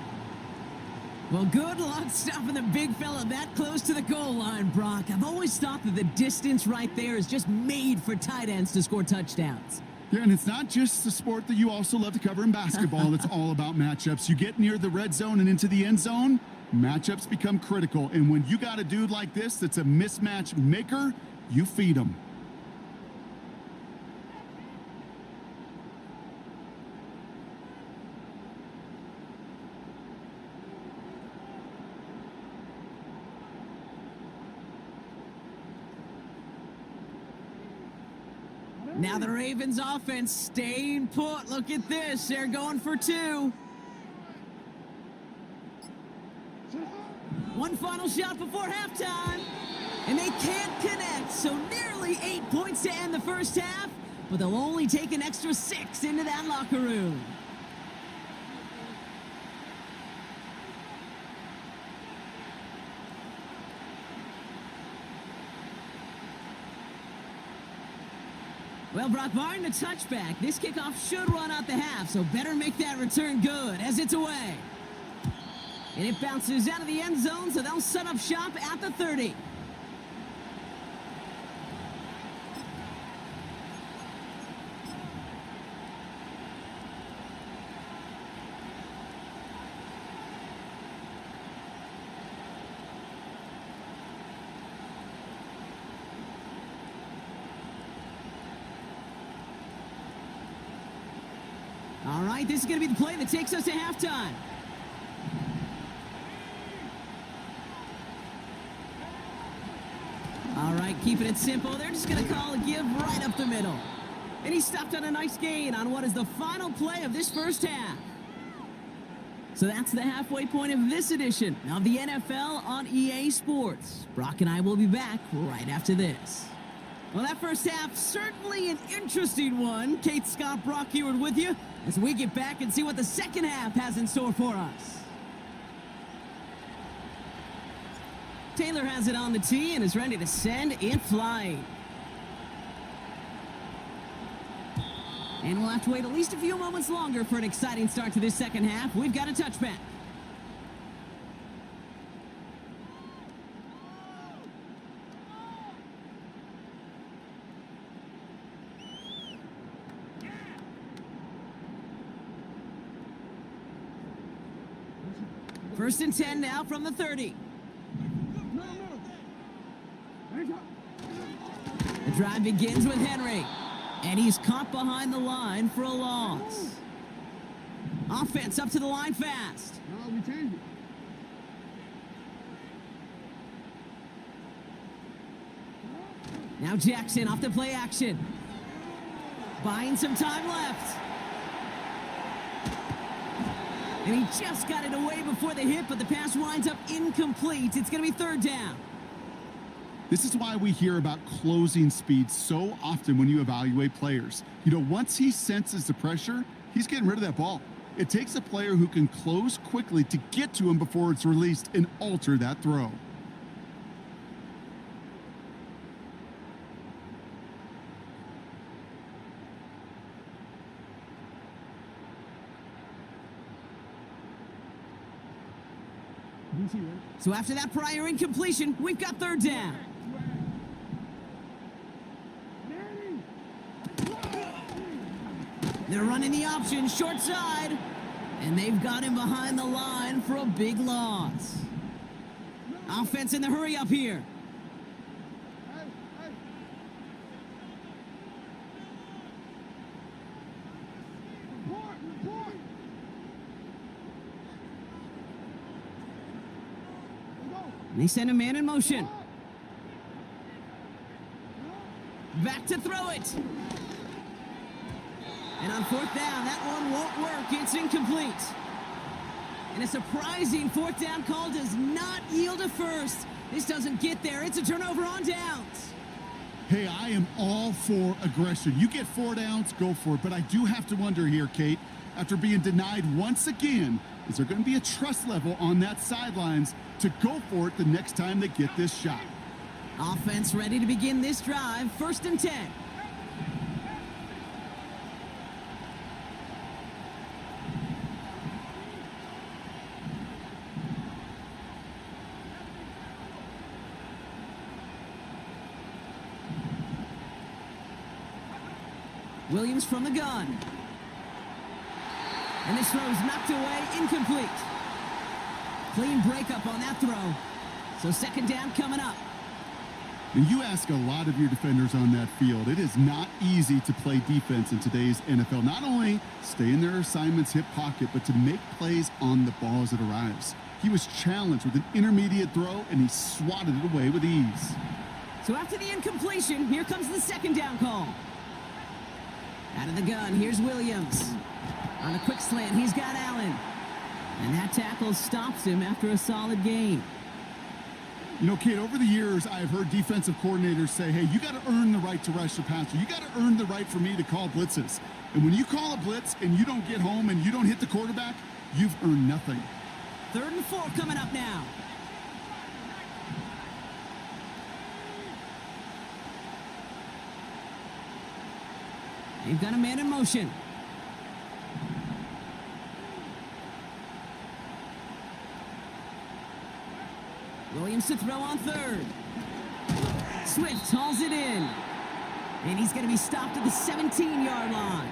S4: Well, good luck stopping the big fella that close to the goal line, Brock. I've always thought that the distance right there is just made for tight ends to score touchdowns.
S5: Yeah, and it's not just the sport that you also love to cover in basketball. It's all about matchups. You get near the red zone and into the end zone, Matchups become critical, and when you got a dude like this that's a mismatch maker, you feed him.
S4: Now the Ravens offense staying put. Look at this. They're going for two. One final shot before halftime. And they can't connect. So nearly 8 points to end the first half. But they'll only take an extra 6 into that locker room. Well, Brock, barring a touchback, this kickoff should run out the half, so better make that return good as it's away. And it bounces out of the end zone, so they'll set up shop at the 30. All right, this is going to be the play that takes us to halftime. All right, keeping it simple. They're just going to call a give right up the middle. And he stopped on a nice gain on what is the final play of this first half. So that's the halfway point of this edition of the NFL on EA Sports. Brock and I will be back right after this. Well, that first half, certainly an interesting one. Kate, Scott, Brock here with you as we get back and see what the second half has in store for us. Taylor has it on the tee and is ready to send it flying. And we'll have to wait at least a few moments longer for an exciting start to this second half. We've got a touchback. First and 10 now from the 30. The drive begins with Henry. And he's caught behind the line for a loss. Offense up to the line fast. Now Jackson off the play action. Buying some time left. And he just got it away before the hit, but the pass winds up incomplete. It's going to be third down.
S5: This is why we hear about closing speed so often when you evaluate players. You know, once he senses the pressure, he's getting rid of that ball. It takes a player who can close quickly to get to him before it's released and alter that throw.
S4: So after that prior incompletion, we've got third down. They're running the option, short side. And they've got him behind the line for a big loss. Offense in the hurry up here. And they send a man in motion. Back to throw it. And on fourth down, that one won't work. It's incomplete. And a surprising fourth down call does not yield a first. This doesn't get there. It's a turnover on downs.
S5: Hey, I am all for aggression. You get 4 downs, go for it. But I do have to wonder here, Kate, after being denied once again, is there going to be a trust level on that sidelines to go for it the next time they get this shot?
S4: Offense ready to begin this drive. First and 10. Williams from the gun. And this throw is knocked away, incomplete. Clean breakup on that throw. So second down coming up.
S5: And you ask a lot of your defenders on that field. It is not easy to play defense in today's NFL. Not only stay in their assignment's hip pocket, but to make plays on the ball as it arrives. He was challenged with an intermediate throw, and he swatted it away with ease.
S4: So after the incompletion, here comes the second down call. Out of the gun, here's Williams. On a quick slant, he's got Allen. And that tackle stops him after a solid gain.
S5: You know, Kate, over the years, I've heard defensive coordinators say, hey, you got to earn the right to rush the passer. You got to earn the right for me to call blitzes. And when you call a blitz and you don't get home and you don't hit the quarterback, you've earned nothing.
S4: 3rd and 4 coming up now. They've got a man in motion. Williams to throw on 3rd. Swift hauls it in. And he's going to be stopped at the 17-yard line.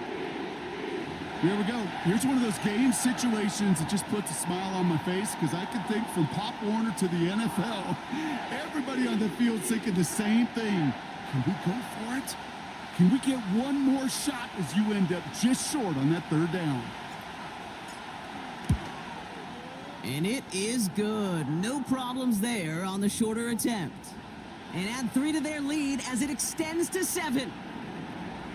S5: Here we go. Here's one of those game situations that just puts a smile on my face because I can think from Pop Warner to the NFL, everybody on the field thinking the same thing. Can we go for it? Can we get one more shot as you end up just short on that 3rd down?
S4: And it is good. No problems there on the shorter attempt. And add 3 to their lead as it extends to 7.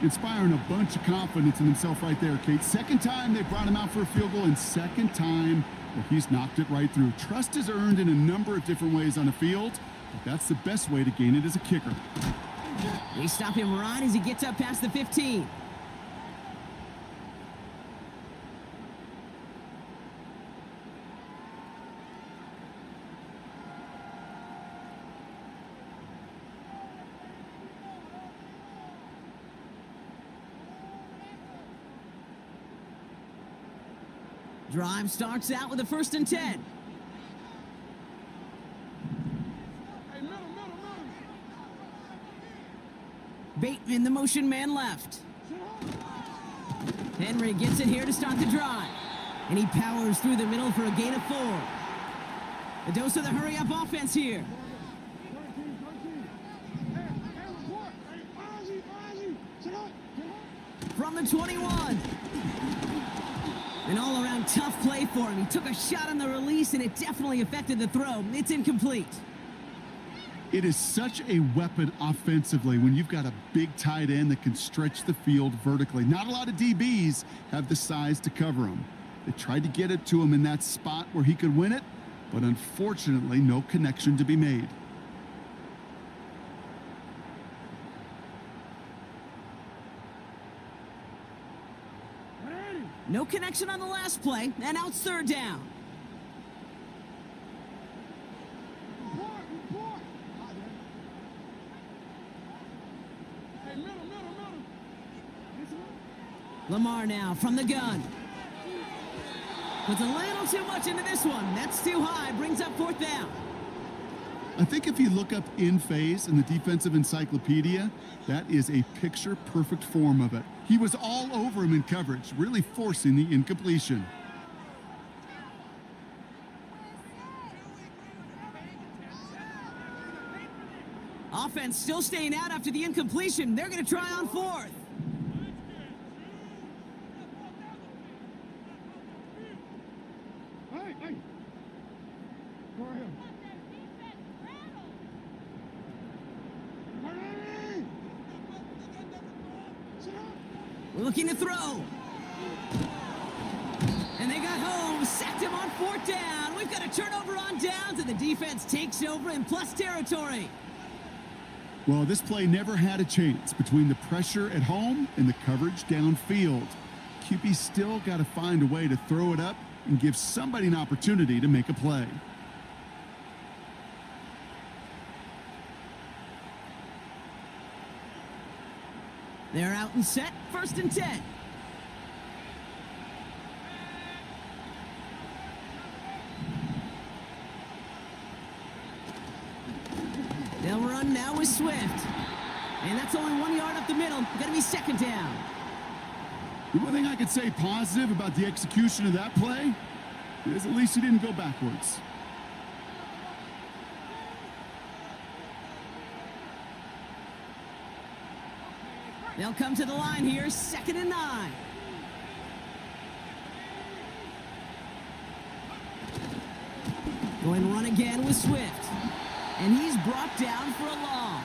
S5: Inspiring a bunch of confidence in himself right there, Kate. Second time they brought him out for a field goal, and second time well, he's knocked it right through. Trust is earned in a number of different ways on the field, but that's the best way to gain it as a kicker.
S4: They stop him right as he gets up past the 15. Drive starts out with a 1st and 10. Bateman, the motion man left. Henry gets it here to start the drive. And he powers through the middle for a gain of 4. A dose of the hurry-up offense here. From the 21. An all-around tough play for him. He took a shot on the release, and it definitely affected the throw. It's incomplete.
S5: It is such a weapon offensively when you've got a big tight end that can stretch the field vertically. Not a lot of DBs have the size to cover him. They tried to get it to him in that spot where he could win it, but unfortunately, no connection to be made.
S4: No connection on the last play, and now it's 3rd down. Lamar now from the gun. Puts a little too much into this one. That's too high. Brings up 4th down.
S5: I think if you look up in phase in the defensive encyclopedia, that is a picture-perfect form of it. He was all over him in coverage, really forcing the incompletion.
S4: Offense still staying out after the incompletion. They're going to try on 4th. Looking to throw. And they got home. Sacked him on 4th down. We've got a turnover on downs, and the defense takes over in plus territory.
S5: Well, this play never had a chance between the pressure at home and the coverage downfield. QB still got to find a way to throw it up and give somebody an opportunity to make a play.
S4: They're out and set. 1st and 10. They'll run now with Swift. And that's only 1 yard up the middle. Going to be 2nd down.
S5: The one thing I could say positive about the execution of that play is at least he didn't go backwards.
S4: They'll come to the line here, 2nd and 9. Going run again with Swift. And he's brought down for a loss.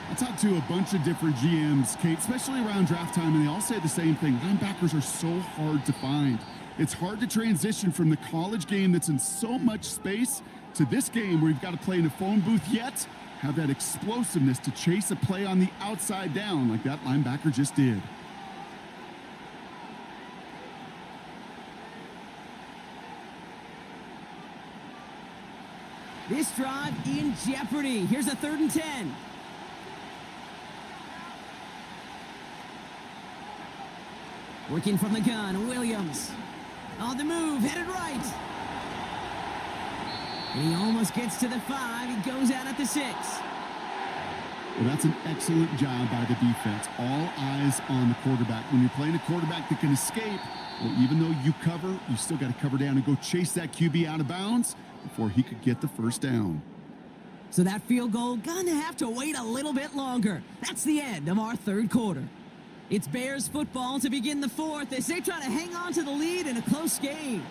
S5: I talked to a bunch of different GMs, Kate, especially around draft time, and they all say the same thing. Linebackers are so hard to find. It's hard to transition from the college game that's in so much space to this game where you've got to play in a phone booth, yet have that explosiveness to chase a play on the outside down like that linebacker just did.
S4: This drive in jeopardy. Here's a 3rd and 10. Working from the gun, Williams. On the move, headed right. And he almost gets to the 5. He goes out at the 6.
S5: Well, that's an excellent job by the defense. All eyes on the quarterback. When you're playing a quarterback that can escape, well, even though you cover, you still got to cover down and go chase that QB out of bounds before he could get the first down.
S4: So that field goal gonna have to wait a little bit longer. That's the end of our 3rd quarter. It's Bears football to begin the 4th as they try to hang on to the lead in a close game.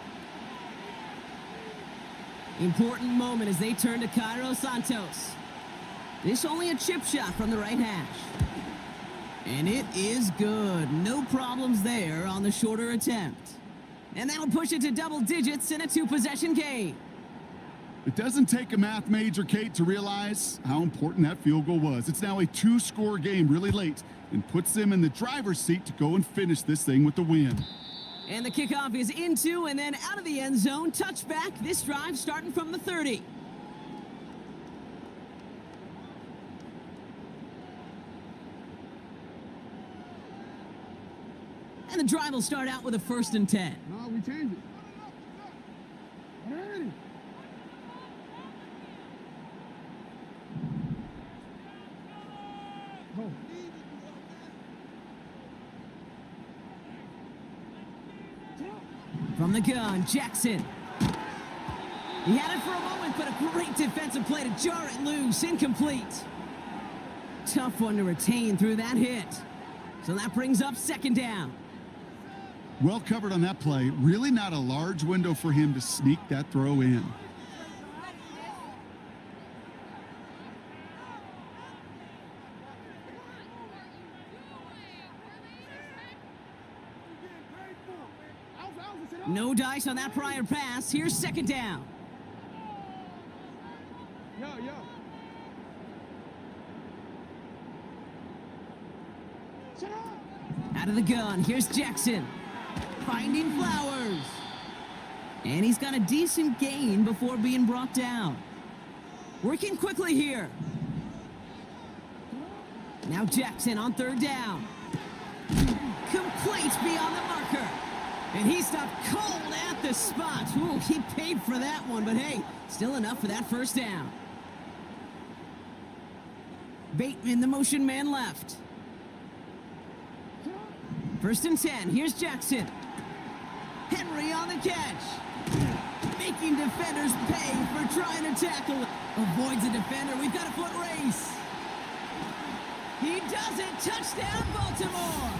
S4: Important moment as they turn to Cairo Santos. This only a chip shot from the right hash. And it is good. No problems there on the shorter attempt. And that'll push it to double digits in a 2-possession game.
S5: It doesn't take a math major, Kate, to realize how important that field goal was. It's now a 2-score game really late and puts them in the driver's seat to go and finish this thing with the win.
S4: And the kickoff is into and then out of the end zone. Touchback. This drive starting from the 30. And the drive will start out with a 1st and 10.
S3: No, we changed it. Ready. Go.
S4: From the gun, Jackson. He had it for a moment, but a great defensive play to jar it loose. Incomplete. Tough one to retain through that hit. So that brings up 2nd down.
S5: Well covered on that play. Really not a large window for him to sneak that throw in.
S4: No dice on that prior pass. Here's 2nd down.
S3: Yo. Shut up.
S4: Out of the gun, here's Jackson. Finding Flowers. And he's got a decent gain before being brought down. Working quickly here. Now Jackson on 3rd down. Complete beyond the marker. And he stopped cold at the spot. Ooh, he paid for that one, but hey, still enough for that 1st down. Bateman, the motion man left. 1st and 10. Here's Jackson. Henry on the catch. Making defenders pay for trying to tackle. Avoids a defender. We've got a foot race. He does it. Touchdown, Baltimore.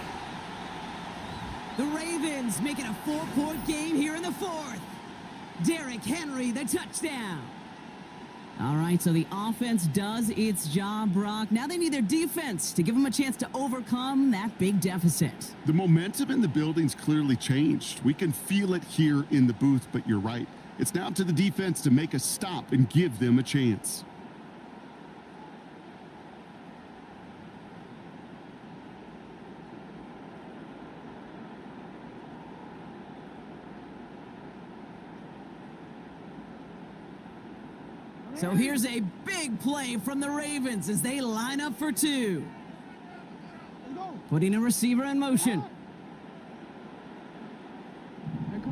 S4: The Ravens making a 4-point game here in the 4th. Derrick Henry, the touchdown. All right, so the offense does its job, Brock. Now they need their defense to give them a chance to overcome that big deficit.
S5: The momentum in the building's clearly changed. We can feel it here in the booth, but you're right. It's now up to the defense to make a stop and give them a chance.
S4: So here's a big play from the Ravens as they line up for 2. Putting a receiver in motion.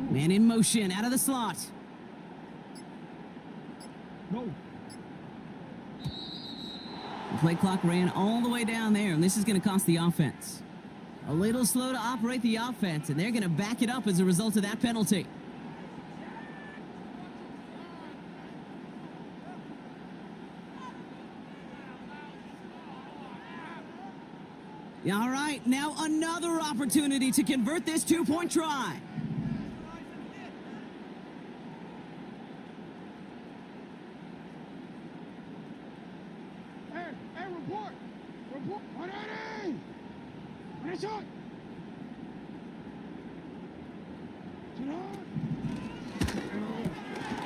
S4: Man in motion, out of the slot.
S3: No.
S4: The play clock ran all the way down there, and this is going to cost the offense. A little slow to operate the offense, and they're going to back it up as a result of that penalty. All right, now another opportunity to convert this two-point try.
S3: Hey, report! Report! 180! What is shot?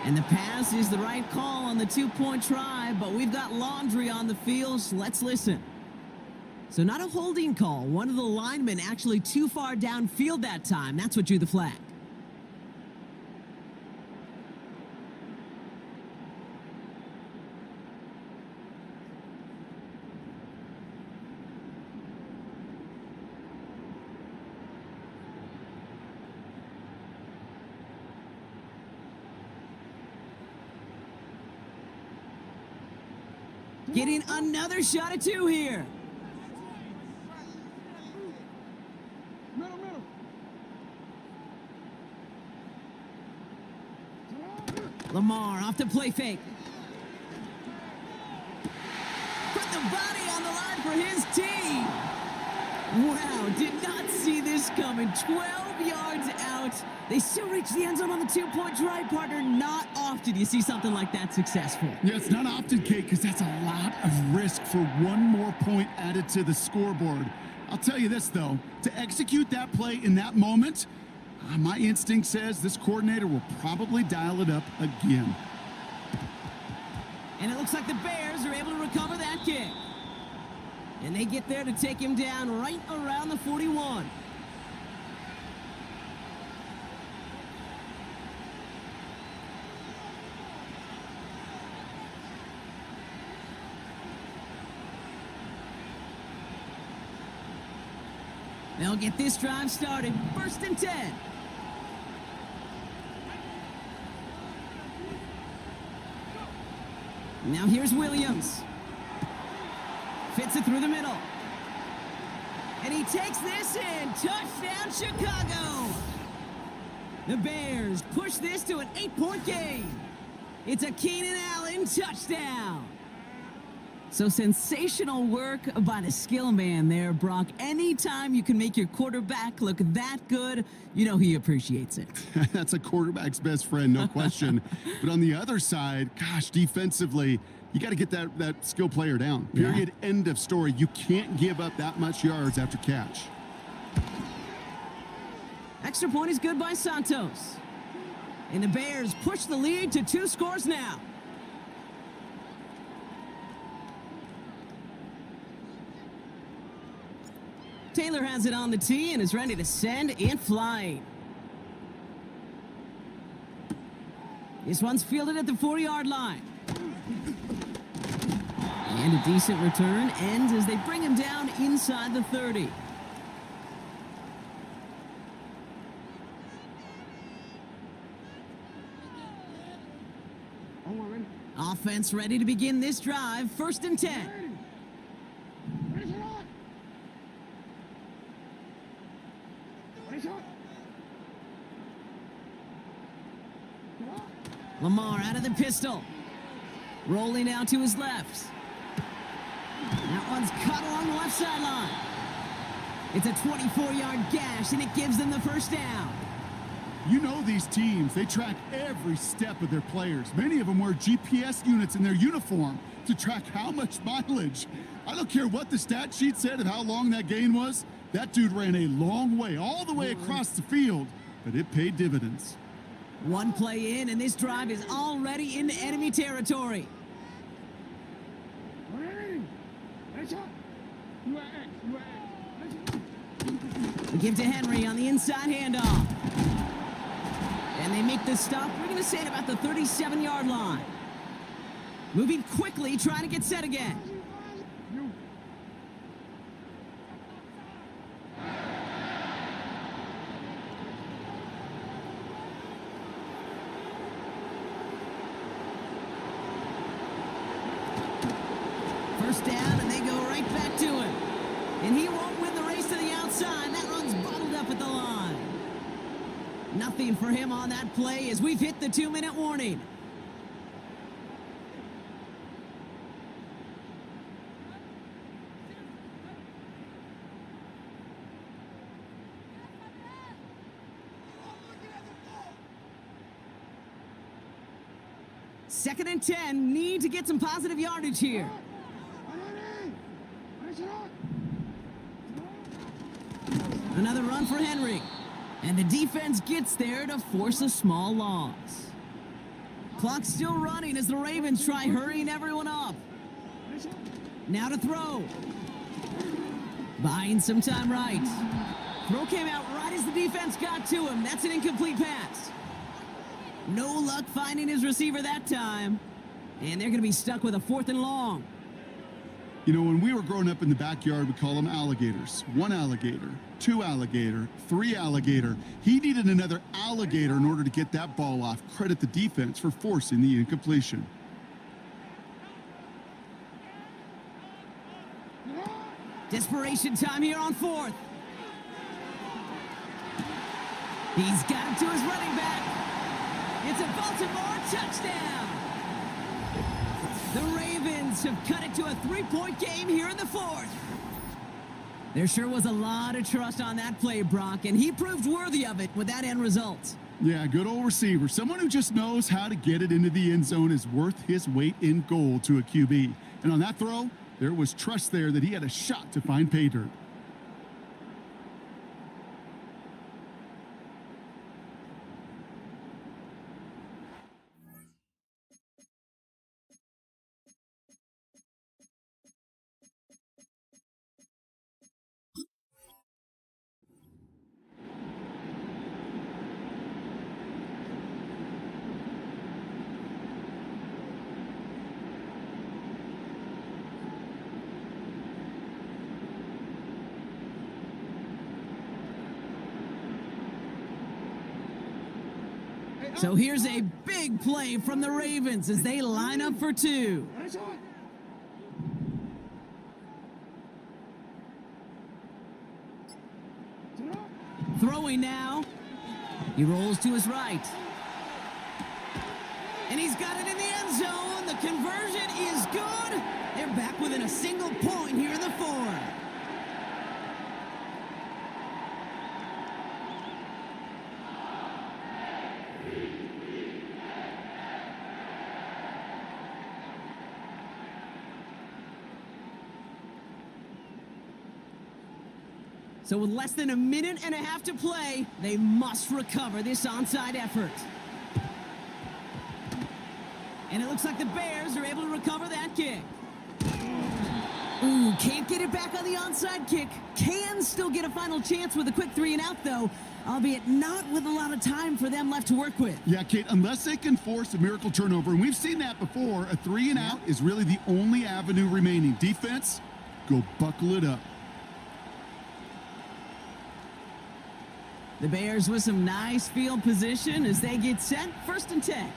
S4: And the pass is the right call on the two-point try, but we've got laundry on the field, so let's listen. So not a holding call. One of the linemen actually too far downfield that time. That's what drew the flag. Getting another shot at two here.
S3: Middle.
S4: Lamar off the play fake. Put the body on the line for his team. Wow, did not see this coming. 12 yards out. They still reach the end zone on the two-point try, partner. Not often you see something like that successful.
S5: Yeah, it's not often, Kate, because that's a lot of risk for one more point added to the scoreboard. I'll tell you this, though. To execute that play in that moment, my instinct says this coordinator will probably dial it up again.
S4: And it looks like the Bears are able to recover that kick. And they get there to take him down right around the 41. They'll get this drive started. 1st and 10. Now here's Williams. Fits it through the middle. And he takes this in. Touchdown, Chicago. The Bears push this to an 8-point game. It's a Keenan Allen touchdown. So sensational work by the skill man there, Brock. Anytime you can make your quarterback look that good, you know he appreciates it.
S5: That's a quarterback's best friend, no question. But on the other side, gosh, defensively, you got to get that skill player down. Period. Yeah. End of story. You can't give up that much yards after catch.
S4: Extra point is good by Santos. And the Bears push the lead to 2 scores now. Taylor has it on the tee and is ready to send it flying. This one's fielded at the 40-yard line. And a decent return ends as they bring him down inside the 30. Offense ready to begin this drive. 1st and 10. Lamar out of the pistol. Rolling out to his left. That one's cut along the left sideline. It's a 24-yard gash, and it gives them the first down.
S5: You know these teams, they track every step of their players. Many of them wear GPS units in their uniform to track how much mileage. I don't care what the stat sheet said of how long that gain was. That dude ran a long way, all the way across the field, but it paid dividends.
S4: One play in, and this drive is already into enemy territory. We give to Henry on the inside handoff. And they make the stop. We're going to say at about the 37-yard line. Moving quickly, trying to get set again. First down, and they go right back to him. And he won't win the race to the outside. That run's bottled up at the line. Nothing for him on that play as we've hit the 2-minute warning. 2nd and 10. Need to get some positive yardage here. Another run for Henry. And the defense gets there to force a small loss. Clock's still running as the Ravens try hurrying everyone up. Now to throw. Buying some time right. Throw came out right as the defense got to him. That's an incomplete pass. No luck finding his receiver that time. And they're going to be stuck with a 4th and long.
S5: You know, when we were growing up in the backyard, we call them alligators. 1 alligator, 2 alligator, 3 alligator. He needed another alligator in order to get that ball off. Credit the defense for forcing the incompletion.
S4: Desperation time here on 4th. He's got it to his running back. It's a Baltimore touchdown. The Ravens have cut it to a 3-point game here in the 4th. There sure was a lot of trust on that play, Brock, and he proved worthy of it with that end result.
S5: Yeah, good old receiver. Someone who just knows how to get it into the end zone is worth his weight in gold to a QB. And on that throw, there was trust there that he had a shot to find pay dirt.
S4: So here's a big play from the Ravens as they line up for 2. Throwing now. He rolls to his right. And he's got it in the end zone. The conversion is good. They're back within a single point here in the 4th. So with less than a minute and a half to play, they must recover this onside effort. And it looks like the Bears are able to recover that kick. Ooh, can't get it back on the onside kick. Can still get a final chance with a quick 3 and out, though, albeit not with a lot of time for them left to work with.
S5: Yeah, Kate, unless they can force a miracle turnover, and we've seen that before, a 3 and out is really the only avenue remaining. Defense, go buckle it up.
S4: The Bears with some nice field position as they get set. 1st and 10.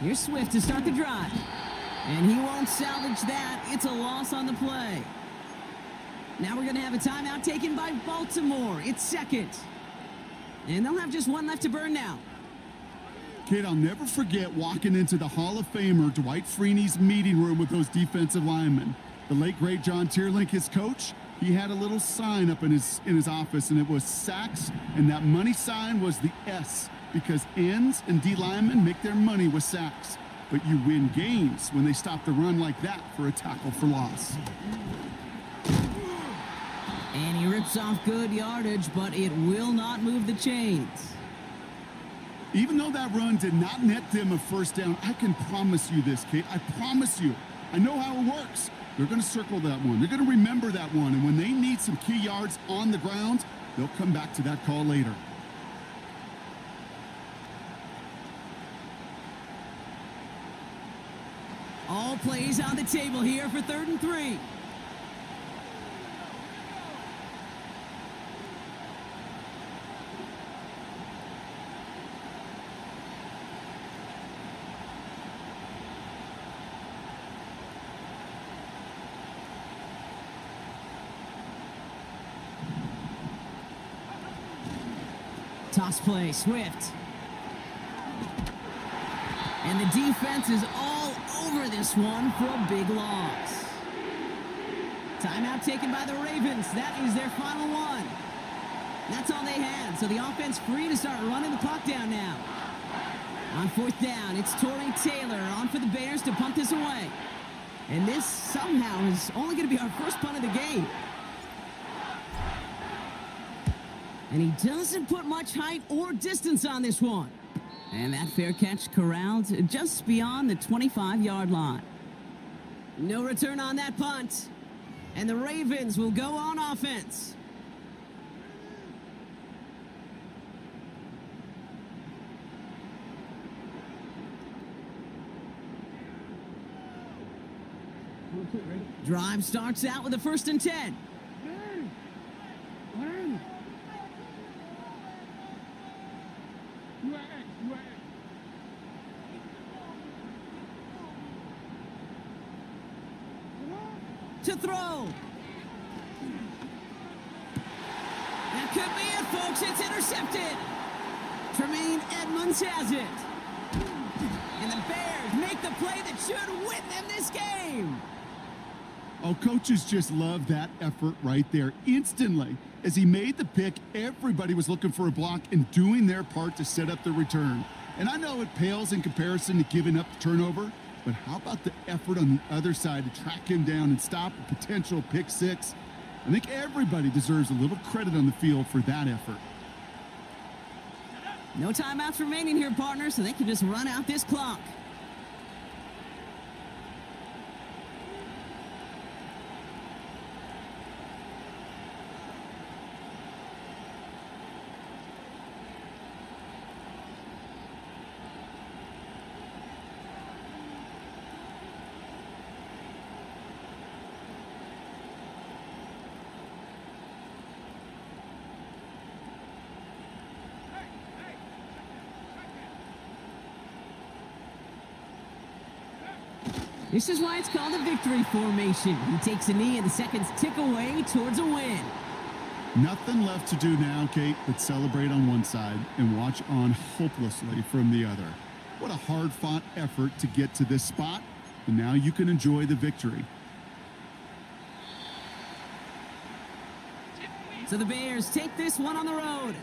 S4: Here's Swift to start the drive. And he won't salvage that. It's a loss on the play. Now we're going to have a timeout taken by Baltimore. It's 2nd. And they'll have just 1 left to burn now.
S5: Kate, I'll never forget walking into the Hall of Famer Dwight Freeney's meeting room with those defensive linemen. The late, great John Tierlink, his coach, he had a little sign up in his office, and it was sacks, and that money sign was the S, because ends and D linemen make their money with sacks. But you win games when they stop the run like that for a tackle for loss.
S4: And he rips off good yardage, but it will not move the chains.
S5: Even though that run did not net them a first down, I can promise you this, Kate. I promise you. I know how it works. They're going to circle that one. They're going to remember that one. And when they need some key yards on the ground, they'll come back to that call later.
S4: All plays on the table here for 3rd and 3. Toss play, Swift. And the defense is all over this one for a big loss. Timeout taken by the Ravens. That is their final one. That's all they had, so the offense free to start running the clock down now. On fourth down, it's Torrey Taylor on for the Bears to punt this away. And this somehow is only going to be our first punt of the game. And he doesn't put much height or distance on this one. And that fair catch corralled just beyond the 25-yard line. No return on that punt. And the Ravens will go on offense. Drive starts out with a 1st and 10. To throw. That could be it, folks. It's intercepted. Tremaine Edmonds has it. And the Bears make the play that should win them this game.
S5: Oh, coaches just love that effort right there. Instantly, as he made the pick, everybody was looking for a block and doing their part to set up the return. And I know it pales in comparison to giving up the turnover, but how about the effort on the other side to track him down and stop a potential pick six? I think everybody deserves a little credit on the field for that effort.
S4: No timeouts remaining here, partner, so they can just run out this clock. This is why it's called a victory formation. He takes a knee and the seconds tick away towards a win.
S5: Nothing left to do now, Kate, but celebrate on one side and watch on hopelessly from the other. What a hard-fought effort to get to this spot, and now you can enjoy the victory.
S4: So the Bears take this one on the road.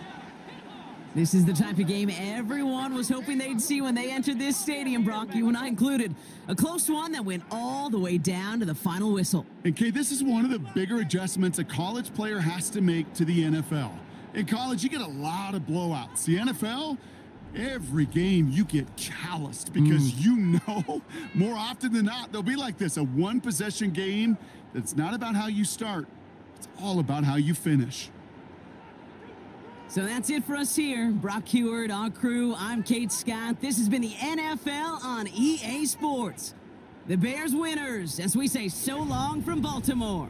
S4: This is the type of game everyone was hoping they'd see when they entered this stadium, Brock, you and I included. A close one that went all the way down to the final whistle.
S5: And Kate, this is one of the bigger adjustments a college player has to make to the NFL. In college, you get a lot of blowouts. The NFL, every game you get calloused because you know more often than not they'll be like this, a one-possession game that's not about how you start. It's all about how you finish.
S4: So that's it for us here. Brock Heward, our crew, I'm Kate Scott. This has been the NFL on EA Sports. The Bears winners, as we say so long from Baltimore.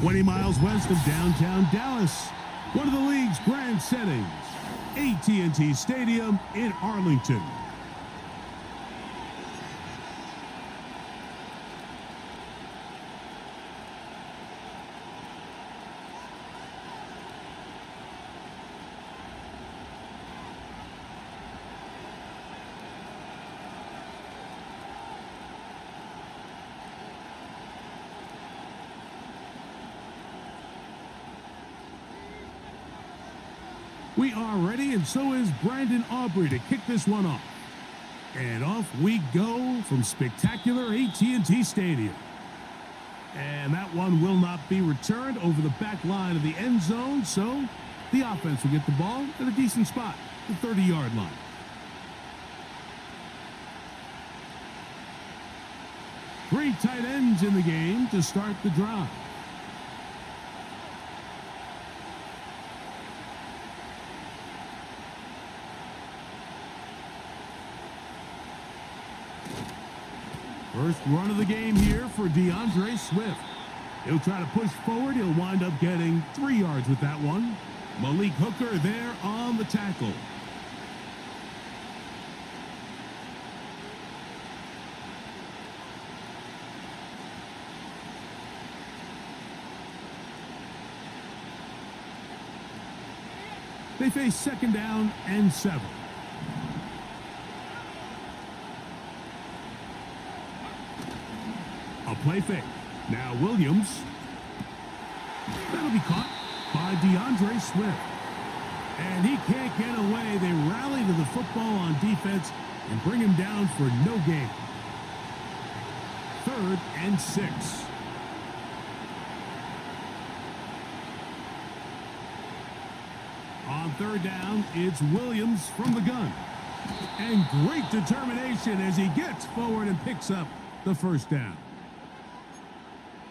S2: 20 miles west of downtown Dallas, one of the league's grand settings, AT&T Stadium in Arlington. We are ready, and so is Brandon Aubrey to kick this one off. And off we go from spectacular AT&T Stadium. And that one will not be returned over the back line of the end zone, so the offense will get the ball at a decent spot, the 30-yard line. Three tight ends in the game to start the drive. First run of the game here for DeAndre Swift. He'll try to push forward. He'll wind up getting 3 yards with that one. Malik Hooker there on the tackle. They face second down and 7. A play fake. Now Williams. That'll be caught by DeAndre Swift. And he can't get away. They rally to the football on defense and bring him down for no gain. 3rd and 6. On 3rd down, it's Williams from the gun. And great determination as he gets forward and picks up the first down.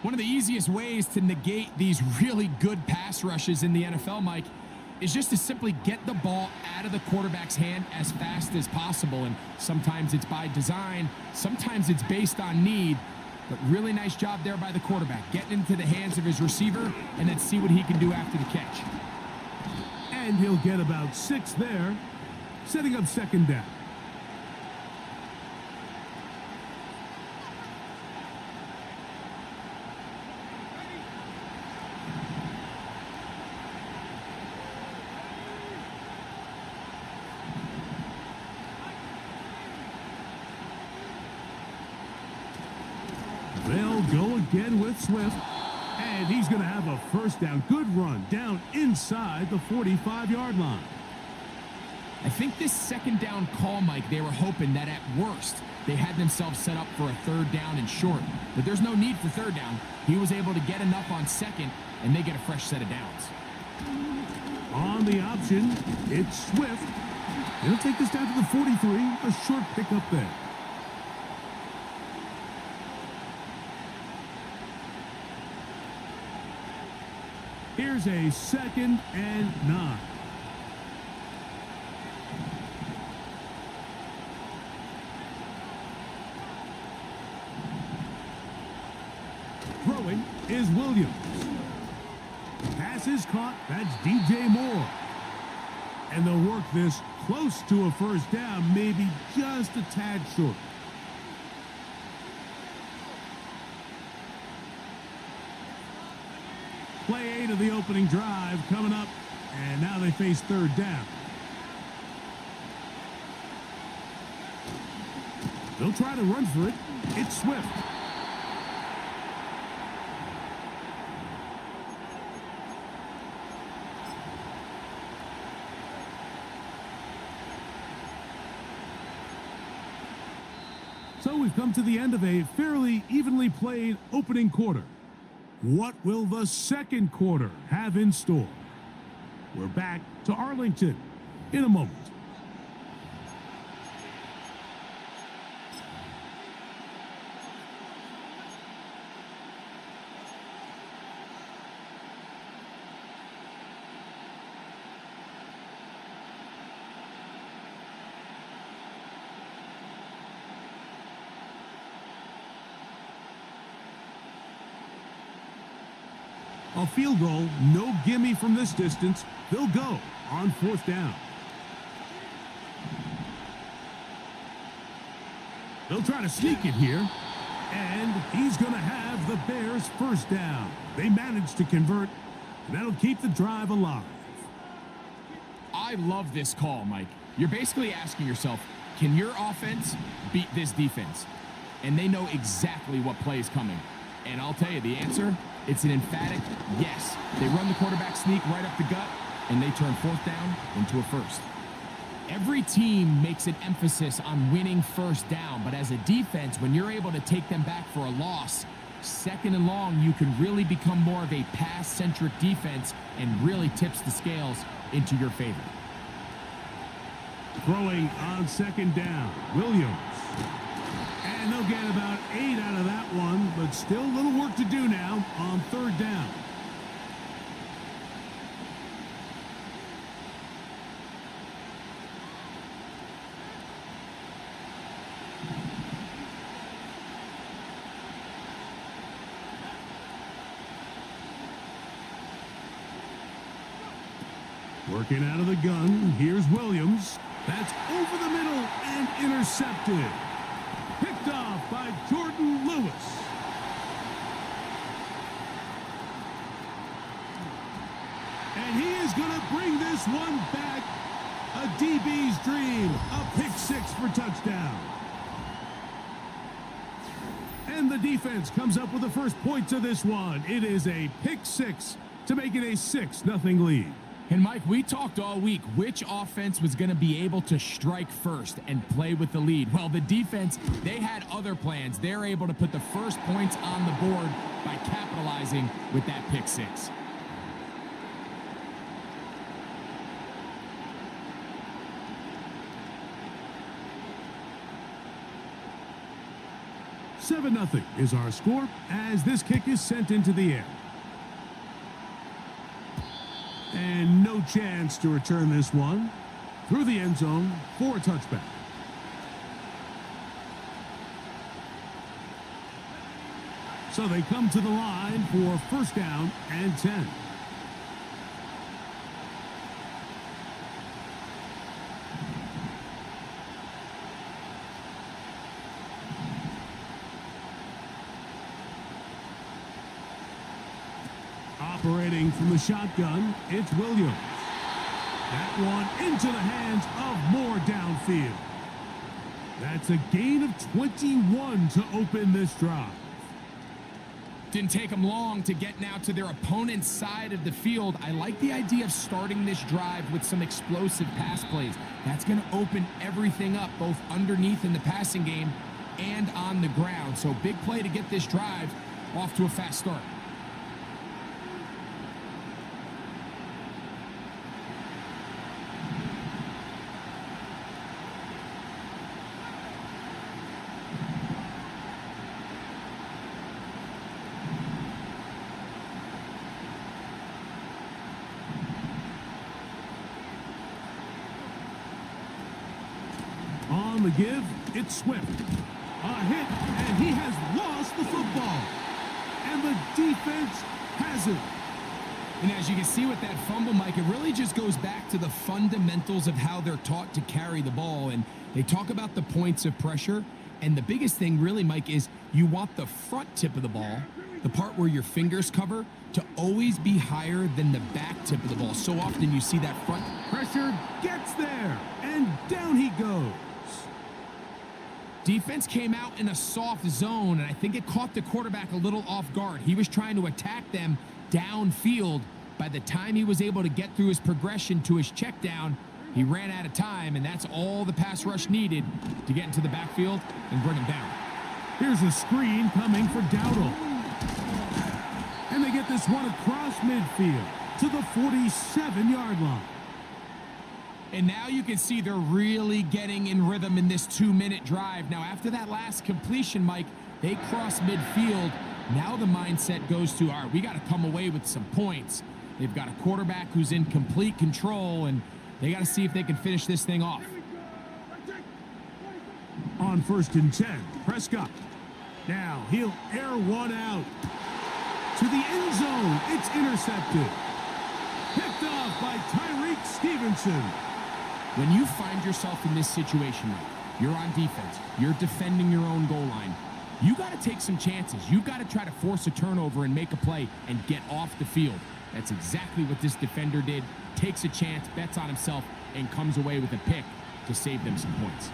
S6: One of the easiest ways to negate these really good pass rushes in the NFL, Mike, is just to simply get the ball out of the quarterback's hand as fast as possible. And sometimes it's by design, sometimes it's based on need. But really nice job there by the quarterback, getting into the hands of his receiver and then see what he can do after the catch.
S2: And he'll get about 6 there, setting up second down. They'll go again with Swift, and he's going to have a first down. Good run down inside the 45-yard line.
S6: I think this second down call, Mike, they were hoping that at worst they had themselves set up for a 3rd down and short. But there's no need for 3rd down. He was able to get enough on 2nd, and they get a fresh set of downs.
S2: On the option, it's Swift. He'll take this down to the 43, a short pickup there. Here's a 2nd and 9. Throwing is Williams. Pass is caught. That's DJ Moore. And they'll work this close to a first down, maybe just a tad short. Play 8 of the opening drive coming up, and now they face 3rd down. They'll try to run for it. It's Swift. So we've come to the end of a fairly evenly played opening quarter. What will the second quarter have in store? We're back to Arlington in a moment.
S7: A field goal, no gimme from this distance. They'll go on 4th down. They'll try to sneak it here. And he's going to have the Bears 1st down. They managed to convert. And that'll keep the drive alive.
S6: I love this call, Mike. You're basically asking yourself, can your offense beat this defense? And they know exactly what play is coming. And I'll tell you the answer, it's an emphatic yes. They run the quarterback sneak right up the gut, and they turn 4th down into a 1st. Every team makes an emphasis on winning 1st down, but as a defense, when you're able to take them back for a loss, 2nd and long, you can really become more of a pass-centric defense and really tips the scales into your favor.
S7: Throwing on 2nd down, Williams. And they'll get about 8 out of that one, but still a little work to do now on 3rd down. Working out of the gun, here's Williams. That's over the middle and intercepted. Picked off by Jordan Lewis. And he is going to bring this one back. A DB's dream. A pick 6 for touchdown. And the defense comes up with the first points of this one. It is a pick 6 to make it a 6-0 lead.
S6: And Mike, we talked all week which offense was going to be able to strike first and play with the lead. Well, the defense, they had other plans. They're able to put the first points on the board by capitalizing with that pick 6.
S7: $7-0 is our score as this kick is sent into the air. And no chance to return this one through the end zone for a touchback. So they come to the line for 1st down and 10. Operating from the shotgun, it's Williams. That one into the hands of Moore downfield. That's a gain of 21 to open this drive.
S6: Didn't take them long to get now to their opponent's side of the field. I like the idea of starting this drive with some explosive pass plays. That's going to open everything up, both underneath in the passing game and on the ground. So big play to get this drive off to a fast start.
S7: On the give, it's Swift. A hit, and he has lost the football. And the defense has it.
S6: And as you can see with that fumble, Mike, it really just goes back to the fundamentals of how they're taught to carry the ball. And they talk about the points of pressure. And the biggest thing really, Mike, is you want the front tip of the ball, the part where your fingers cover, to always be higher than the back tip of the ball. So often you see that front
S7: Pressure gets there, and down he goes.
S6: Defense came out in a soft zone, and I think it caught the quarterback a little off guard. He was trying to attack them downfield. By the time he was able to get through his progression to his check down, he ran out of time, and that's all the pass rush needed to get into the backfield and bring him down.
S7: Here's a screen coming for Dowdle. And they get this one across midfield to the 47-yard line.
S6: And now you can see they're really getting in rhythm in this 2-minute drive. Now, after that last completion, Mike, they cross midfield. Now the mindset goes to, all right, we got to come away with some points. They've got a quarterback who's in complete control, and they got to see if they can finish this thing off.
S7: On 1st and 10, Prescott. Now he'll air one out to the end zone. It's intercepted. Picked off by Tyreek Stevenson.
S6: When you find yourself in this situation, Mike, you're on defense, you're defending your own goal line, you got to take some chances. You got to try to force a turnover and make a play and get off the field. That's exactly what this defender did. Takes a chance, bets on himself, and comes away with a pick to save them some points.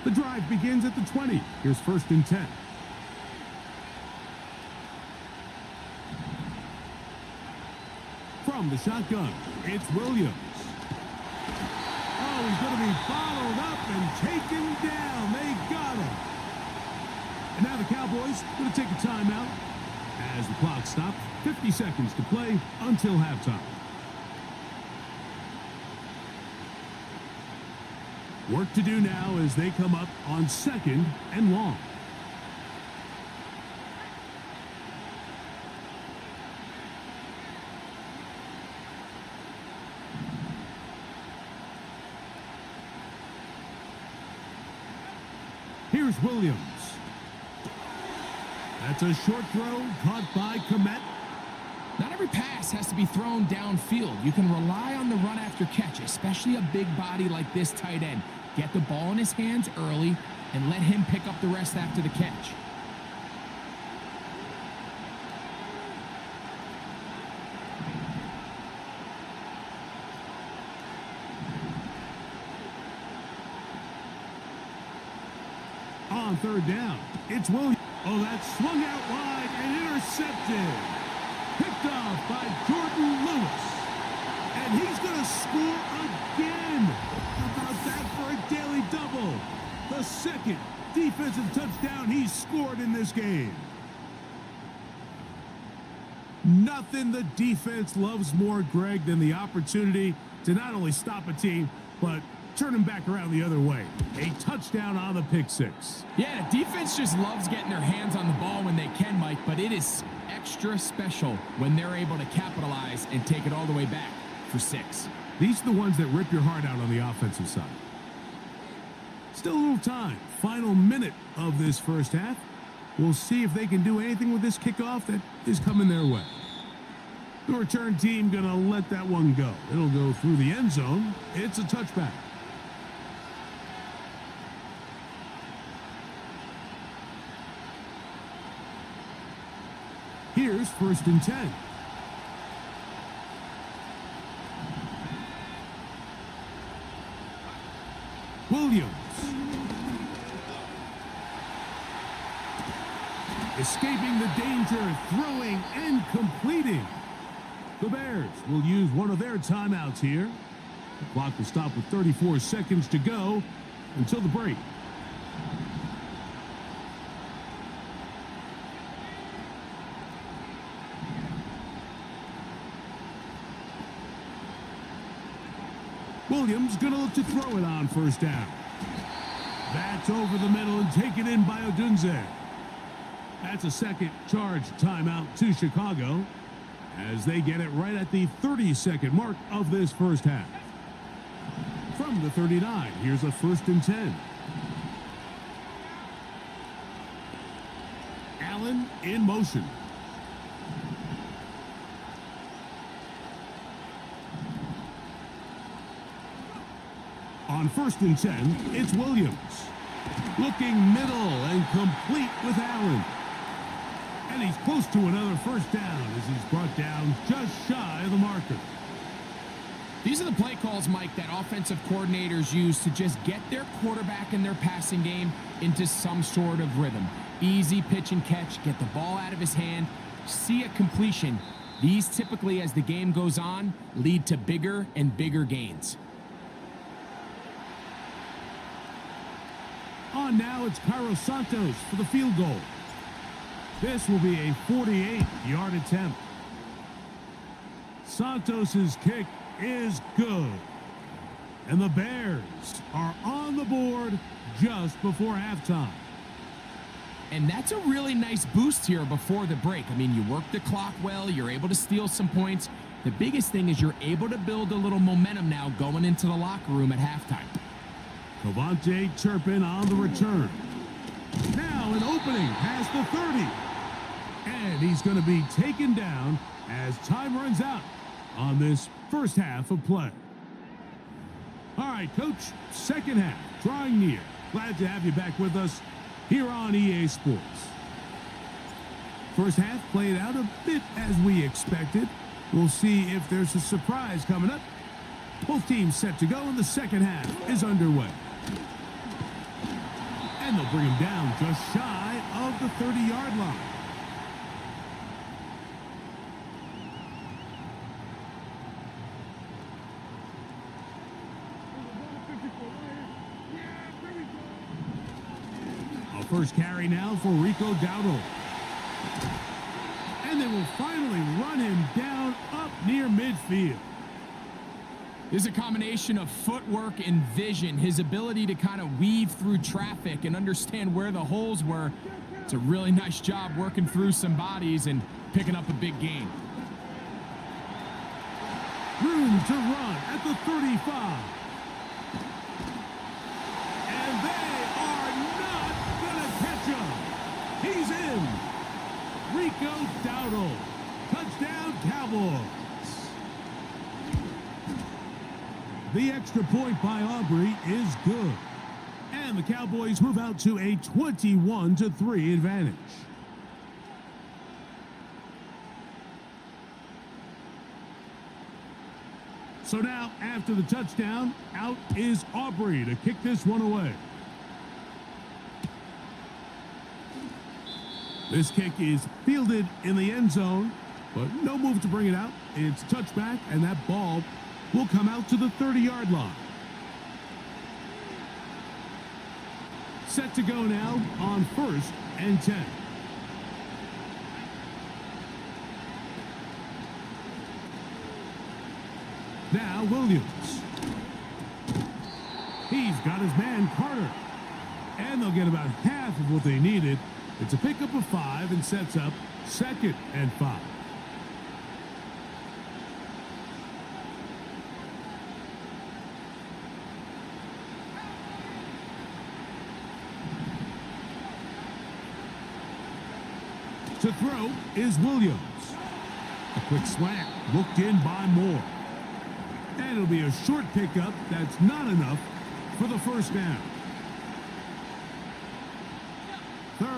S7: The drive begins at the 20. Here's 1st and 10. From the shotgun, it's Williams. Oh, he's going to be followed up and taken down. They got him. And now the Cowboys going to take a timeout as the clock stops. 50 seconds to play until halftime. Work to do now as they come up on 2nd and long. Here's Williams. That's a short throw caught by Komet.
S6: Not every pass has to be thrown downfield. You can rely on the run after catch, especially a big body like this tight end. Get the ball in his hands early and let him pick up the rest after the catch.
S7: On 3rd down, it's Williams. Oh, that's swung out wide and intercepted. Picked off by Jordan Lewis. And he's going to score again. How about that for a daily double? The 2nd defensive touchdown he's scored in this game. Nothing the defense loves more, Greg, than the opportunity to not only stop a team, but turn them back around the other way. A touchdown on the pick six.
S6: Yeah, the defense just loves getting their hands on the ball when they can, Mike, but it is extra special when they're able to capitalize and take it all the way back for 6.
S7: These are the ones that rip your heart out on the offensive side. Still a little time. Final minute of this first half. We'll see if they can do anything with this kickoff that is coming their way. The return team going to let that one go. It'll go through the end zone. It's a touchback. Here's 1st and 10. Williams. Escaping the danger, throwing and completing. The Bears will use one of their timeouts here. The clock will stop with 34 seconds to go until the break. Williams going to look to throw it on 1st down. That's over the middle and taken in by Odunze. That's a 2nd charge timeout to Chicago as they get it right at the 30-second mark of this first half. From the 39, here's a 1st and 10. Allen in motion. On 1st and 10, it's Williams. Looking middle and complete with Allen. And he's close to another 1st down as he's brought down just shy of the marker.
S6: These are the play calls, Mike, that offensive coordinators use to just get their quarterback and their passing game into some sort of rhythm. Easy pitch and catch, get the ball out of his hand, see a completion. These typically, as the game goes on, lead to bigger and bigger gains.
S7: On now, it's Cairo Santos for the field goal. This will be a 48-yard attempt. Santos's kick is good. And the Bears are on the board just before halftime.
S6: And that's a really nice boost here before the break. I mean, you work the clock well, you're able to steal some points. The biggest thing is you're able to build a little momentum now going into the locker room at halftime.
S7: Covante Turpin on the return. Now an opening past the 30. And he's going to be taken down as time runs out on this first half of play. All right, Coach, second half, drawing near. Glad to have you back with us here on EA Sports. First half played out a bit as we expected. We'll see if there's a surprise coming up. Both teams set to go, and the second half is underway. And they'll bring him down just shy of the 30-yard line. A first carry now for Rico Dowdle. And they will finally run him down up near midfield.
S6: There's a combination of footwork and vision, his ability to kind of weave through traffic and understand where the holes were. It's a really nice job working through some bodies and picking up a big gain.
S7: Room to run at the 35. And they are not going to catch him. He's in. Rico Dowdle. Touchdown, Cowboys. The extra point by Aubrey is good. And the Cowboys move out to a 21-3 advantage. So now, after the touchdown, out is Aubrey to kick this one away. This kick is fielded in the end zone, but no move to bring it out. It's touchback, and that ball will come out to the 30-yard line. Set to go now on 1st and 10. Now Williams. He's got his man Carter. And they'll get about half of what they needed. It's a pickup of 5 and sets up 2nd and 5. To throw is Williams. A quick slant looked in by Moore. And it'll be a short pickup that's not enough for the first down.